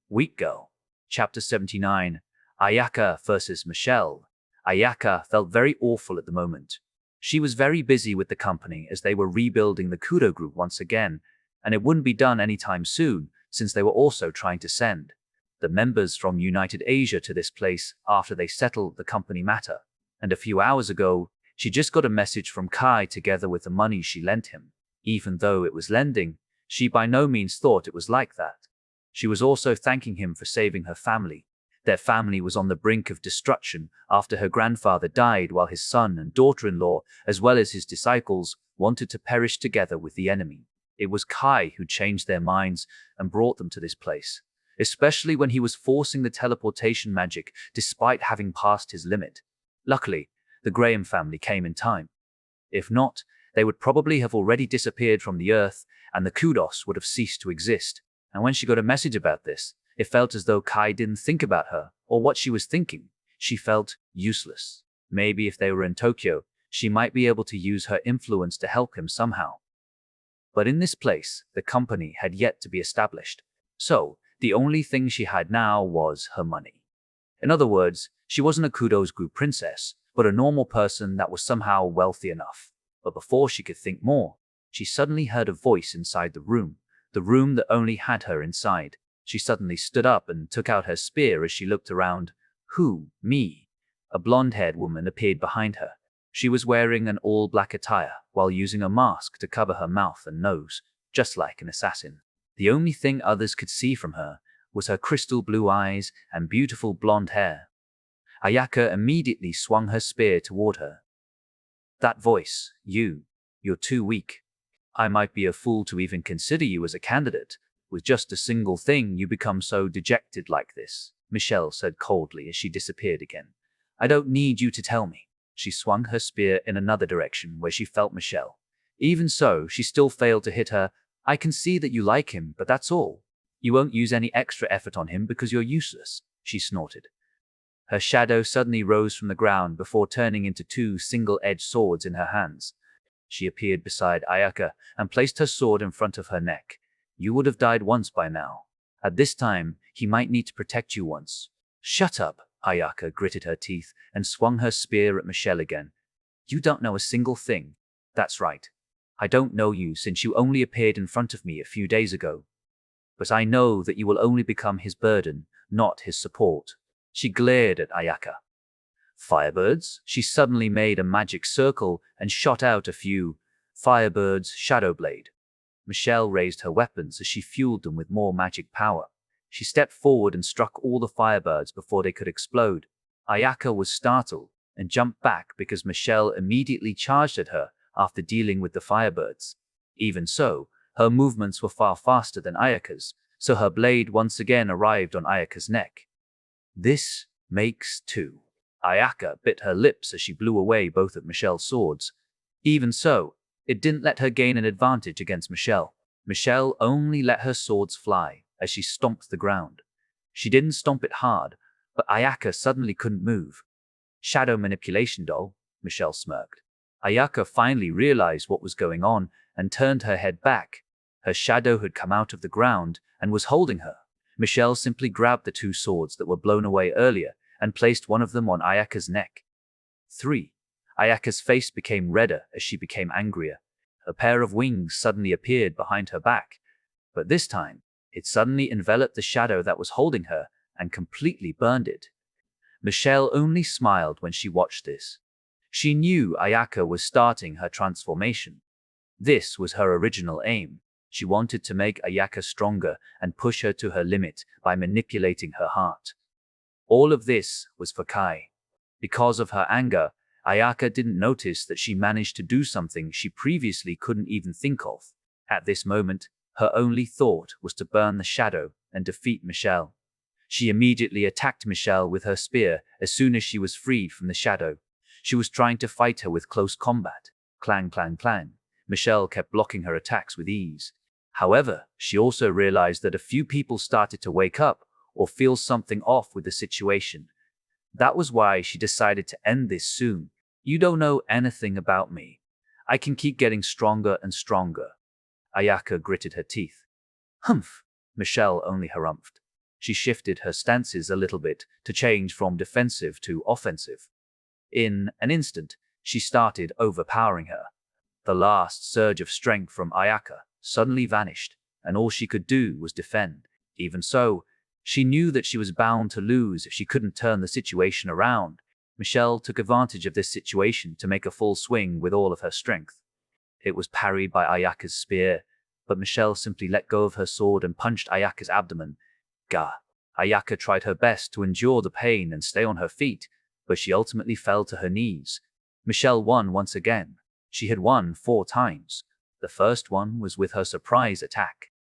Weak Girl. Chapter 79. Ayaka versus Michelle. Ayaka felt very awful at the moment. She was very busy with the company as they were rebuilding the Kudo group once again, and it wouldn't be done anytime soon since they were also trying to send the members from United Asia to this place after they settled the company matter. And a few hours ago, she just got a message from Kai together with the money she lent him. Even though it was lending, she by no means thought it was like that. She was also thanking him for saving her family. Their family was on the brink of destruction after her grandfather died, while his son and daughter-in-law, as well as his disciples, wanted to perish together with the enemy. It was Kai who changed their minds and brought them to this place, especially when he was forcing the teleportation magic despite having passed his limit. Luckily, the Graham family came in time. If not, they would probably have already disappeared from the earth, and the Kudos would have ceased to exist. And when she got a message about this, it felt as though Kai didn't think about her or what she was thinking. She felt useless. Maybe if they were in Tokyo, she might be able to use her influence to help him somehow. But in this place, the company had yet to be established. So, the only thing she had now was her money. In other words, she wasn't a Kudos Group princess, but a normal person that was somehow wealthy enough. But before she could think more, she suddenly heard a voice inside the room that only had her inside. She suddenly stood up and took out her spear as she looked around. Who? Me? A blonde-haired woman appeared behind her. She was wearing an all-black attire while using a mask to cover her mouth and nose, just like an assassin. The only thing others could see from her was her crystal blue eyes and beautiful blonde hair. Ayaka immediately swung her spear toward her. That voice, you're too weak. I might be a fool to even consider you as a candidate. With just a single thing you become so dejected like this, Michelle said coldly as she disappeared again. I don't need you to tell me. She swung her spear in another direction where she felt Michelle. Even so, she still failed to hit her. I can see that you like him, but that's all. You won't use any extra effort on him because you're useless, she snorted. Her shadow suddenly rose from the ground before turning into two single-edged swords in her hands. She appeared beside Ayaka and placed her sword in front of her neck. You would have died once by now. At this time, he might need to protect you once. Shut up, Ayaka gritted her teeth and swung her spear at Michelle again. You don't know a single thing. That's right. I don't know you since you only appeared in front of me a few days ago. But I know that you will only become his burden, not his support. She glared at Ayaka. Firebirds? She suddenly made a magic circle and shot out a few Firebirds' shadow blade. Michelle raised her weapons as she fueled them with more magic power. She stepped forward and struck all the Firebirds before they could explode. Ayaka was startled and jumped back because Michelle immediately charged at her after dealing with the Firebirds. Even so, her movements were far faster than Ayaka's, so her blade once again arrived on Ayaka's neck. This makes two. Ayaka bit her lips as she blew away both of Michelle's swords. Even so, it didn't let her gain an advantage against Michelle. Michelle only let her swords fly as she stomped the ground. She didn't stomp it hard, but Ayaka suddenly couldn't move. Shadow manipulation doll, Michelle smirked. Ayaka finally realized what was going on and turned her head back. Her shadow had come out of the ground and was holding her. Michelle simply grabbed the two swords that were blown away earlier and placed one of them on Ayaka's neck. 3. Ayaka's face became redder as she became angrier. A pair of wings suddenly appeared behind her back, but this time, it suddenly enveloped the shadow that was holding her and completely burned it. Michelle only smiled when she watched this. She knew Ayaka was starting her transformation. This was her original aim. She wanted to make Ayaka stronger and push her to her limit by manipulating her heart. All of this was for Kai. Because of her anger, Ayaka didn't notice that she managed to do something she previously couldn't even think of. At this moment, her only thought was to burn the shadow and defeat Michelle. She immediately attacked Michelle with her spear as soon as she was freed from the shadow. She was trying to fight her with close combat. Clang, clang, clang. Michelle kept blocking her attacks with ease. However, she also realized that a few people started to wake up or feel something off with the situation. That was why she decided to end this soon. You don't know anything about me. I can keep getting stronger and stronger. Ayaka gritted her teeth. Humph. Michelle only harumphed. She shifted her stances a little bit to change from defensive to offensive. In an instant, she started overpowering her. The last surge of strength from Ayaka suddenly vanished, and all she could do was defend. Even so, she knew that she was bound to lose if she couldn't turn the situation around. Michelle took advantage of this situation to make a full swing with all of her strength. It was parried by Ayaka's spear, but Michelle simply let go of her sword and punched Ayaka's abdomen. Gah! Ayaka tried her best to endure the pain and stay on her feet, but she ultimately fell to her knees. Michelle won once again. She had won 4 times. The first one was with her surprise attack.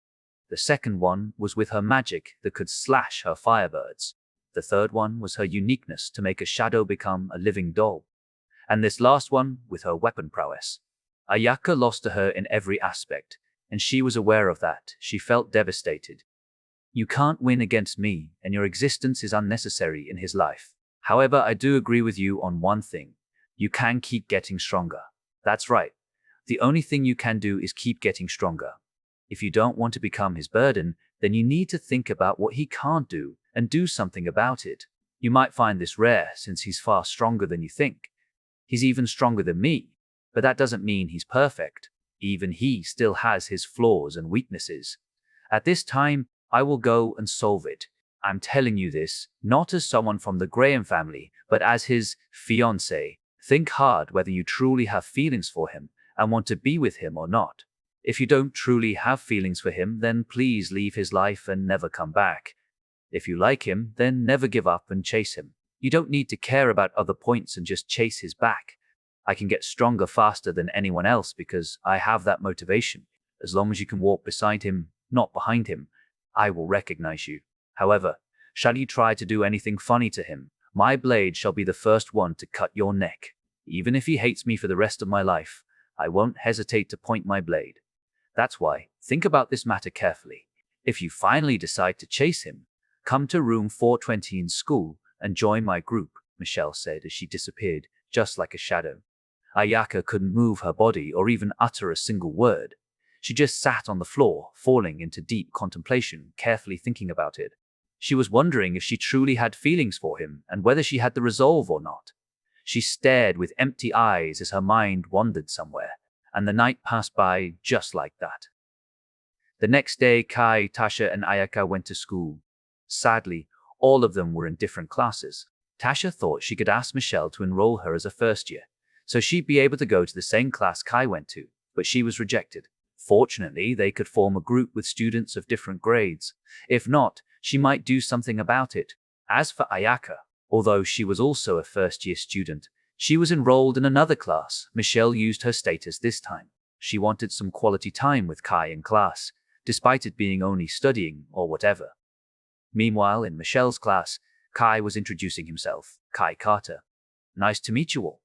The second one was with her magic that could slash her firebirds. The third one was her uniqueness to make a shadow become a living doll. And this last one with her weapon prowess. Ayaka lost to her in every aspect, and she was aware of that. She felt devastated. You can't win against me, and your existence is unnecessary in his life. However, I do agree with you on one thing. You can keep getting stronger. That's right. The only thing you can do is keep getting stronger. If you don't want to become his burden, then you need to think about what he can't do and do something about it. You might find this rare since he's far stronger than you think. He's even stronger than me, but that doesn't mean he's perfect. Even he still has his flaws and weaknesses. At this time, I will go and solve it. I'm telling you this, not as someone from the Graham family, but as his fiancé. Think hard whether you truly have feelings for him and want to be with him or not. If you don't truly have feelings for him, then please leave his life and never come back. If you like him, then never give up and chase him. You don't need to care about other points and just chase his back. I can get stronger faster than anyone else because I have that motivation. As long as you can walk beside him, not behind him, I will recognize you. However, shall you try to do anything funny to him, my blade shall be the first one to cut your neck. Even if he hates me for the rest of my life, I won't hesitate to point my blade. That's why, think about this matter carefully. If you finally decide to chase him, come to room 420 in school and join my group, Michelle said as she disappeared, just like a shadow. Ayaka couldn't move her body or even utter a single word. She just sat on the floor, falling into deep contemplation, carefully thinking about it. She was wondering if she truly had feelings for him and whether she had the resolve or not. She stared with empty eyes as her mind wandered somewhere, and the night passed by just like that. The next day, Kai, Tasha, and Ayaka went to school. Sadly, all of them were in different classes. Tasha thought she could ask Michelle to enroll her as a first year, so she'd be able to go to the same class Kai went to, but she was rejected. Fortunately, they could form a group with students of different grades. If not, she might do something about it. As for Ayaka, although she was also a first-year student, she was enrolled in another class. Michelle used her status this time. She wanted some quality time with Kai in class, despite it being only studying or whatever. Meanwhile, in Michelle's class, Kai was introducing himself. Kai Carter. Nice to meet you all.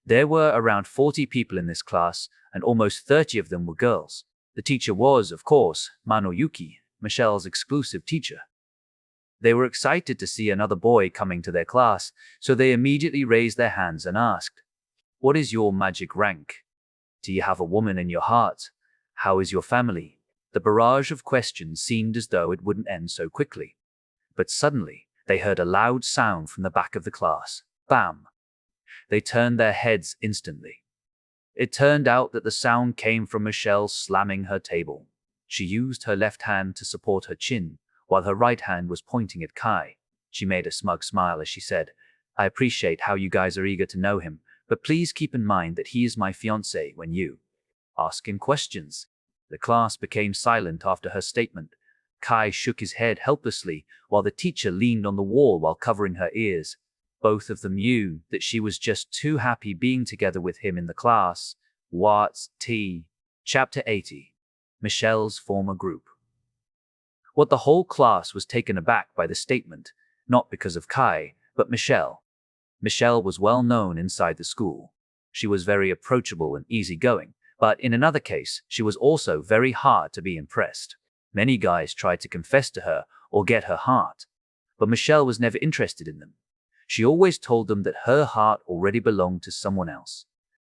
There were around 40 people in this class, and almost 30 of them were girls. The teacher was, of course, Manoyuki, Michelle's exclusive teacher. They were excited to see another boy coming to their class, so they immediately raised their hands and asked, "What is your magic rank? Do you have a woman in your heart? How is your family?" The barrage of questions seemed as though it wouldn't end so quickly. But suddenly, they heard a loud sound from the back of the class. Bam! They turned their heads instantly. It turned out that the sound came from Michelle slamming her table. She used her left hand to support her chin, while her right hand was pointing at Kai. She made a smug smile as she said, "I appreciate how you guys are eager to know him, but please keep in mind that he is my fiancé when you ask him questions." The class became silent after her statement. Kai shook his head helplessly, while the teacher leaned on the wall while covering her ears. Both of them knew that she was just too happy being together with him in the class. Chapter 80. Michelle's former group. What the whole class was taken aback by the statement, not because of Kai, but Michelle. Michelle was well known inside the school. She was very approachable and easygoing, but in another case, she was also very hard to be impressed. Many guys tried to confess to her or get her heart, but Michelle was never interested in them. She always told them that her heart already belonged to someone else.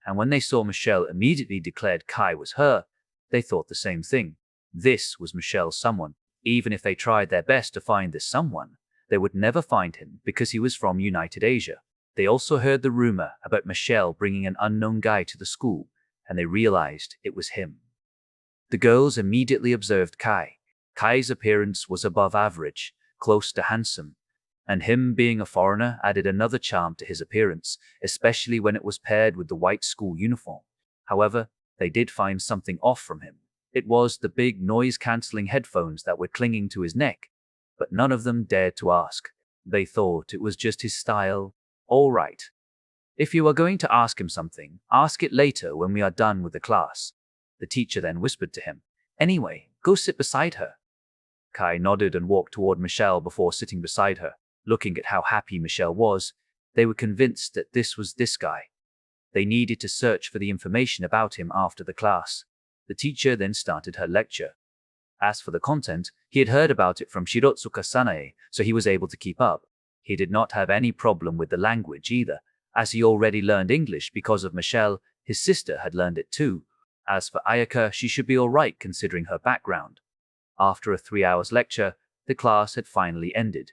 And when they saw Michelle immediately declared Kai was her, they thought the same thing. This was Michelle's someone. Even if they tried their best to find this someone, they would never find him because he was from United Asia. They also heard the rumor about Michelle bringing an unknown guy to the school, and they realized it was him. The girls immediately observed Kai. Kai's appearance was above average, close to handsome, and him being a foreigner added another charm to his appearance, especially when it was paired with the white school uniform. However, they did find something off from him. It was the big noise-canceling headphones that were clinging to his neck. but none of them dared to ask. They thought it was just his style. All right. If you are going to ask him something, ask it later when we are done with the class. The teacher then whispered to him. Anyway, go sit beside her. Kai nodded and walked toward Michelle before sitting beside her. Looking at how happy Michelle was, they were convinced that this was this guy. They needed to search for the information about him after the class. The teacher then started her lecture. As for the content, he had heard about it from Shirotsuka Sanae, so he was able to keep up. He did not have any problem with the language either, as he already learned English because of Michelle. His sister had learned it too. As for Ayaka, she should be alright considering her background. After a 3 hours lecture, the class had finally ended.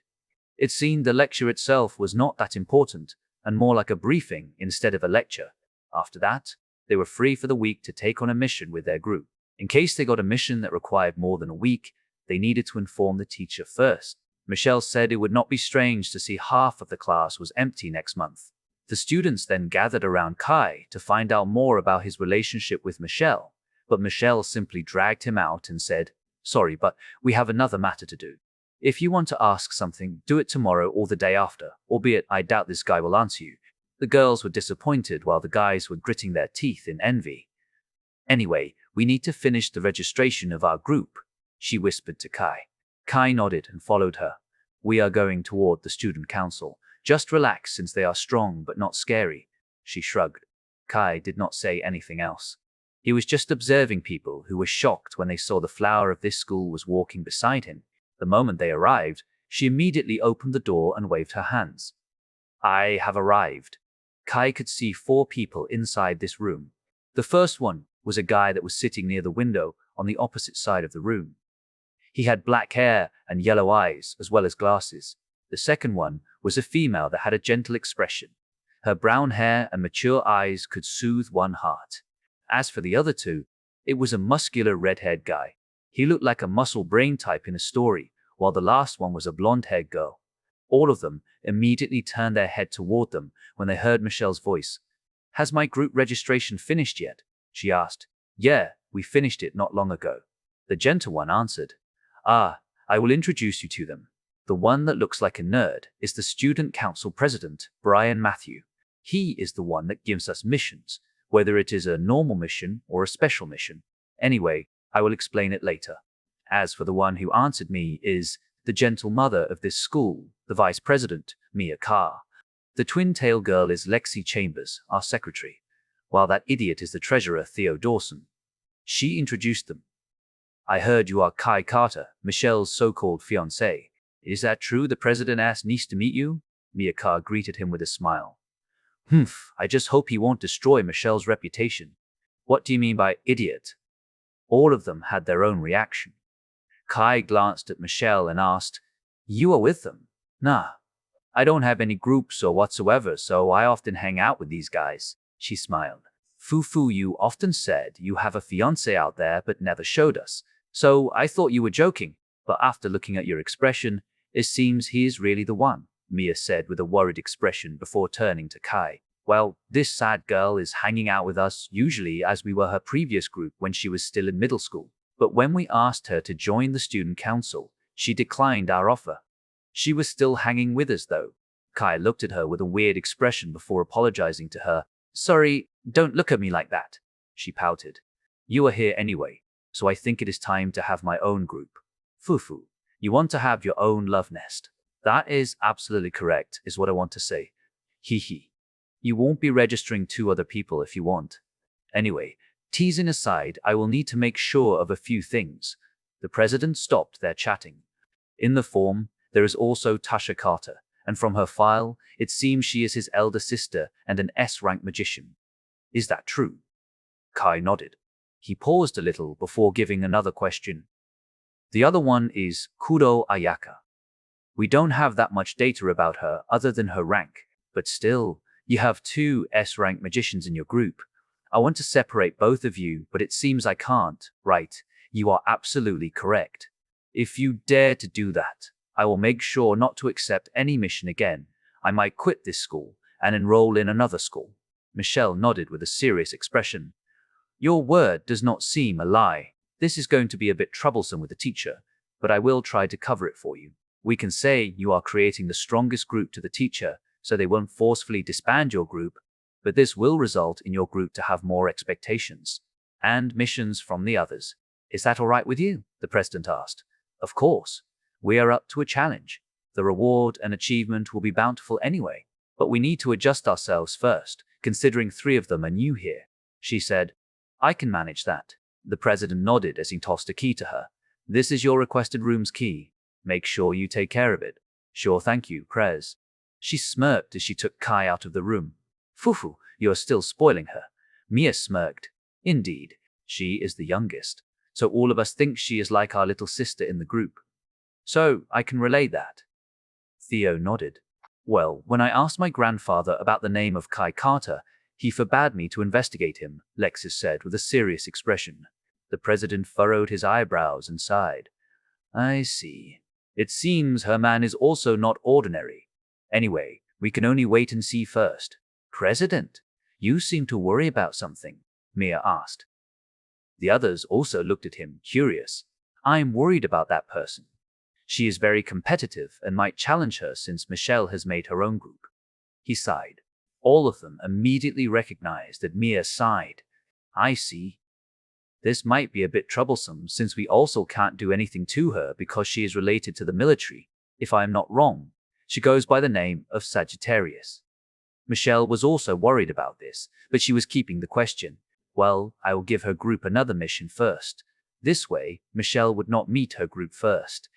It seemed the lecture itself was not that important, and more like a briefing instead of a lecture. After that, they were free for the week to take on a mission with their group. In case they got a mission that required more than a week, they needed to inform the teacher first. Michelle said it would not be strange to see half of the class was empty next month. The students then gathered around Kai to find out more about his relationship with Michelle, but Michelle simply dragged him out and said, "Sorry, but we have another matter to do. If you want to ask something, do it tomorrow or the day after, albeit I doubt this guy will answer you." The girls were disappointed while the guys were gritting their teeth in envy. "Anyway, we need to finish the registration of our group," she whispered to Kai. Kai nodded and followed her. "We are going toward the student council. Just relax since they are strong but not scary," she shrugged. Kai did not say anything else. He was just observing people who were shocked when they saw the flower of this school was walking beside him. The moment they arrived, she immediately opened the door and waved her hands. "I have arrived." Kai could see 4 people inside this room. The first one was a guy that was sitting near the window on the opposite side of the room. He had black hair and yellow eyes, as well as glasses. The second one was a female that had a gentle expression. Her brown hair and mature eyes could soothe one heart. As for the other 2, it was a muscular red-haired guy. He looked like a muscle brain type in a story, while the last one was a blonde-haired girl. All of them immediately turned their head toward them when they heard Michelle's voice. "Has my group registration finished yet?" she asked. "Yeah, we finished it not long ago," the gentle one answered. "Ah, I will introduce you to them. The one that looks like a nerd is the student council president, Brian Matthew. He is the one that gives us missions, whether it is a normal mission or a special mission. Anyway, I will explain it later. As for the one who answered me is the gentle mother of this school, the vice president, Mia Carr. The twin-tail girl is Lexi Chambers, our secretary, while that idiot is the treasurer, Theo Dawson." She introduced them. "I heard you are Kai Carter, Michelle's so-called fiancé. Is that true? The president asked nice to meet you?" Mia Carr greeted him with a smile. "Humph, I just hope he won't destroy Michelle's reputation." "What do you mean by idiot?" All of them had their own reaction. Kai glanced at Michelle and asked, "You are with them?" "Nah. I don't have any groups or whatsoever, so I often hang out with these guys," she smiled. "Fufu, you often said you have a fiancé out there but never showed us, so I thought you were joking, but after looking at your expression, it seems he is really the one," Mia said with a worried expression before turning to Kai. "Well, this sad girl is hanging out with us usually as we were her previous group when she was still in middle school, but when we asked her to join the student council, she declined our offer. She was still hanging with us though." Kai looked at her with a weird expression before apologizing to her. "Sorry, don't look at me like that," she pouted. "You are here anyway, so I think it is time to have my own group." "Fufu, you want to have your own love nest?" "That is absolutely correct, is what I want to say. Hee hee. You won't be registering 2 other people if you want. Anyway, teasing aside, I will need to make sure of a few things." The president stopped their chatting. "In the form, there is also Tasha Carter, and from her file, it seems she is his elder sister and an S-rank magician. Is that true?" Kai nodded. He paused a little before giving another question. "The other one is Kuro Ayaka. We don't have that much data about her other than her rank, but still, you have 2 S-rank magicians in your group. I want to separate both of you, but it seems I can't, right? You are absolutely correct. If you dare to do that, I will make sure not to accept any mission again. I might quit this school and enroll in another school." Michelle nodded with a serious expression. "Your word does not seem a lie. This is going to be a bit troublesome with the teacher, but I will try to cover it for you." We can say you are creating the strongest group to the teacher, so they won't forcefully disband your group, but this will result in your group to have more expectations and missions from the others. Is that all right with you? The president asked. Of course. We are up to a challenge. The reward and achievement will be bountiful anyway, but we need to adjust ourselves first, considering 3 of them are new here. She said, I can manage that. The president nodded as he tossed a key to her. This is your requested room's key. Make sure you take care of it. Sure, thank you, Prez. She smirked as she took Kai out of the room. Fufu, you are still spoiling her. Mia smirked. Indeed, she is the youngest, so all of us think she is like our little sister in the group. So, I can relay that. Theo nodded. Well, when I asked my grandfather about the name of Kai Carter, he forbade me to investigate him, Lexis said with a serious expression. The president furrowed his eyebrows and sighed. I see. It seems her man is also not ordinary. Anyway, we can only wait and see first. President, you seem to worry about something, Mia asked. The others also looked at him, curious. I'm worried about that person. She is very competitive and might challenge her since Michelle has made her own group. He sighed. All of them immediately recognized that Mia sighed. I see. This might be a bit troublesome since we also can't do anything to her because she is related to the military. If I am not wrong, she goes by the name of Sagittarius. Michelle was also worried about this, but she was keeping the question. Well, I will give her group another mission first. This way, Michelle would not meet her group first.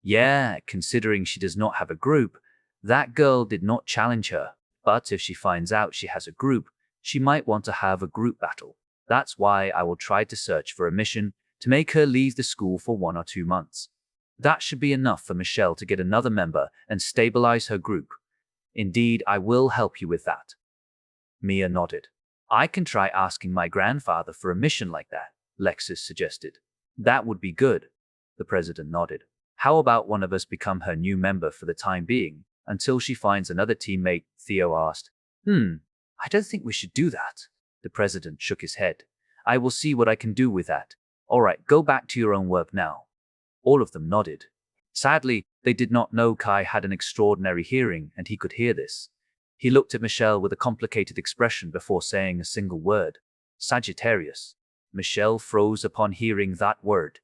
Yeah, considering she does not have a group, that girl did not challenge her. But if she finds out she has a group, she might want to have a group battle. That's why I will try to search for a mission to make her leave the school for 1 or 2 months. That should be enough for Michelle to get another member and stabilize her group. Indeed, I will help you with that. Mia nodded. I can try asking my grandfather for a mission like that, Lexis suggested. That would be good. The president nodded. How about one of us become her new member for the time being, until she finds another teammate? Theo asked. I don't think we should do that. The president shook his head. I will see what I can do with that. All right, go back to your own work now. All of them nodded. Sadly, they did not know Kai had an extraordinary hearing and he could hear this. He looked at Michelle with a complicated expression before saying a single word. Sagittarius. Michelle froze upon hearing that word.